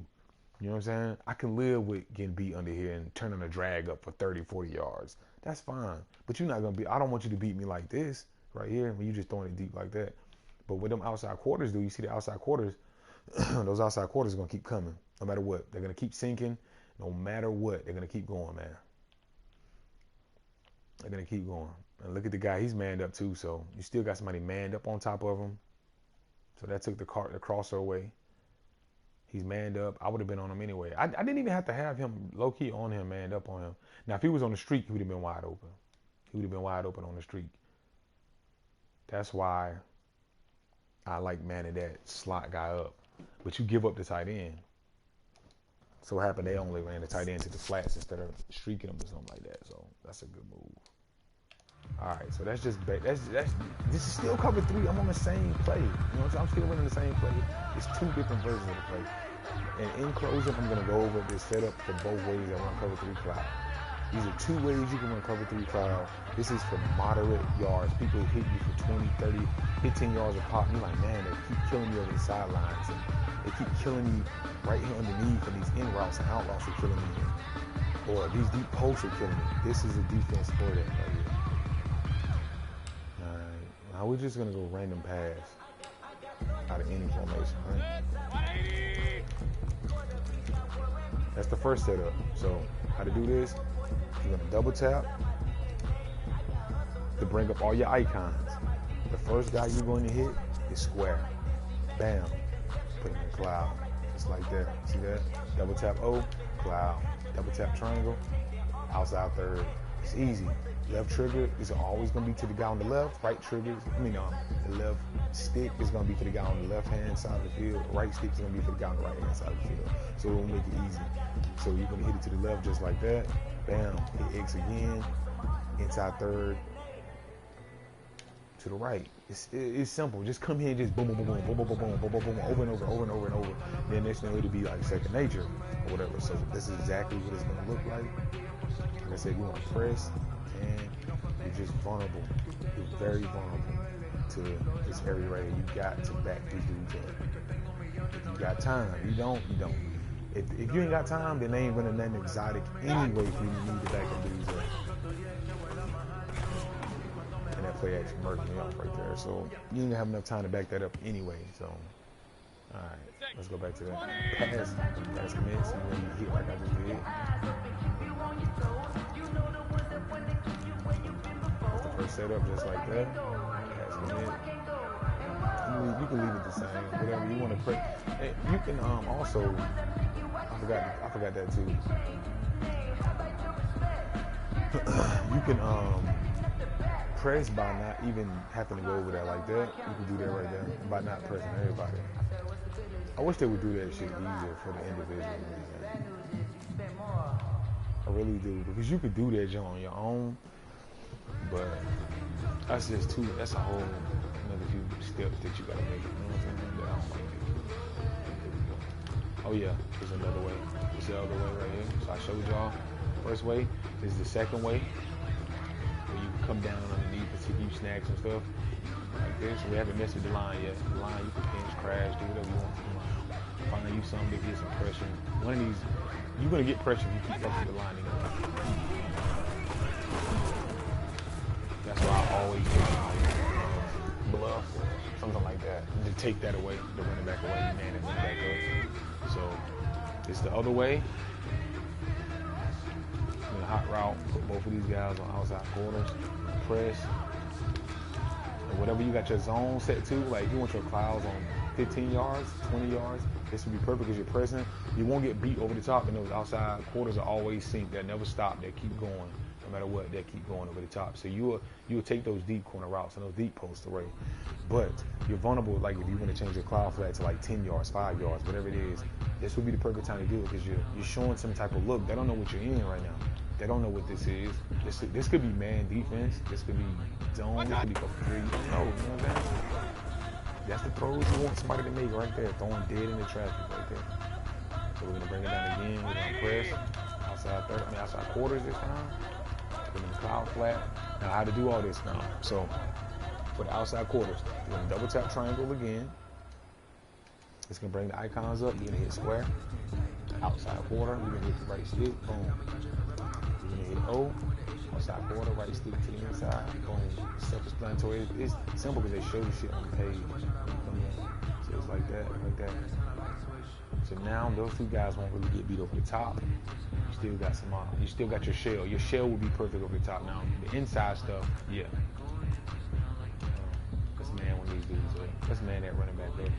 You know what I'm saying? I can live with getting beat under here and turning a drag up for 30, 40 yards. That's fine. But you're not going to be, I don't want you to beat me like this right here when you just throwing it deep like that. But what them outside quarters do, you see the outside quarters, those outside quarters are going to keep coming no matter what. They're going to keep sinking no matter what. They're going to keep going, man. They're going to keep going. And look at the guy. He's manned up too. So you still got somebody manned up on top of him. So that took the crosser away. He's manned up. I would have been on him anyway. I didn't even have to have him low-key on him, manned up on him. Now, if he was on the streak, he would have been wide open. He would have been wide open on the streak. That's why I like manning that slot guy up. But you give up the tight end. So what happened, they only ran the tight end to the flats instead of streaking them or something like that. So that's a good move. All right, so that's just this is still cover 3. I'm on the same play. You know what I'm saying? I'm still running the same play. It's 2 different versions of the play. And in closing, I'm gonna go over this setup for both ways I run cover 3 cloud. These are 2 ways you can run cover 3 cloud. This is for moderate yards. People hit you for 20, 30, 15 yards a pop. You're like, man, they keep killing me over the sidelines. And they keep killing me right here underneath, and these in routes and out routes are killing me. Or these deep posts are killing me. This is a defense for that right here. All right. Now we're just going to go random pass out of any formation, right? That's the first setup. So how to do this? You're going to double tap to bring up all your icons. The first guy you're going to hit is square. Bam. Put him in cloud. Just like that. See that? Double tap O, cloud. Double tap triangle, outside third. It's easy. Left trigger is always going to be to the guy on the left. Right trigger, the left stick is going to be for the guy on the left hand side of the field. Right stick is going to be for the guy on the right hand side of the field. So it will make it easy. So you're going to hit it to the left just like that. Bam. Hit X again. Inside third. To the right. It's simple. Just come here and just boom, boom, boom, boom, boom, boom, boom, boom, boom, boom, boom, over and over, over and over and over. Then next thing it'll be like second nature or whatever. So this is exactly what it's gonna look like. Like I said, you want to press and you're just vulnerable. You're very vulnerable to this area right here. You got to back these dudes up. If you got time, you don't. If you ain't got time, then they ain't running nothing exotic anyway for you to need to back them dudes up. That play actually murked me off right there. So you didn't have enough time to back that up anyway. So, all right, let's go back to that. Pass commit. See when you hit like I just did. That's the first setup, just like that. Pass commit. You can leave it the same. Whatever you want to put. You can also. I forgot that too. You can press by not even having to go over that like that. You can do that right there by not pressing everybody. I wish they would do that shit easier for the individual. I really do, because you could do that joint on your own, but that's just too. That's a whole another few steps that you gotta make. You know what I'm saying? That I don't like. Oh yeah, there's another way. There's the other way right here. So I showed y'all. First way is the second way. You come down underneath and see deep snacks and stuff like this. We haven't messed with the line yet. The line you can pinch, crash, do whatever you want to. Find you something to get some pressure. One of these, you're gonna get pressure if you keep up with the line anyway. That's why I always do bluff or something like that. And to take that away, the running back away, man, and run back up. So it's the other way. Hot route, put both of these guys on outside corners, press, and whatever you got your zone set to, like you want your clouds on 15 yards, 20 yards, this would be perfect because you're pressing. You won't get beat over the top, and those outside quarters are always synced. They never stop. They keep going. No matter what, they keep going over the top. So you'll take those deep corner routes and those deep posts away. But you're vulnerable, like if you want to change your cloud flat to like 10 yards, 5 yards, whatever it is, this would be the perfect time to do it because you're showing some type of look. They don't know what you're in right now. They don't know what this is. This could be man defense. This could be zone. This could be cover 3. You don't know. You know what I'm saying? That's the throws you want somebody to make right there. Throwing dead in the traffic right there. So we're gonna bring it down again. We're gonna press outside quarters this time. Put in the cloud flat. Now how to do all this now. So for the outside quarters, we're gonna double tap triangle again. It's gonna bring the icons up. You're gonna hit square. Outside quarter, you're gonna hit the right stick. Boom. You're gonna hit O. Outside quarter, right stick to the inside. Boom. Self-explanatory. It's simple because they show you shit on the page. So it's like that, like that. So now those two guys won't really get beat over the top. You still got some. You still got your shell. Your shell will be perfect over the top. Now the inside stuff, yeah. Let's man one of these dudes up. Let's man that running back up.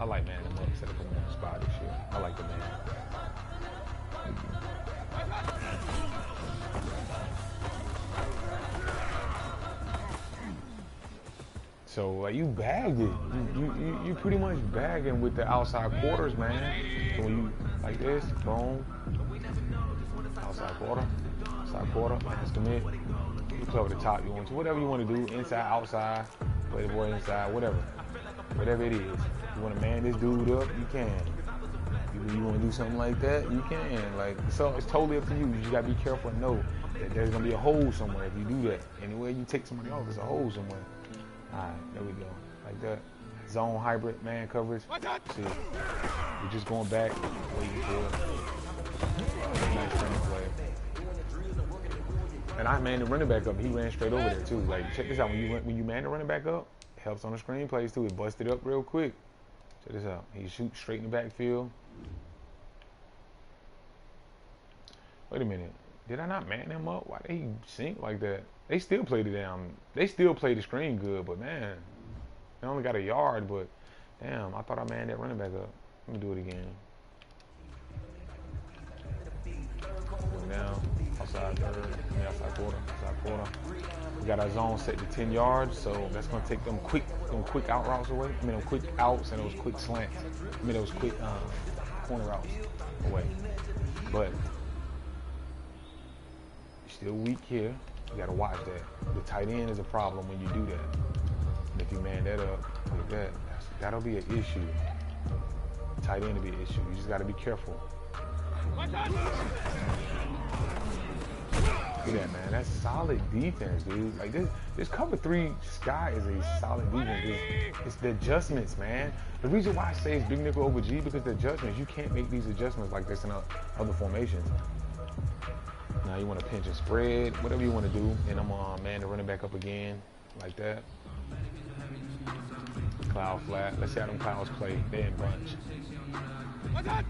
I like man them up instead of putting them on the spot this year. I like the man. So like you bagged it. You pretty much bagging with the outside quarters, man. So when you like this, boom. Outside quarter, man, commit. You cover the top you want to. Whatever you want to do, inside, outside, play the boy inside, whatever. Whatever it is. You want to man this dude up, you can. You want to do something like that, you can. Like, so it's totally up to you. You just gotta be careful and know that there's gonna be a hole somewhere if you do that. Anywhere you take somebody off, there's a hole somewhere. Alright, there we go. Like that. Zone hybrid, man coverage. See, we're just going back, waiting for it. Nice running play. And I manned the running back up. He ran straight over there too. Like, check this out. When you man the running back up, it helps on the screenplays too. It busted up real quick. Check this out. He shoots straight in the backfield. Wait a minute. Did I not man him up? Why did he sink like that? They still played it down. They still played the screen good, but man, they only got a yard. But damn, I thought I manned that running back up. Let me do it again. Going down, outside third, outside quarter. We got our zone set to 10 yards, so that's gonna take them quick out routes away. I mean, them quick outs and those quick slants. I mean, those quick corner routes away. But still weak here. You gotta watch that. The tight end is a problem when you do that. And if you man that up like that, that'll be an issue. Tight end will be an issue. You just gotta be careful. Look at that, man. That's solid defense, dude. Like this cover 3 sky is a solid defense. It's the adjustments, man. The reason why I say it's big nickel over G because the adjustments. You can't make these adjustments like this in other formations. Now you want to pinch and spread, whatever you want to do, and I'm man the running back up again, like that. Cloud flat. Let's see how them clouds play. They in bunch. Defense,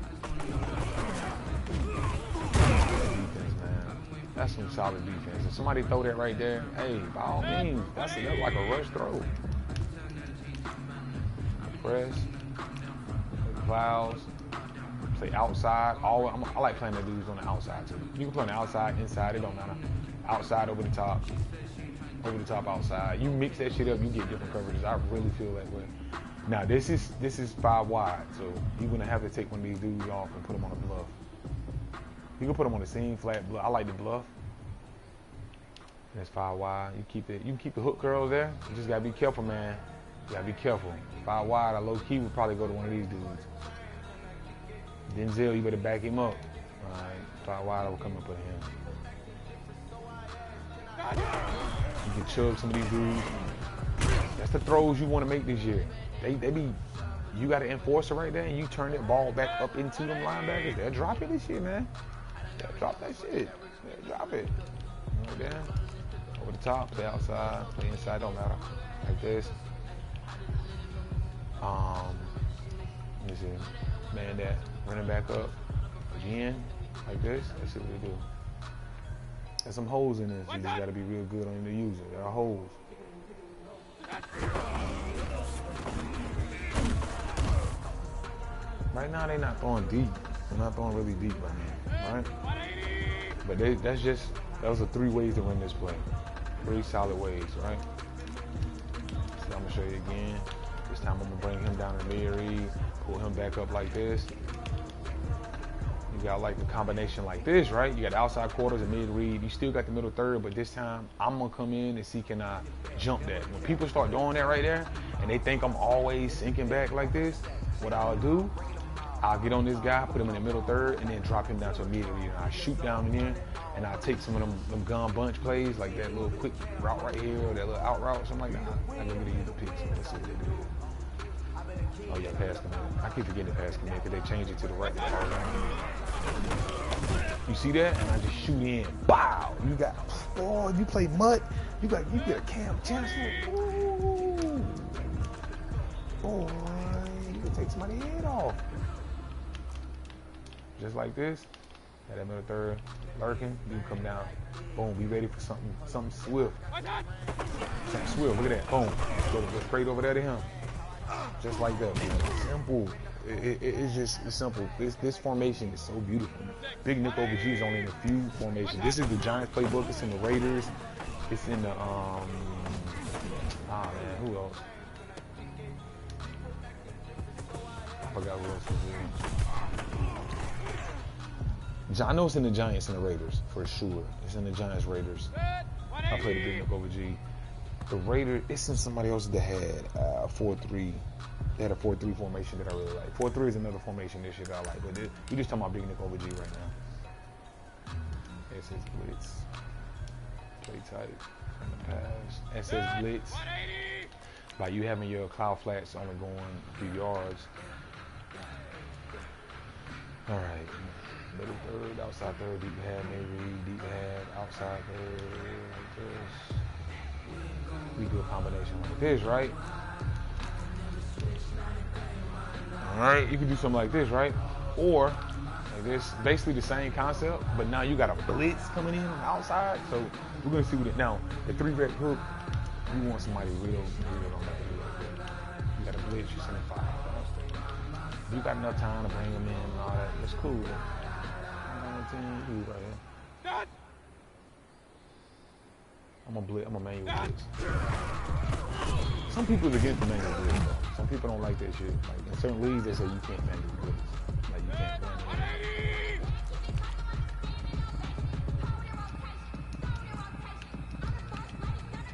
man. That's some solid defense. If somebody throw that right there, hey, by all means, that's like a rush throw. Press. Clouds. Play outside. I like playing the dudes on the outside too. You can play on the outside, inside, it don't matter. Outside, over the top, outside. You mix that shit up, you get different coverages. I really feel that way. Now this is 5 wide, so you're gonna have to take one of these dudes off and put them on a bluff. You can put them on the seam flat bluff. I like the bluff. That's 5 wide. You can keep the hook curls there. You just gotta be careful, man. You gotta be careful. 5 wide, I low key would probably go to one of these dudes. Denzel, you better back him up. All right, 5 wide, I will come up with him. You can chug some of these dudes. That's the throws you want to make this year. You got an enforcer right there, and you turn that ball back up into them linebackers. They'll drop it this shit, man. They'll drop that shit. They'll drop it. Right there. Over the top, play outside, play inside, don't matter. Like this. Let me see. Man that running back up again, like this. Let's see what they do. There's some holes in this. You just gotta be real good on the user. There are holes. Right now they're not throwing deep. They're not throwing really deep right now, right? But those are 3 ways to run this play. 3 solid ways, right? So I'm gonna show you again. This time I'm gonna bring him down to Mary, pull him back up like this. You You got like a combination like this, right? You got the outside quarters and mid read. You still got the middle third, but this time I'm gonna come in and see can I jump that. When people start doing that right there, and they think I'm always sinking back like this, what I'll do, I'll get on this guy, put him in the middle third, and then drop him down to a mid read. And I shoot down in there, and I take some of them gun bunch plays, like that little quick route right here, or that little out route, something like that. I go get to use the picks. Let's see what they do. Oh yeah, pass command. I keep forgetting the pass command because they changed it to the right. You see that? And I just shoot in. Bow. You got, oh, you play MUT. You get a Cam Chancellor. Ooh. Boy, you can take somebody's head off. Just like this. Had that middle third lurking. You can come down. Boom. Be ready for something swift. Something swift. Look at that. Boom. Go straight over there to him. Just like that. Simple. It's simple. This formation is so beautiful. Big Nick over G is only in a few formations. This is the Giants playbook. It's in the Raiders. It's in the who else? I forgot who else was in. I know it's in the Giants and the Raiders for sure. It's in the Giants Raiders. I played a Big Nick over G. The Raiders, it's in somebody else that had 4-3. They had a 4-3 formation that I really like. 4-3 is another formation this year that I like. But you just talking about Big Nick over G right now. SS Blitz. Play tight. From the pass. SS Blitz. By you having your cloud flats only going a few yards. All right. Middle third, outside third, deep pad, maybe deep pad, outside third, like this. We do a combination like this, right? All right, you can do something like this, right? Or like this, basically the same concept, but now you got a blitz coming in on the outside. So we're gonna see what it now. The 3-vet hook, you want somebody real on that. You got a blitz, you're sending 5. You got enough time to bring them in and all that. It's cool. 19, right here. I'm a manual blitz. Some people are against the manual blitz though. Some people don't like that shit. Like in certain leagues they say you can't manual blitz. Like you can't manual blitz.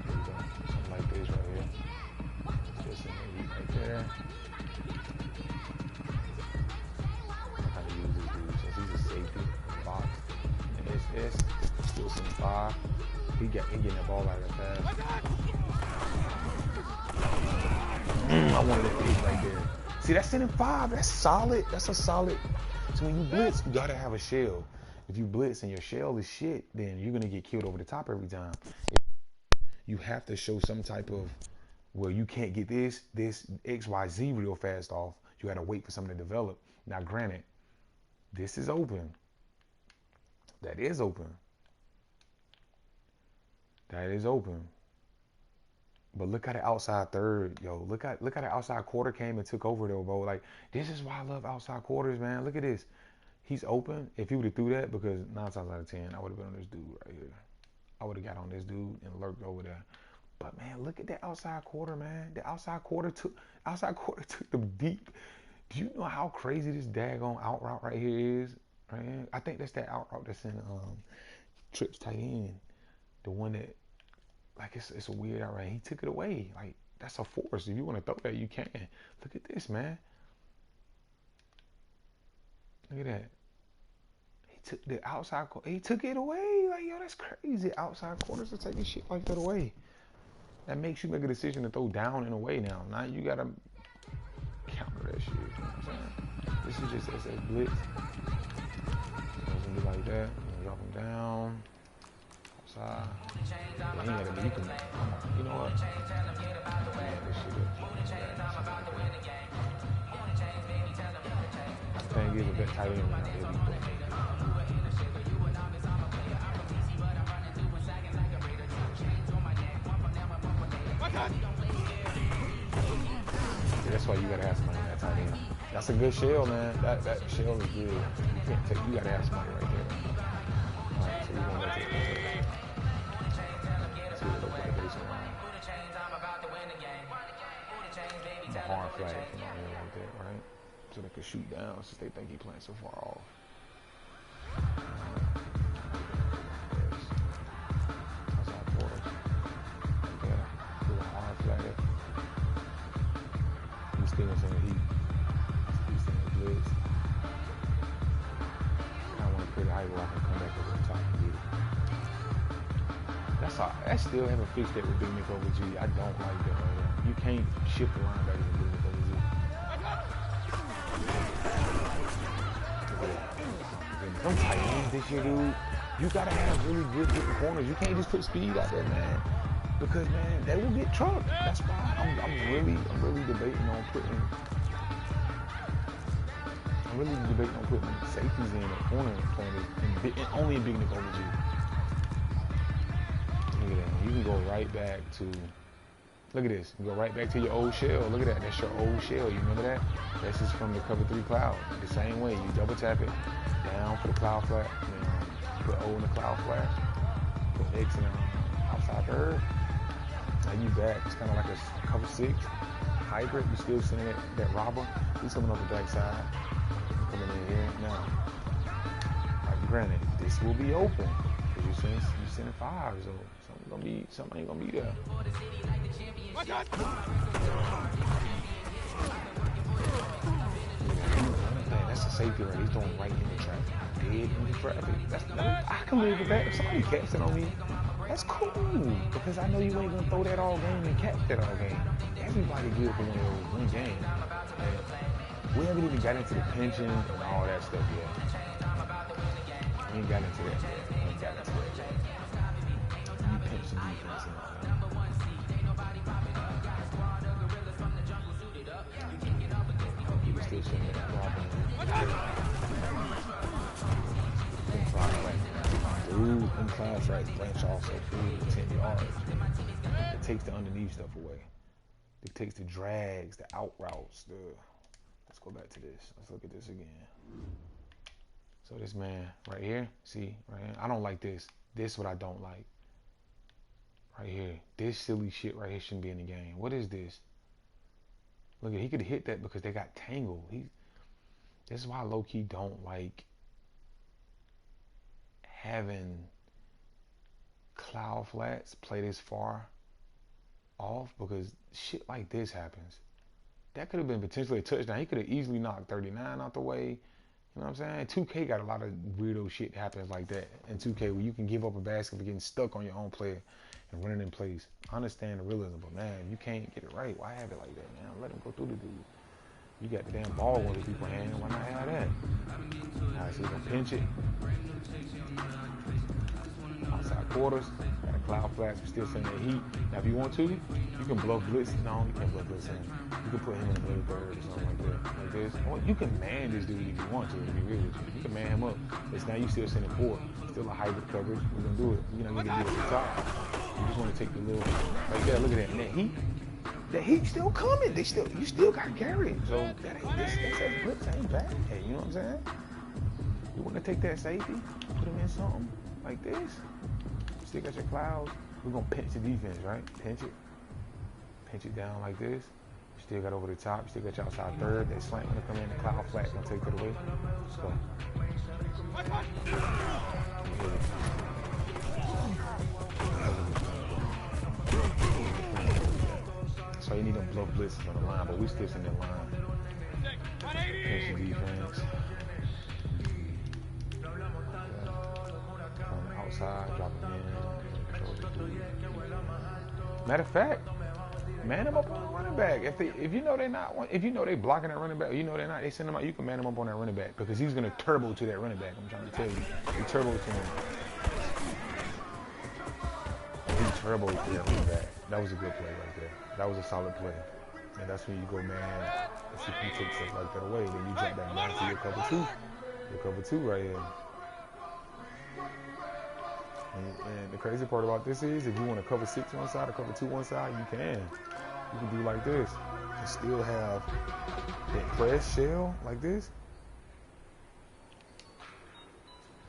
There you go. Something like this right here. Just in the heat right there. I know how to use this dude since he's a safety box. And it's still some 5. He getting the ball out of the pass. I wanted that pick right there. See, that's sending 5. That's solid. That's a solid. So when you blitz, you gotta have a shell. If you blitz and your shell is shit, then you're gonna get killed over the top every time. You have to show some type of, well, you can't get this XYZ real fast off. You gotta wait for something to develop. Now, granted, this is open. That is open. That is open. But look at the outside third, yo. Look at the outside quarter came and took over though, bro. Like, this is why I love outside quarters, man. Look at this. He's open. If he would have threw that, because 9 times out of 10, I would have been on this dude right here. I would have got on this dude and lurked over there. But man, look at that outside quarter, man. The outside quarter took them deep. Do you know how crazy this daggone out route right here is? Right here? I think that's that out route that's in Trips tight end. The one that, like, it's a weird out right. He took it away. Like, that's a force. If you want to throw that, you can. Look at this, man. Look at that. He took the outside. He took it away. Like, yo, that's crazy. Outside corners are taking shit like that away. That makes you make a decision to throw down and away now. Now you gotta counter that shit. You know what I'm saying? This is just SS blitz. It's gonna be like that. Drop him down. Outside. Yeah, he ain't gotta be. You know what? This shit up. The thing is, with that tight end right now, he'll be playing. That's why you gotta have somebody in that tight end. That's a good shell, man. That shell is good. You can't take. You gotta have somebody right there. All right, so we're gonna let this go. See what they put the base around. A hard flag from out here like that, right? So they can shoot down since they think he's playing so far off. blitz. I want to create a height where I can come back over the top and get it. That's all. I still haven't fixed that with Big Nick over G. I don't like that right there. You can't shift the linebacker with Big Nick over G. Some tight ends this year, dude. You gotta have really good different corners. You can't just put speed out there, man. Because man, they will get trucked. That's why I'm really debating on putting. I'm really debating on putting safeties in at corner playing and only in Big Nick over G. Look at that. You can go right back to. Look at this. You go right back to your old shell. Look at that. That's your old shell. You remember that? That's just from the cover 3 cloud. The same way. You double tap it down for the cloud flat. Then put O in the cloud flat. Put X in the outside third. Now you back. It's kind of like a cover 6 hybrid. You still sending that robber. He's coming off the backside. Coming in here. Now, like granted, this will be open. Because you sending 5s. So something ain't gonna be there. That's a safety right. He's going right in the traffic. Dead in the traffic. I can live with that. If somebody catches it on me, that's cool. Because I know you ain't gonna throw that all game and catch that all game. Everybody good for one game. And we haven't even got into the pension and all that stuff yet. We ain't got into that yet. You pinch the defense and all that. People still shooting that Robin. Dude, them class rights branch off so free to 10 yards. It takes the underneath stuff away. It takes the drags, the out routes, let's go back to this. Let's look at this again. So this man right here, see, right here, I don't like this. This is what I don't like. Right here. This silly shit right here shouldn't be in the game. What is this? Look at, he could have hit that because they got tangled. This is why I low-key don't like having cloud flats play this far off because shit like this happens. That could have been potentially a touchdown. He could have easily knocked 39 out the way. You know what I'm saying? 2K got a lot of weirdo shit happens like that in 2K where you can give up a basket for getting stuck on your own player and running in place. I understand the realism, but man, you can't get it right. Why have it like that, man? Let him go through the dude. You got the damn ball on the people's hand. Why not have that? Alright, so we're gonna pinch it. Outside quarters. Got a cloud flash. We're still sending that heat. Now, if you want to, you can bluff blitz. No, you can't bluff blitz him. You can put him in the middle third or something like that. Like this. Or you can man this dude if you want to, to be real with you. You can man him up. It's now you still sending 4. Still a hybrid coverage. We're gonna do it. You know, you can do it at the top. You just want to take the little right there. Look at that. And that heat still coming. You still got Garrett. So that ain't this blitz ain't bad. Hey, you know what I'm saying? You want to take that safety, put him in something like this. Still got your clouds. We're gonna pinch the defense, right? Pinch it down like this. You still got over the top. You still got your outside third. That slant gonna come in. The cloud flat gonna take it away. Let's go. So you need them bluff blitzes on the line, but we still in that line. Pinch the defense. Outside, drop him in. Matter of fact, man him up on the running back. If you know they blocking that running back, or you know they're not, they send him out. You can man him up on that running back because he's gonna turbo to that running back. I'm trying to tell you, he turbo to him. He turbo to that running back. That was a good play right there. That was a solid play. And that's when you go man. If you take stuff like that away, then you jump that man to your cover 2. Your cover 2 right here. And the crazy part about this is if you want to cover 6 one side or cover 2 one side, you can. You can do like this and still have that press shell like this.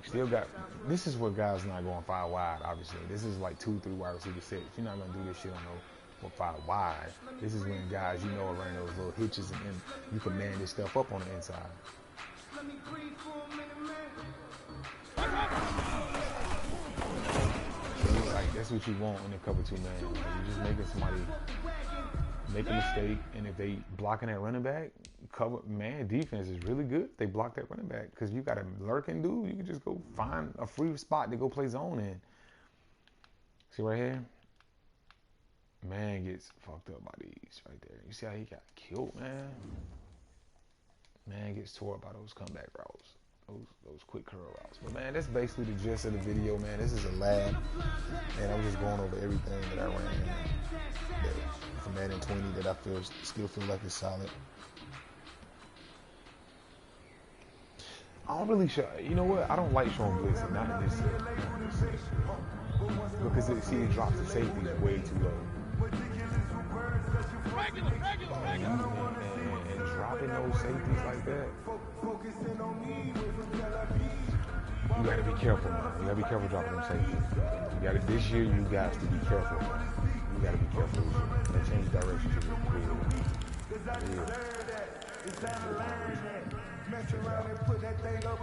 Still got, this is where guys not going 5 wide, obviously. This is like 2-3 wide receiver sets. You're not going to do this shit on no 5 wide. This is when guys, you know, are running those little hitches and you can man this stuff up on the inside. Like, that's what you want in the cover 2 man. Like, you're just making somebody make a mistake, and if they blocking that running back, cover man defense is really good. They block that running back because you got a lurking dude. You can just go find a free spot to go play zone in. See right here? Man gets fucked up by these right there. You see how he got killed, man? Man gets tore up by those comeback routes. Those quick curl routes. But man, that's basically the gist of the video, man. This is a lab. And I'm just going over everything that I ran from Madden 20 that I still feel like is solid. I don't really show, you know what? I don't like showing blitzing, not in this set. Because it drops the safety way too low. And dropping those safeties like that, you gotta be careful, man. You gotta be careful dropping them safeties. This year you guys to be careful, man. You gotta be careful this year. You gotta change the direction to the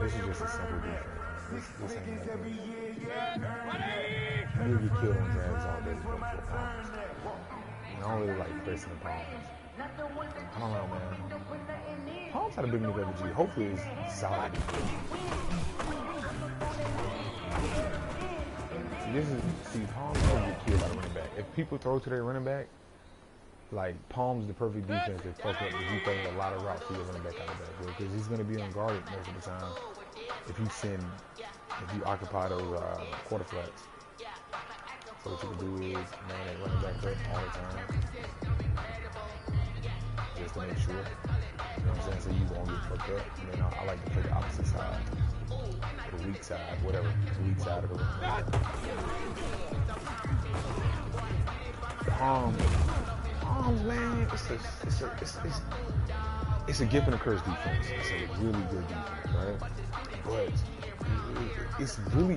This is just a simple defense. This ain't nothing. You'll get killed on drags all day for palms. I don't really like pressing the palms. I don't know, man. Palms had a big nigga of G. Hopefully it's solid. Palms don't get killed by the running back. If people throw to their running back, like Palms the perfect defense to fuck up if you throw a lot of routes to your running back out of that because he's going to be unguarded most of the time. If you occupy those quarter flats. So what you can do is man that running back up all the time. Just to make sure. You know what I'm saying? So you won't get fucked up. And then I like to play the opposite side. The weak side, whatever. The weak side of the running back. Palms, man, it's a gift and a curse defense. It's a really good defense, right? But it's really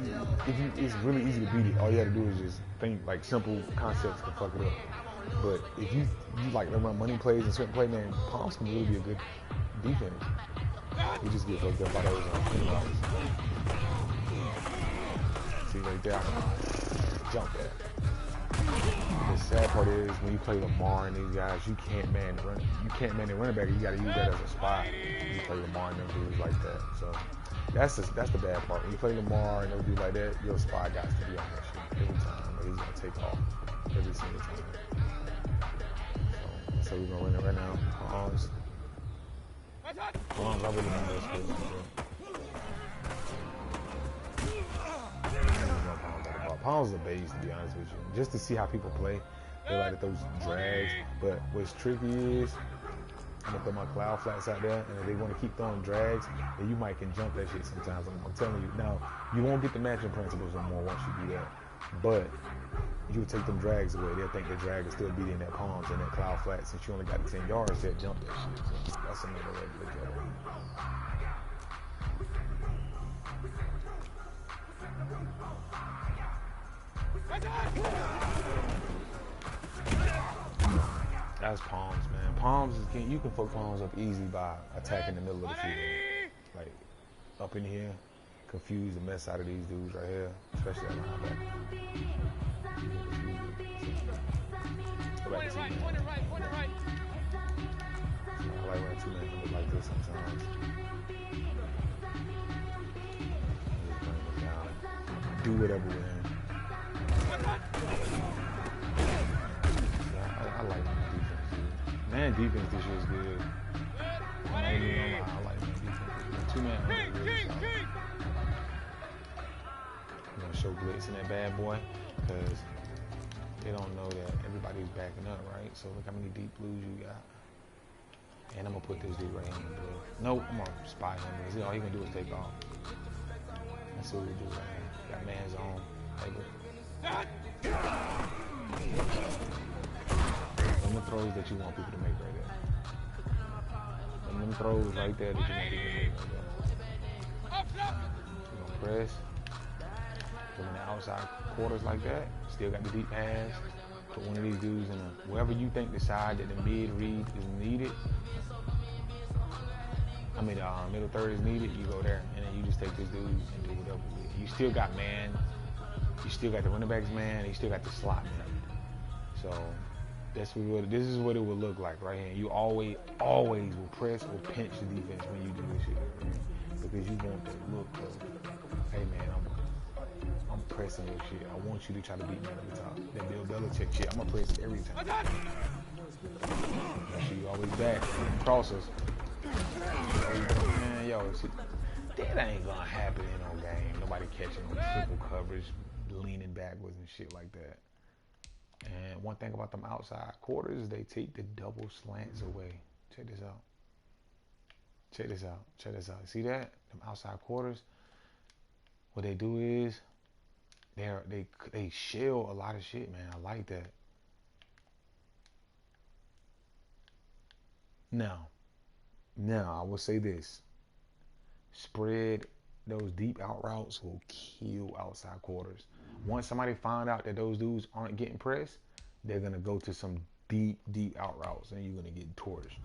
easy to beat it. All you have to do is just think like simple concepts to fuck it up. But if you like run money plays and certain play, man, Palms can really be a good defense. You just get fucked up by those $20. See right there, jump that. The sad part is when you play Lamar and these guys, you can't man the running back. You got to use that as a spot. You play Lamar and them dudes like that. So that's the bad part. When you play Lamar and them dudes like that, your spot got to be on that shit every time. Like he's gonna take off every single time. So we're gonna run it right now. Palms. I really don't know this good. Palms are the base, to be honest with you. Just to see how people play, they like to throw drags. But what's tricky is, I'm gonna throw my cloud flats out there, and if they want to keep throwing drags, then you might can jump that shit sometimes. I'm telling you. Now, you won't get the matching principles no more once you do that. But you would take them drags away. They'll think the drag is still beating that palms and that cloud flat. Since you only got 10 yards, they'll jump that shit. So that's another way to look at it. That's palms, man. Palms is you can fuck palms up easy by attacking the middle of the field, like up in here, confuse the mess out of these dudes right here, especially that linebacker. Go back to two man. Point it right. I like running two man numbers like this sometimes. Just bring them down. Do whatever, man. I like man defense, dude. Man defense this year is good. I like man defense. Two man really solid. I'm gonna show Blitz in that bad boy because they don't know that everybody's backing up, right? So look how many deep blues you got. And I'm gonna put this dude right here in the blue. Nope, I'm gonna spy him because all he can do is take off. Let's see what we do right here. Got man's on. Them the throws that you want people to make right there. Them throws right there that you want people to make right there. You're gonna press. Put in the outside quarters like that. Still got the deep pass. Put one of these dudes in wherever you think the side that the mid read is needed. I mean, the middle third is needed. You go there, and then you just take this dude and do whatever. You still got man. You still got the running backs man. And you still got the slot man. So This is what it would look like right here. You always will press or pinch the defense when you do this shit, right? Because you want that look of, hey man, I'm pressing your shit. I want you to try to beat me at the top. That Bill Belichick shit, I'm gonna press it every time. Make sure you always back, crosses. Man, yo, shit, that ain't gonna happen in no game. Nobody catching on triple coverage, leaning backwards and shit like that. And one thing about them outside quarters, they take the double slants away. Check this out. Check this out. Check this out. See that? Them outside quarters. What they do is they shell a lot of shit, man. I like that. Now I will say this. Spread those deep out routes will kill outside quarters. Once somebody find out that those dudes aren't getting pressed, they're gonna go to some deep out routes, and you're gonna get torched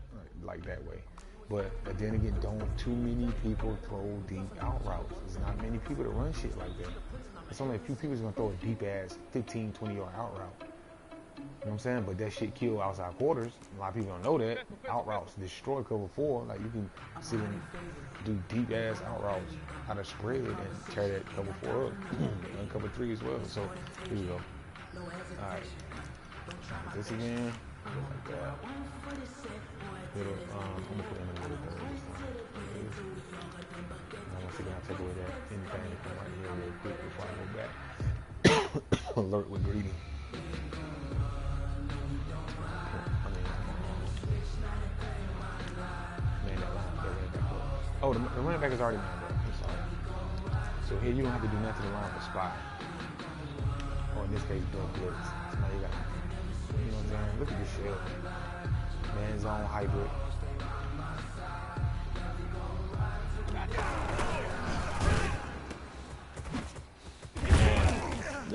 like that way. But then again, don't too many people throw deep out routes. There's not many people that run shit like that. There's only a few people that's gonna throw a deep ass 15, 20 yard out route. You know what I'm saying? But that shit kill outside quarters. A lot of people don't know that. Out routes destroy cover 4. Like you can sit and do deep ass out routes out of spread and tear that cover 4 up. And cover 3 as well. So here we go. Alright. This again. Like that. Little, I'm gonna put in a little third this time. I'm gonna see if I take away that anything that come right here real quick before I go back. Alert with greeting. Man, that line, that running back up. Oh, the running back is already lined up. I'm sorry. So here you don't have to do nothing to line up a spot. Or in this case, double blitz. So now you got, you know what I'm saying? Look at this shit. Man zone hybrid.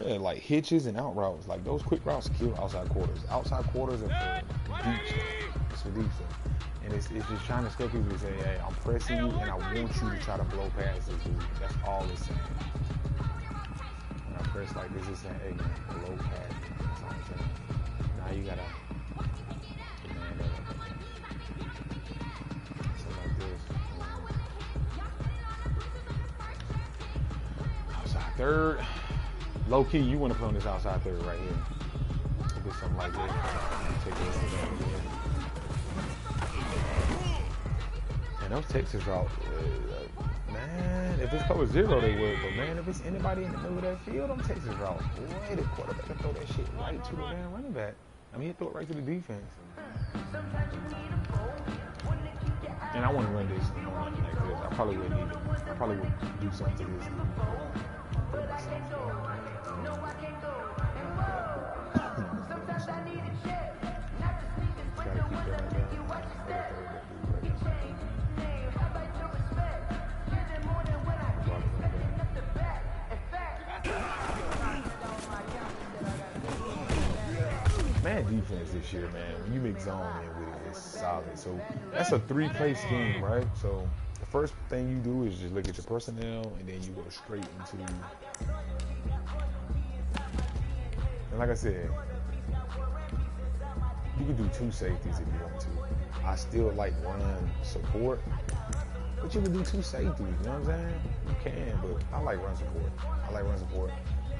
Yeah, like hitches and out routes. Like those quick routes kill outside quarters. Outside quarters are for deep stuff. It's for deep stuff. And it's just trying to scare people to say, hey, I'm pressing you and I want you to try to blow past this dude. That's all it's saying. When I press like this, it's saying, hey man, blow past me. That's all I'm saying. Now you gotta something like this. Outside third. Low key, you want to play on this outside third right here. Do something like this. Take it over there. And those Texas routes, man, if it's cover 0, they would. But man, if it's anybody in the middle of that field, them Texas routes, boy, the quarterback can throw that shit right to the damn running back. I mean, he throw it right to the defense. And I want to run this like this. I probably wouldn't either. I probably would do something to this. Man, defense this year, man, when you make zone in with it, it's solid. So that's a 3-play scheme, right? So the first thing you do is just look at your personnel, and then you go straight into. And like I said, you can do 2 safeties if you want to. I still like run support, but you can do 2 safeties. You know what I'm saying? You can, but I like run support.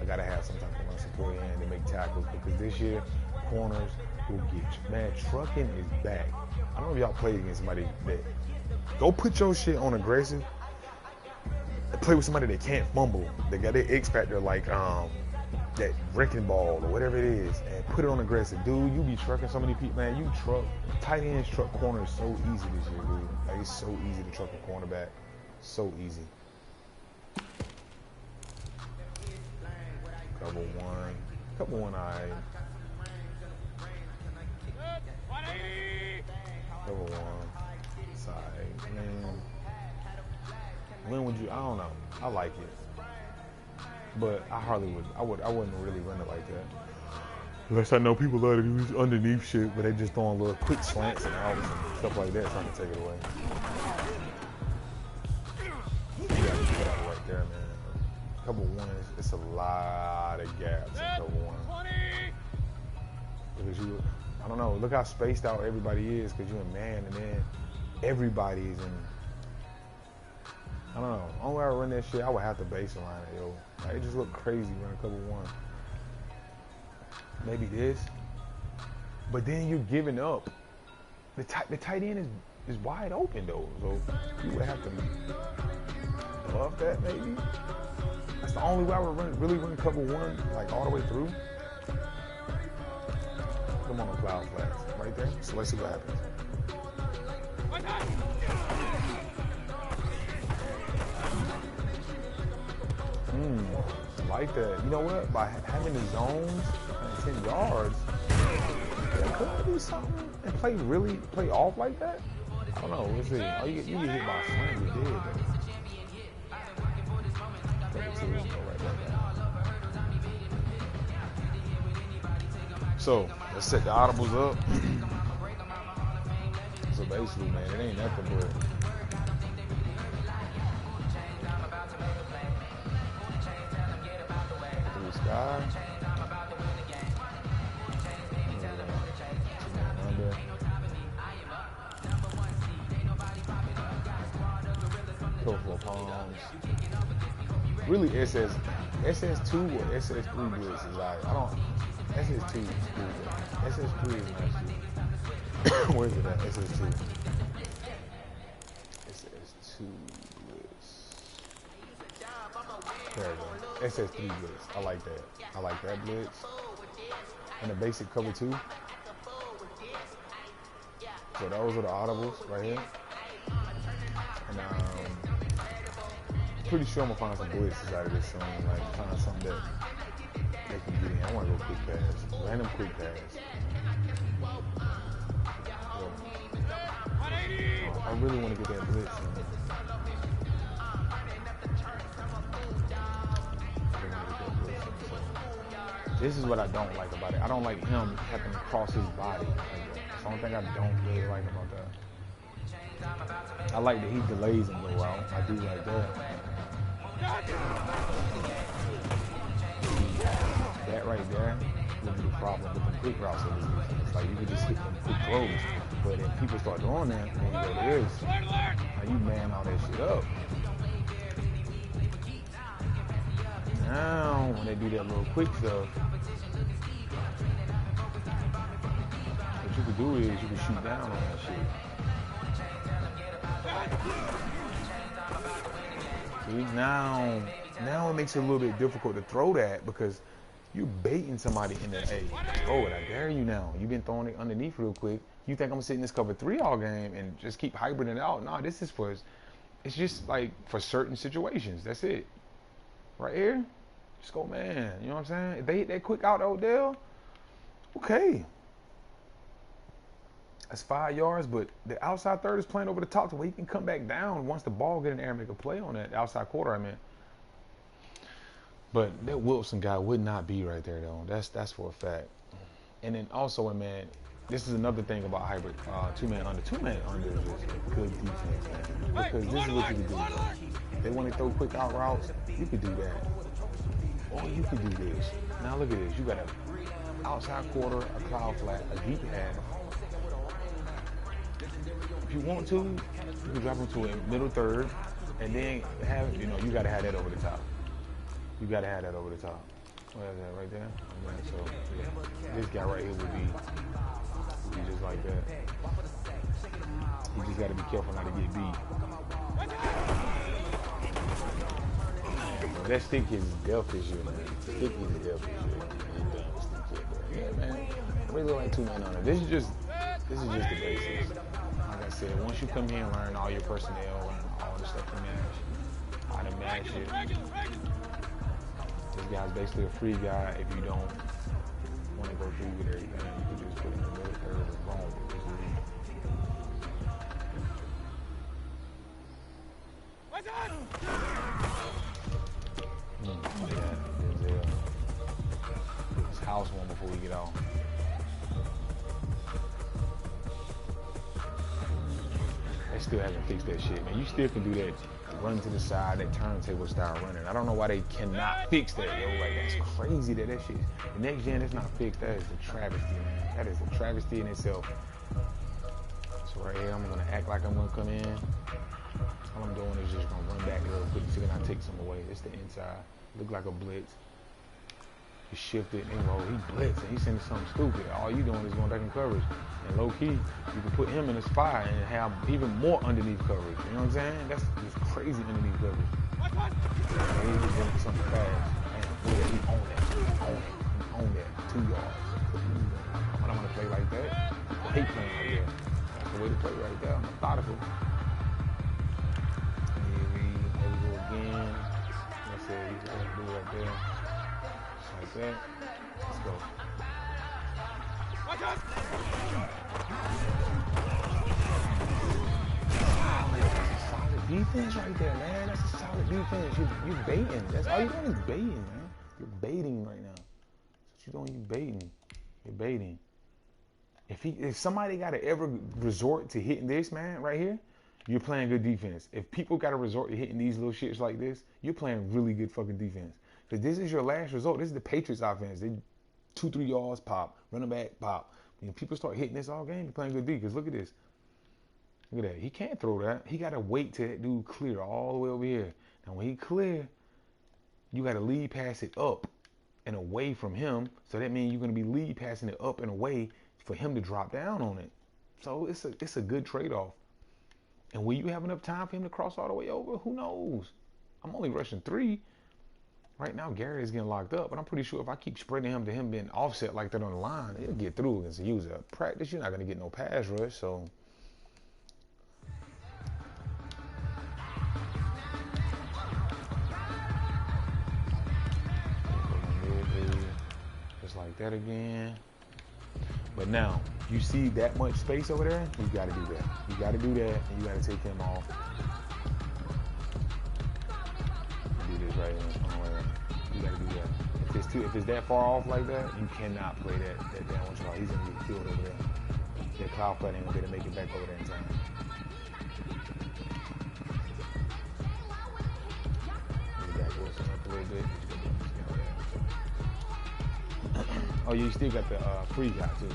I gotta have some type of run support in to make tackles because this year corners will get you. Man, trucking is back. I don't know if y'all played against somebody that go put your shit on aggressive and play with somebody that can't fumble. They got their X factor like that wrecking ball or whatever it is, and put it on aggressive. Dude, you be trucking so many people, man. You truck tight ends, truck corners so easy this year, dude. Like it's so easy to truck a cornerback. So easy. Cover one, alright. Cover one, side. Man, when would you? I don't know. I like it, but I hardly would. I wouldn't really run it like that. Unless I know people love to do underneath shit, but they just throwing little quick slants and all this stuff like that, trying to take it away. You gotta put out right there, man. Cover one, it's a lot of gaps in cover one. Because I don't know. Look how spaced out everybody is because you're a man, and then everybody's in. I don't know. Only way I run that shit, I would have to baseline it, yo. Like, it just looked crazy running cover one. Maybe this, but then you're giving up. The tight end is wide open though, so you would have to bluff that maybe. That's the only way I would really run cover one, like all the way through. Come on, cloud flags right there. So let's see what happens. Like that. You know what? By having the zones at 10 yards, there could be something and play off like that. I don't know. We'll see. Oh, you get hit by a slam, you did. So let's set the audibles up. So basically, man, it ain't nothing but blue sky. Colorful palms. Really, SS2 or SS3 blitz is like, I don't. SS2 is cool. SS3 is nice. Where's it at? SS2. SS2 blitz. There we go. SS3 blitz. I like that. I like that blitz. And the basic cover 2. So those are the audibles right here. And pretty sure I'm gonna find some blitzes out of this soon. Like find something that they can get in. I want to go quick pass. Random quick pass. I really want to get that blitz in. This is what I don't like about it. I don't like him having to cross his body like that. That's the only thing I don't really like about that. I like that he delays him go out. I do like that. That right there would be the problem with the quick routes of this defense. Like you could just hit them quick throws, but if people start doing that, then you go to this. Now you man all that shit up. Now when they do that little quick stuff, what you could do is you could shoot down on that shit. See, now it makes it a little bit difficult to throw that because you're baiting somebody in the hey, throw it. I dare you now. You've been throwing it underneath real quick. You think I'm gonna sit in this cover 3 all game and just keep hybriding it out? No, this is for, it's just like for certain situations. That's it. Right here, just go, man. You know what I'm saying? If they hit that quick out Odell, okay. That's 5 yards, but the outside third is playing over the top to where he can come back down once the ball get in the air and make a play on that outside quarter, I mean. But that Wilson guy would not be right there, though. That's for a fact. And then also, man, this is another thing about hybrid two-man under. Two-man under is just good defense, man. Because this is what you can do. If they want to throw quick out routes, you could do that. Or you could do this. Now look at this. You got an outside quarter, a cloud flat, a deep half. If you want to, you can drop them to a middle third, and then have, you got to have that over the top. You got to have that over the top. What is that right there? Okay, so yeah. This guy right here would be just like that. You just got to be careful not to get beat. That stick is death this year, man. Stick is death this year. Yeah, man. I really like two-man on it. This is just the basics. Like I said, once you come here and learn all your personnel and all the stuff to match, how to match it. This guy's basically a free guy if you don't want to go through with everything. You can just put him in the middle third and wrong with this league. Yeah, Denzel. Put his house one before we get off. They still haven't fixed that shit, man. You still can do that run to the side, that turntable style running. I don't know why they cannot fix that, yo. Like, that's crazy that shit. The next gen is not fixed. That is a travesty, man. That is a travesty in itself. So right here, I'm gonna act like I'm gonna come in. All I'm doing is just gonna run back real quick so then I take some away. It's the inside. Look like a blitz. He shifted and roll. He blitzed and he's sending something stupid. All you doing is going back in coverage. And low key, you can put him in a spot and have even more underneath coverage. You know what I'm saying? That's just crazy underneath coverage. And he's doing something fast. Man, boy, he owned that. He owned that. 2 yards. I'm gonna play like that. I hate playing like that. That's the way to play right there. I'm methodical. There we go again. Let's say he's gonna do it right there. Like that. Let's go. Solid defense right there, man. That's a solid defense. You're baiting. That's all you're doing is baiting, man. You're baiting right now. That's what you're doing. You're baiting. You're baiting. If somebody got to ever resort to hitting this, man, right here, you're playing good defense. If people got to resort to hitting these little shits like this, you're playing really good fucking defense. Because this is your last result. This is the Patriots offense. They 2-3 yards pop, running back pop. When people start hitting this all game, you're playing good D. Because look at this. Look at that. He can't throw that. He got to wait till that dude clear all the way over here. Now when he clear, you got to lead pass it up and away from him. So that means you're going to be lead passing it up and away for him to drop down on it. So it's a good trade-off. And will you have enough time for him to cross all the way over? Who knows? I'm only rushing 3. Right now, Garrett is getting locked up, but I'm pretty sure if I keep spreading him to him being offset like that on the line, he'll get through against a user. Practice, you're not going to get no pass rush, so. Just like that again. But now, you see that much space over there? You got to do that. You got to do that, and you got to take him off. Do this right here. You gotta do that. If it's that far off like that, you cannot play that down one. He's gonna get killed over there. That cloud flat ain't gonna be able to make it back over there in time. Get back Wilson up a little bit. Oh, you still got the free guy too. You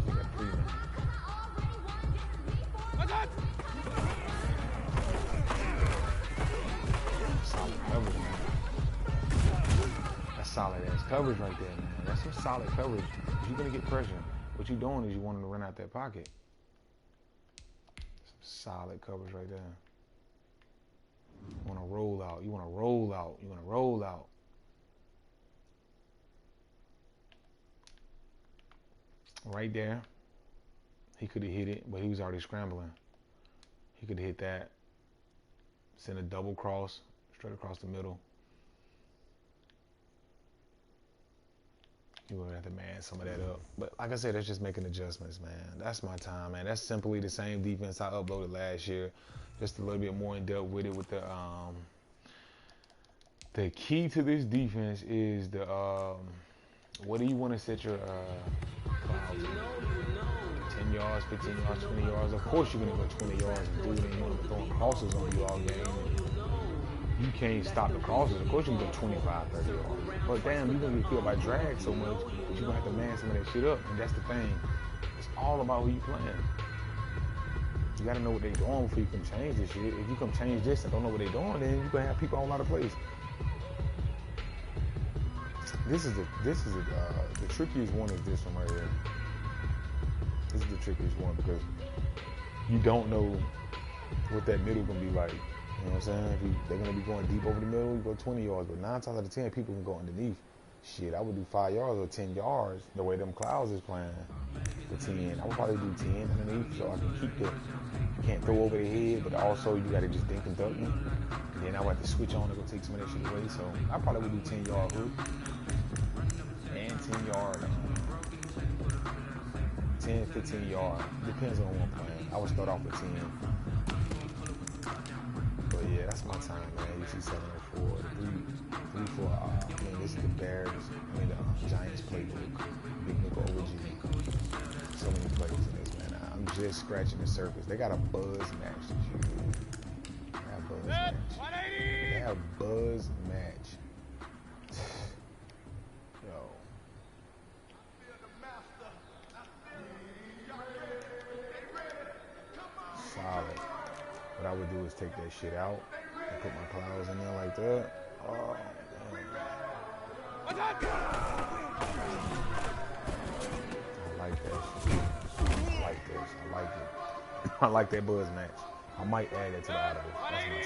still got free man. Solid coverage, man. Solid ass coverage right there, man. That's some solid coverage. If you're gonna get pressure, what you're doing is you want him to run out that pocket. Some solid coverage right there. You want to roll out. You want to roll out. You want to roll out. Right there. He could have hit it, but he was already scrambling. He could have hit that. Send a double cross straight across the middle. You would have to man some of that up. But like I said, that's just making adjustments, man. That's my time, man. That's simply the same defense I uploaded last year. Just a little bit more in depth with it. With the key to this defense is the what do you want to set your clouds in? 10 yards, 15 yards, 20 yards. Of course you're gonna go 20 yards and do it, and you want to be throwing crosses on you all game. You can't stop the crosses. Of course you can go 25, 30 yards. But damn, you're going to get killed by drag so much that you're going to have to man some of that shit up. And that's the thing. It's all about who you playing. You got to know what they're doing before you can change this shit. If you come change this and don't know what they're doing, then you're going to have people on a lot of plays. The trickiest one is this one right here. This is the trickiest one because you don't know what that middle going to be like. You know what I'm saying? If they're going to be going deep over the middle, you go 20 yards. But 9 times out of 10, people can go underneath. Shit, I would do 5 yards or 10 yards the way them clouds is playing. The 10. I would probably do 10 underneath so I can keep you can't throw over the head, but also you got to just dink and duck me. And then I would have to switch on to go take some of that shit away. So I probably would do 10 yard hook and 10 yard, 10, 15 yard. Depends on who I'm playing. I would start off with 10. But yeah, that's my time, man. You see 704, 3-4. This is the Bears. The Giants playbook. Big nickel OG. So many plays in this, man. I'm just scratching the surface. They got a buzz match this year. They have buzz match. 180. They have buzz match. Yo. Solid. What I would do is take that shit out and put my clouds in there like that. Oh, damn. I like that shit. I like this. I like it. I like that buzz match. I might add that to the audible. That's my